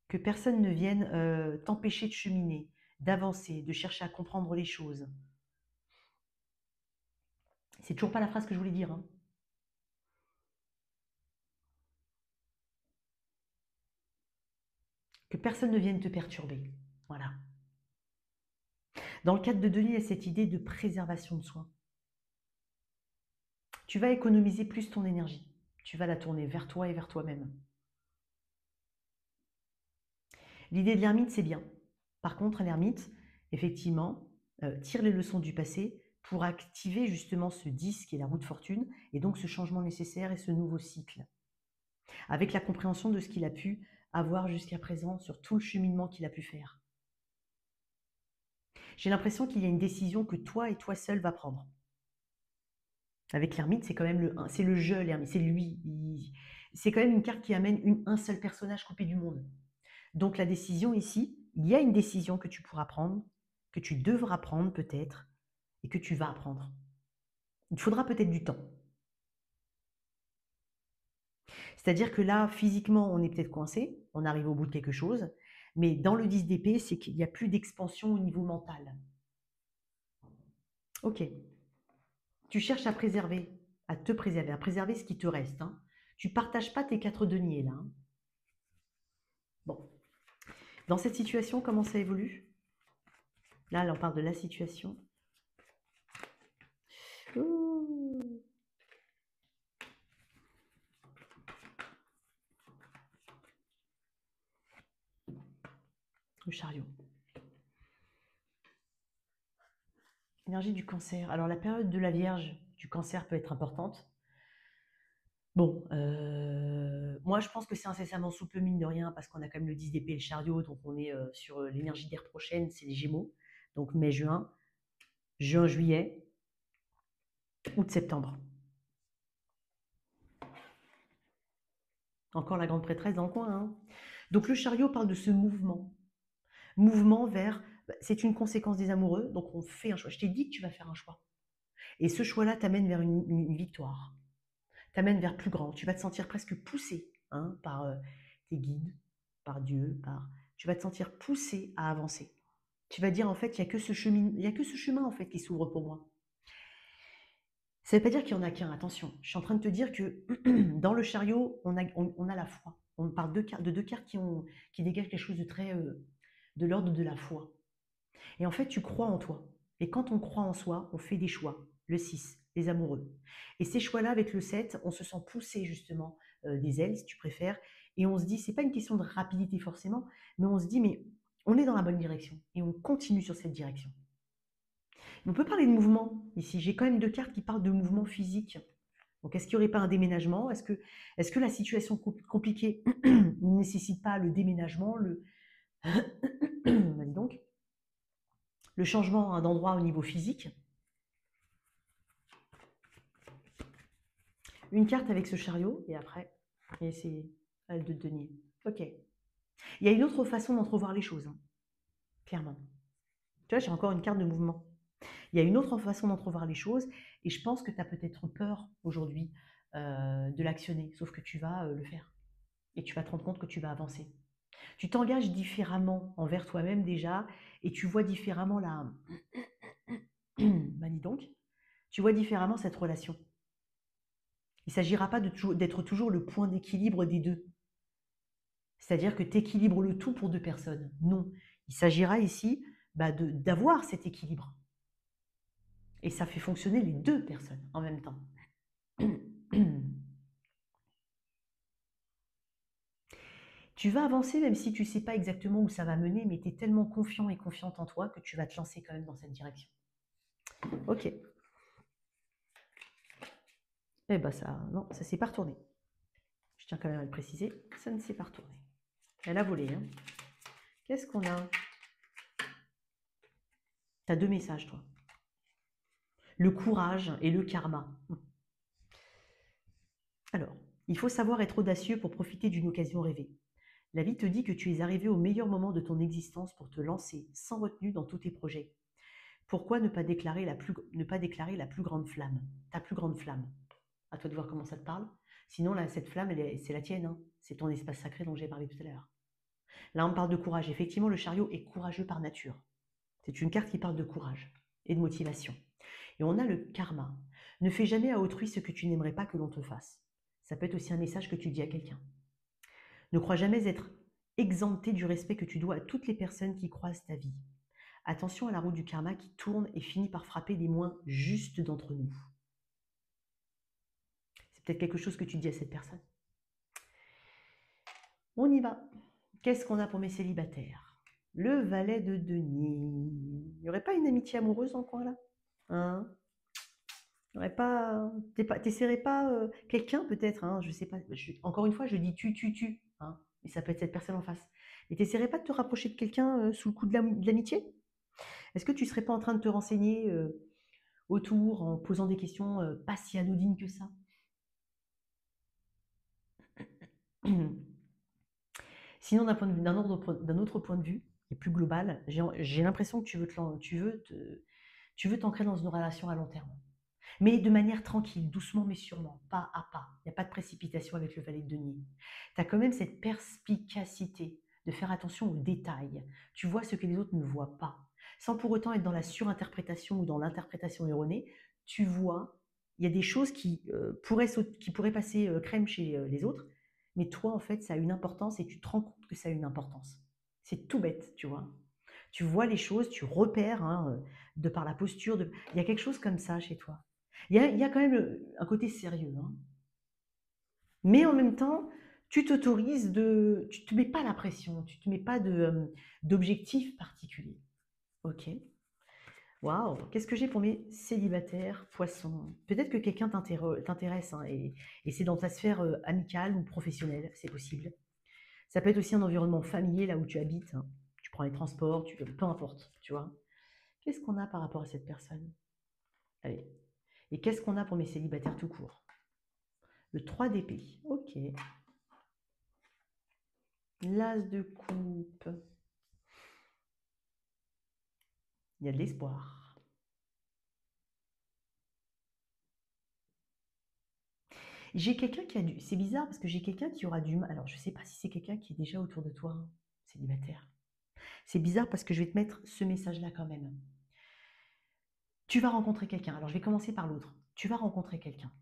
Que personne ne vienne t'empêcher de cheminer, d'avancer, de chercher à comprendre les choses. C'est toujours pas la phrase que je voulais dire, hein. Que personne ne vienne te perturber. Voilà. Dans le cadre de Denis, il y a cette idée de préservation de soi. Tu vas économiser plus ton énergie. Tu vas la tourner vers toi et vers toi-même. L'idée de l'ermite, c'est bien. Par contre, l'ermite, effectivement, tire les leçons du passé pour activer justement ce 10 qui est la roue de fortune et donc ce changement nécessaire et ce nouveau cycle. Avec la compréhension de ce qu'il a pu avoir jusqu'à présent sur tout le cheminement qu'il a pu faire. J'ai l'impression qu'il y a une décision que toi et toi seul va prendre. Avec l'ermite, c'est quand même c'est le jeu, l'ermite, c'est lui. C'est quand même une carte qui amène un seul personnage coupé du monde. Donc la décision ici, il y a une décision que tu pourras prendre, que tu devras prendre peut-être, et que tu vas prendre. Il te faudra peut-être du temps. C'est-à-dire que là, physiquement, on est peut-être coincé, on arrive au bout de quelque chose, mais dans le 10 d'épée, c'est qu'il n'y a plus d'expansion au niveau mental. Ok. Tu cherches à préserver, à te préserver, à préserver ce qui te reste, hein. Tu ne partages pas tes 4 deniers là, hein. Bon. Dans cette situation, comment ça évolue? Là, on parle de la situation. Ouh. Le chariot. Énergie du cancer. Alors la période de la Vierge du cancer peut être importante. Bon, moi je pense que c'est incessamment sous peu, mine de rien, parce qu'on a quand même le 10 d'épée et le chariot, donc on est sur l'énergie d'air prochaine, c'est les Gémeaux. Donc mai, juin, juillet, août, septembre. Encore la grande prêtresse dans le coin, hein. Donc le chariot parle de ce mouvement. Mouvement vers, c'est une conséquence des amoureux, donc on fait un choix. Je t'ai dit que tu vas faire un choix. Et ce choix-là t'amène vers une victoire. T'amène vers plus grand. Tu vas te sentir presque poussé, hein, par tes guides, par Dieu, tu vas te sentir poussé à avancer. Tu vas dire, en fait, il n'y a que ce chemin, il y a que ce chemin, en fait, qui s'ouvre pour moi. Ça ne veut pas dire qu'il n'y en a qu'un, attention. Je suis en train de te dire que dans le chariot, on a la foi. On parle de deux cartes qui dégagent quelque chose de très de l'ordre de la foi. Et en fait, tu crois en toi. Et quand on croit en soi, on fait des choix. Le 6, les amoureux. Et ces choix-là, avec le 7, on se sent pousser justement des ailes, si tu préfères. Et on se dit, c'est pas une question de rapidité forcément, mais on se dit, mais on est dans la bonne direction. Et on continue sur cette direction. On peut parler de mouvement ici. J'ai quand même deux cartes qui parlent de mouvement physique. Donc, est-ce qu'il n'y aurait pas un déménagement? Est-ce que la situation compliquée ne nécessite pas le déménagement, dis donc, le changement d'endroit au niveau physique? Une carte avec ce chariot, et après, et c'est elle de denier. Ok. Il y a une autre façon d'entrevoir les choses, hein, clairement. Tu vois, j'ai encore une carte de mouvement. Il y a une autre façon d'entrevoir les choses, et je pense que tu as peut-être peur aujourd'hui de l'actionner, sauf que tu vas le faire. Et tu vas te rendre compte que tu vas avancer. Tu t'engages différemment envers toi-même déjà, et tu vois différemment la... bah dis donc, tu vois différemment cette relation. Il ne s'agira pas d'être toujours le point d'équilibre des deux. C'est-à-dire que tu équilibres le tout pour deux personnes. Non, il s'agira ici d'avoir cet équilibre. Et ça fait fonctionner les deux personnes en même temps. Tu vas avancer même si tu ne sais pas exactement où ça va mener, mais tu es tellement confiant et confiante en toi que tu vas te lancer quand même dans cette direction. Ok. Eh ben ça, non, ça ne s'est pas retourné. Je tiens quand même à le préciser, ça ne s'est pas retourné. Elle a volé. Hein. Qu'est-ce qu'on a? Tu as deux messages, toi. Le courage et le karma. Alors, il faut savoir être audacieux pour profiter d'une occasion rêvée. La vie te dit que tu es arrivé au meilleur moment de ton existence pour te lancer sans retenue dans tous tes projets. Pourquoi ne pas déclarer la plus grande flamme, ta plus grande flamme? À toi de voir comment ça te parle. Sinon, là, cette flamme, c'est la tienne. Hein. C'est ton espace sacré dont j'ai parlé tout à l'heure. Là, on parle de courage. Effectivement, le chariot est courageux par nature. C'est une carte qui parle de courage et de motivation. Et on a le karma. Ne fais jamais à autrui ce que tu n'aimerais pas que l'on te fasse. Ça peut être aussi un message que tu dis à quelqu'un. Ne crois jamais être exempté du respect que tu dois à toutes les personnes qui croisent ta vie. Attention à la roue du karma qui tourne et finit par frapper les moins justes d'entre nous. C'est peut-être quelque chose que tu dis à cette personne. On y va. Qu'est-ce qu'on a pour mes célibataires? Le valet de denier. Il n'y aurait pas une amitié amoureuse dans le coin là? Hein? T'essaierais pas quelqu'un peut-être, hein, je sais pas. Encore une fois, je dis tu, hein, et ça peut être cette personne en face. Et t'essaierais pas de te rapprocher de quelqu'un sous le coup de l'amitié? Est-ce que tu serais pas en train de te renseigner autour en posant des questions pas si anodines que ça? Sinon, d'un autre point de vue, et plus global, j'ai l'impression que tu veux t'ancrer dans une relation à long terme. Mais de manière tranquille, doucement mais sûrement, pas à pas. Il n'y a pas de précipitation avec le valet de denier. Tu as quand même cette perspicacité de faire attention aux détails. Tu vois ce que les autres ne voient pas. Sans pour autant être dans la surinterprétation ou dans l'interprétation erronée, tu vois, il y a des choses qui pourraient passer crème chez les autres, mais toi, en fait, ça a une importance et tu te rends compte que ça a une importance. C'est tout bête, tu vois. Tu vois les choses, tu repères, hein, de par la posture. Il y a quelque chose comme ça chez toi. Il y a quand même un côté sérieux. Hein. Mais en même temps, tu t'autorises tu te mets pas la pression, tu te mets pas d'objectif particulier. Ok. Waouh, qu'est-ce que j'ai pour mes célibataires poissons? Peut-être que quelqu'un t'intéresse hein, et c'est dans ta sphère amicale ou professionnelle, c'est possible. Ça peut être aussi un environnement familier là où tu habites. Hein. Tu prends les transports, peu importe, tu vois. Qu'est-ce qu'on a par rapport à cette personne? Allez. Et qu'est-ce qu'on a pour mes célibataires tout court? Le 3 d'épée. Ok. L'as de coupe. Il y a de l'espoir. J'ai quelqu'un qui a du... C'est bizarre parce que j'ai quelqu'un qui aura du mal. Alors, je ne sais pas si c'est quelqu'un qui est déjà autour de toi, hein, célibataire. C'est bizarre parce que je vais te mettre ce message-là quand même. Tu vas rencontrer quelqu'un. Alors, je vais commencer par l'autre. Tu vas rencontrer quelqu'un.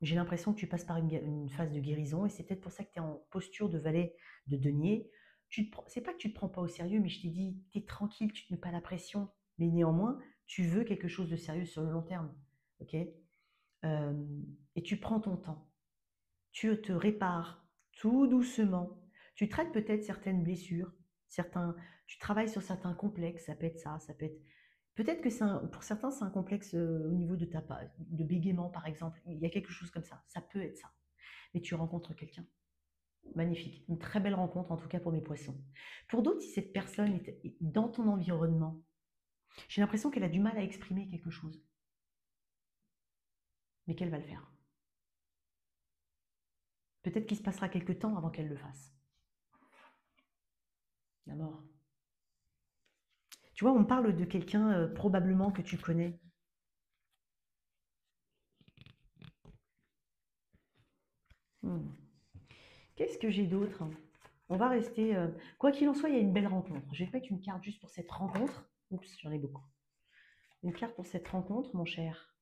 J'ai l'impression que tu passes par une phase de guérison et c'est peut-être pour ça que tu es en posture de valet de denier. C'est pas que tu ne te prends pas au sérieux, mais je t'ai dit, tu es tranquille, tu ne te mets pas la pression. Mais néanmoins, tu veux quelque chose de sérieux sur le long terme. Ok. Et tu prends ton temps. Tu te répares tout doucement. Tu traites peut-être certaines blessures, tu travailles sur certains complexes, ça peut être ça, ça peut être. Peut-être que pour certains, c'est un complexe au niveau de bégaiement, par exemple. Il y a quelque chose comme ça peut être ça. Mais tu rencontres quelqu'un. Magnifique, une très belle rencontre en tout cas pour mes poissons. Pour d'autres, si cette personne est dans ton environnement, j'ai l'impression qu'elle a du mal à exprimer quelque chose, mais qu'elle va le faire. Peut-être qu'il se passera quelques temps avant qu'elle le fasse. La mort. Tu vois, on parle de quelqu'un probablement que tu connais. Hmm. Qu'est-ce que j'ai d'autre? On va rester. Quoi qu'il en soit, il y a une belle rencontre. Je vais te mettre une carte juste pour cette rencontre. Oups, j'en ai beaucoup. Une carte pour cette rencontre, mon cher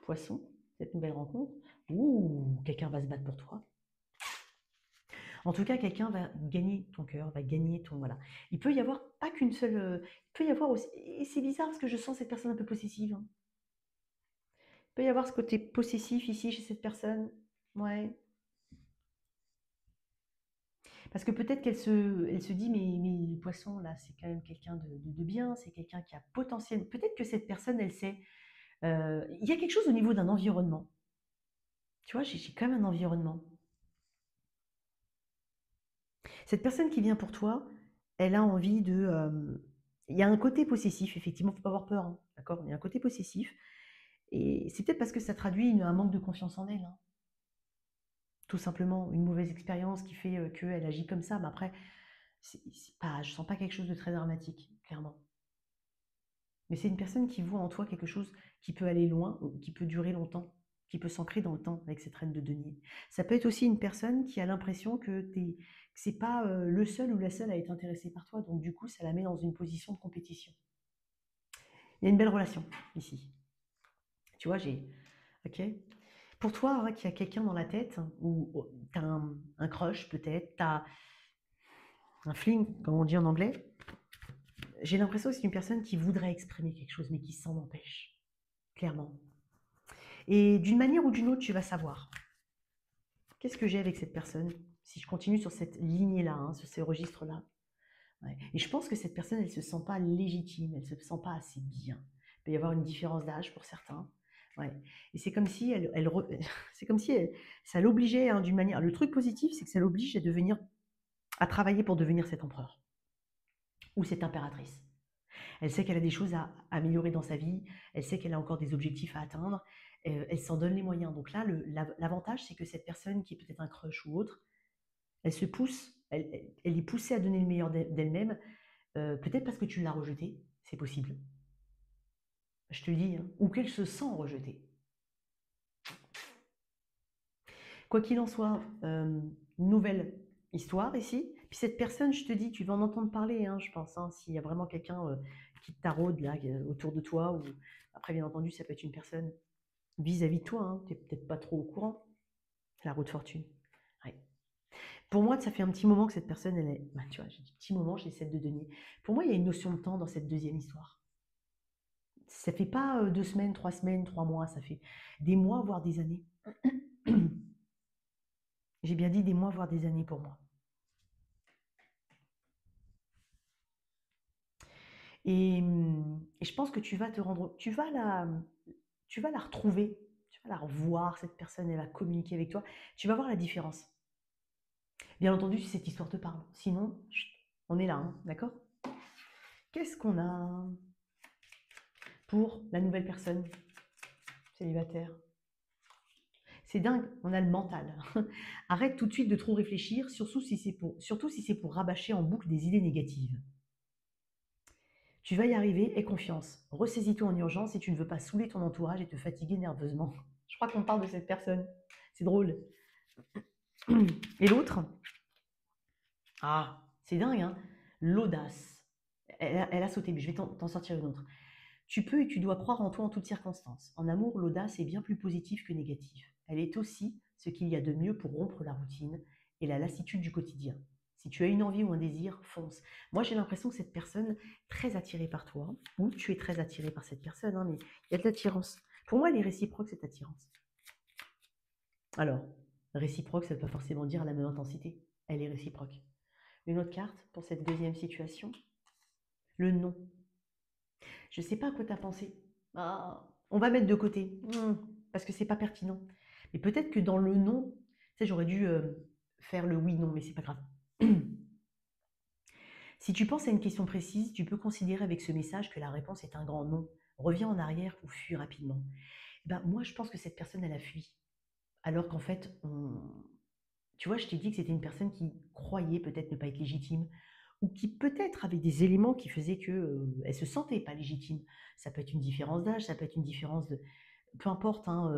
poisson. Cette nouvelle rencontre. Ouh, quelqu'un va se battre pour toi. En tout cas, quelqu'un va gagner ton cœur, va gagner ton. Voilà. Il peut y avoir pas qu'une seule. Il peut y avoir aussi. Et c'est bizarre parce que je sens cette personne un peu possessive. Hein. Il peut y avoir ce côté possessif ici chez cette personne. Ouais. Parce que peut-être elle se dit, mais le poisson, là, c'est quand même quelqu'un de bien, c'est quelqu'un qui a potentiel. Peut-être que cette personne, elle sait. Il y a quelque chose au niveau d'un environnement. Tu vois, j'ai quand même un environnement. Cette personne qui vient pour toi, elle a envie de. Il y a un côté possessif, effectivement, il ne faut pas avoir peur. Hein, d'accord. Il y a un côté possessif. Et c'est peut-être parce que ça traduit un manque de confiance en elle. Hein. Tout simplement, une mauvaise expérience qui fait qu'elle agit comme ça. Mais après, je ne sens pas quelque chose de très dramatique, clairement. Mais c'est une personne qui voit en toi quelque chose qui peut aller loin, qui peut durer longtemps, qui peut s'ancrer dans le temps avec cette reine de denier. Ça peut être aussi une personne qui a l'impression que c'est pas le seul ou la seule à être intéressée par toi, donc du coup, ça la met dans une position de compétition. Il y a une belle relation ici. Tu vois, Ok. Pour toi, hein, qu'il y a quelqu'un dans la tête, ou tu as un crush peut-être, tu as un fling, comme on dit en anglais, j'ai l'impression que c'est une personne qui voudrait exprimer quelque chose, mais qui s'en empêche, clairement. Et d'une manière ou d'une autre, tu vas savoir. Qu'est-ce que j'ai avec cette personne? Si je continue sur cette lignée-là, hein, sur ces registres-là. Ouais. Et je pense que cette personne, elle ne se sent pas légitime, elle ne se sent pas assez bien. Il peut y avoir une différence d'âge pour certains. Ouais. Et c'est comme si c'est comme si ça l'obligeait hein, d'une manière. Le truc positif, c'est que ça l'oblige à travailler pour devenir cet empereur ou cette impératrice. Elle sait qu'elle a des choses à améliorer dans sa vie, elle sait qu'elle a encore des objectifs à atteindre, elle s'en donne les moyens. Donc là, l'avantage, c'est que cette personne qui est peut-être un crush ou autre, elle se pousse, elle est poussée à donner le meilleur d'elle-même, peut-être parce que tu l'as rejetée, c'est possible. Je te le dis, hein, ou qu'elle se sent rejetée. Quoi qu'il en soit, nouvelle histoire ici. Puis cette personne, je te dis, tu vas en entendre parler, hein, je pense, hein, s'il y a vraiment quelqu'un qui te taraude là, autour de toi, ou après, bien entendu, ça peut être une personne vis-à-vis de toi, hein, tu n'es peut-être pas trop au courant. La roue de fortune. Ouais. Pour moi, ça fait un petit moment que cette personne, elle est. Bah, tu vois, j'ai dit petit moment, j'ai celle de denier. Pour moi, il y a une notion de temps dans cette deuxième histoire. Ça fait pas 2 semaines, 3 mois, ça fait des mois, voire des années. J'ai bien dit des mois, voire des années pour moi. Et je pense que tu vas te rendre, tu vas la retrouver, tu vas la revoir, cette personne, elle va communiquer avec toi, tu vas voir la différence. Bien entendu, si cette histoire te parle. Sinon, on est là, hein, d'accord? Qu'est-ce qu'on a pour la nouvelle personne célibataire? C'est dingue, on a le mental. Arrête tout de suite de trop réfléchir, surtout si c'est pour rabâcher en boucle des idées négatives. Tu vas y arriver, aie confiance. Ressaisis-toi en urgence si tu ne veux pas saouler ton entourage et te fatiguer nerveusement. Je crois qu'on parle de cette personne. C'est drôle. Et l'autre? Ah, c'est dingue, hein? L'audace. Elle a sauté, mais je vais t'en sortir une autre. Tu peux et tu dois croire en toi en toutes circonstances. En amour, l'audace est bien plus positive que négative. Elle est aussi ce qu'il y a de mieux pour rompre la routine et la lassitude du quotidien. Si tu as une envie ou un désir, fonce. Moi, j'ai l'impression que cette personne est très attirée par toi, ou tu es très attiré par cette personne, hein, mais il y a de l'attirance. Pour moi, elle est réciproque, cette attirance. Alors, réciproque, ça ne veut pas forcément dire à la même intensité. Elle est réciproque. Une autre carte pour cette deuxième situation, le non. Je ne sais pas à quoi tu as pensé. Ah, on va mettre de côté, parce que c'est pas pertinent. Mais peut-être que dans le non, tu sais, j'aurais dû faire le oui, non, mais c'est pas grave. Si tu penses à une question précise, tu peux considérer avec ce message que la réponse est un grand non. Reviens en arrière ou fuis rapidement. Ben, moi, je pense que cette personne, elle a fui. Alors qu'en fait, tu vois, je t'ai dit que c'était une personne qui croyait peut-être ne pas être légitime, ou qui peut-être avait des éléments qui faisaient qu'elle ne se sentait pas légitime. Ça peut être une différence d'âge, ça peut être une différence de, peu importe, hein,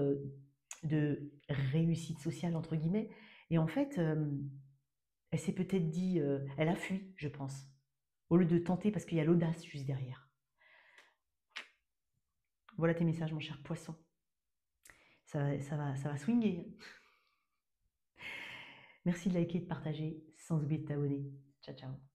de réussite sociale, entre guillemets. Et en fait, elle s'est peut-être dit, elle a fui, je pense, au lieu de tenter, parce qu'il y a l'audace juste derrière. Voilà tes messages, mon cher poisson. Ça va swinguer. Merci de liker et de partager, sans oublier de t'abonner. Ciao, ciao.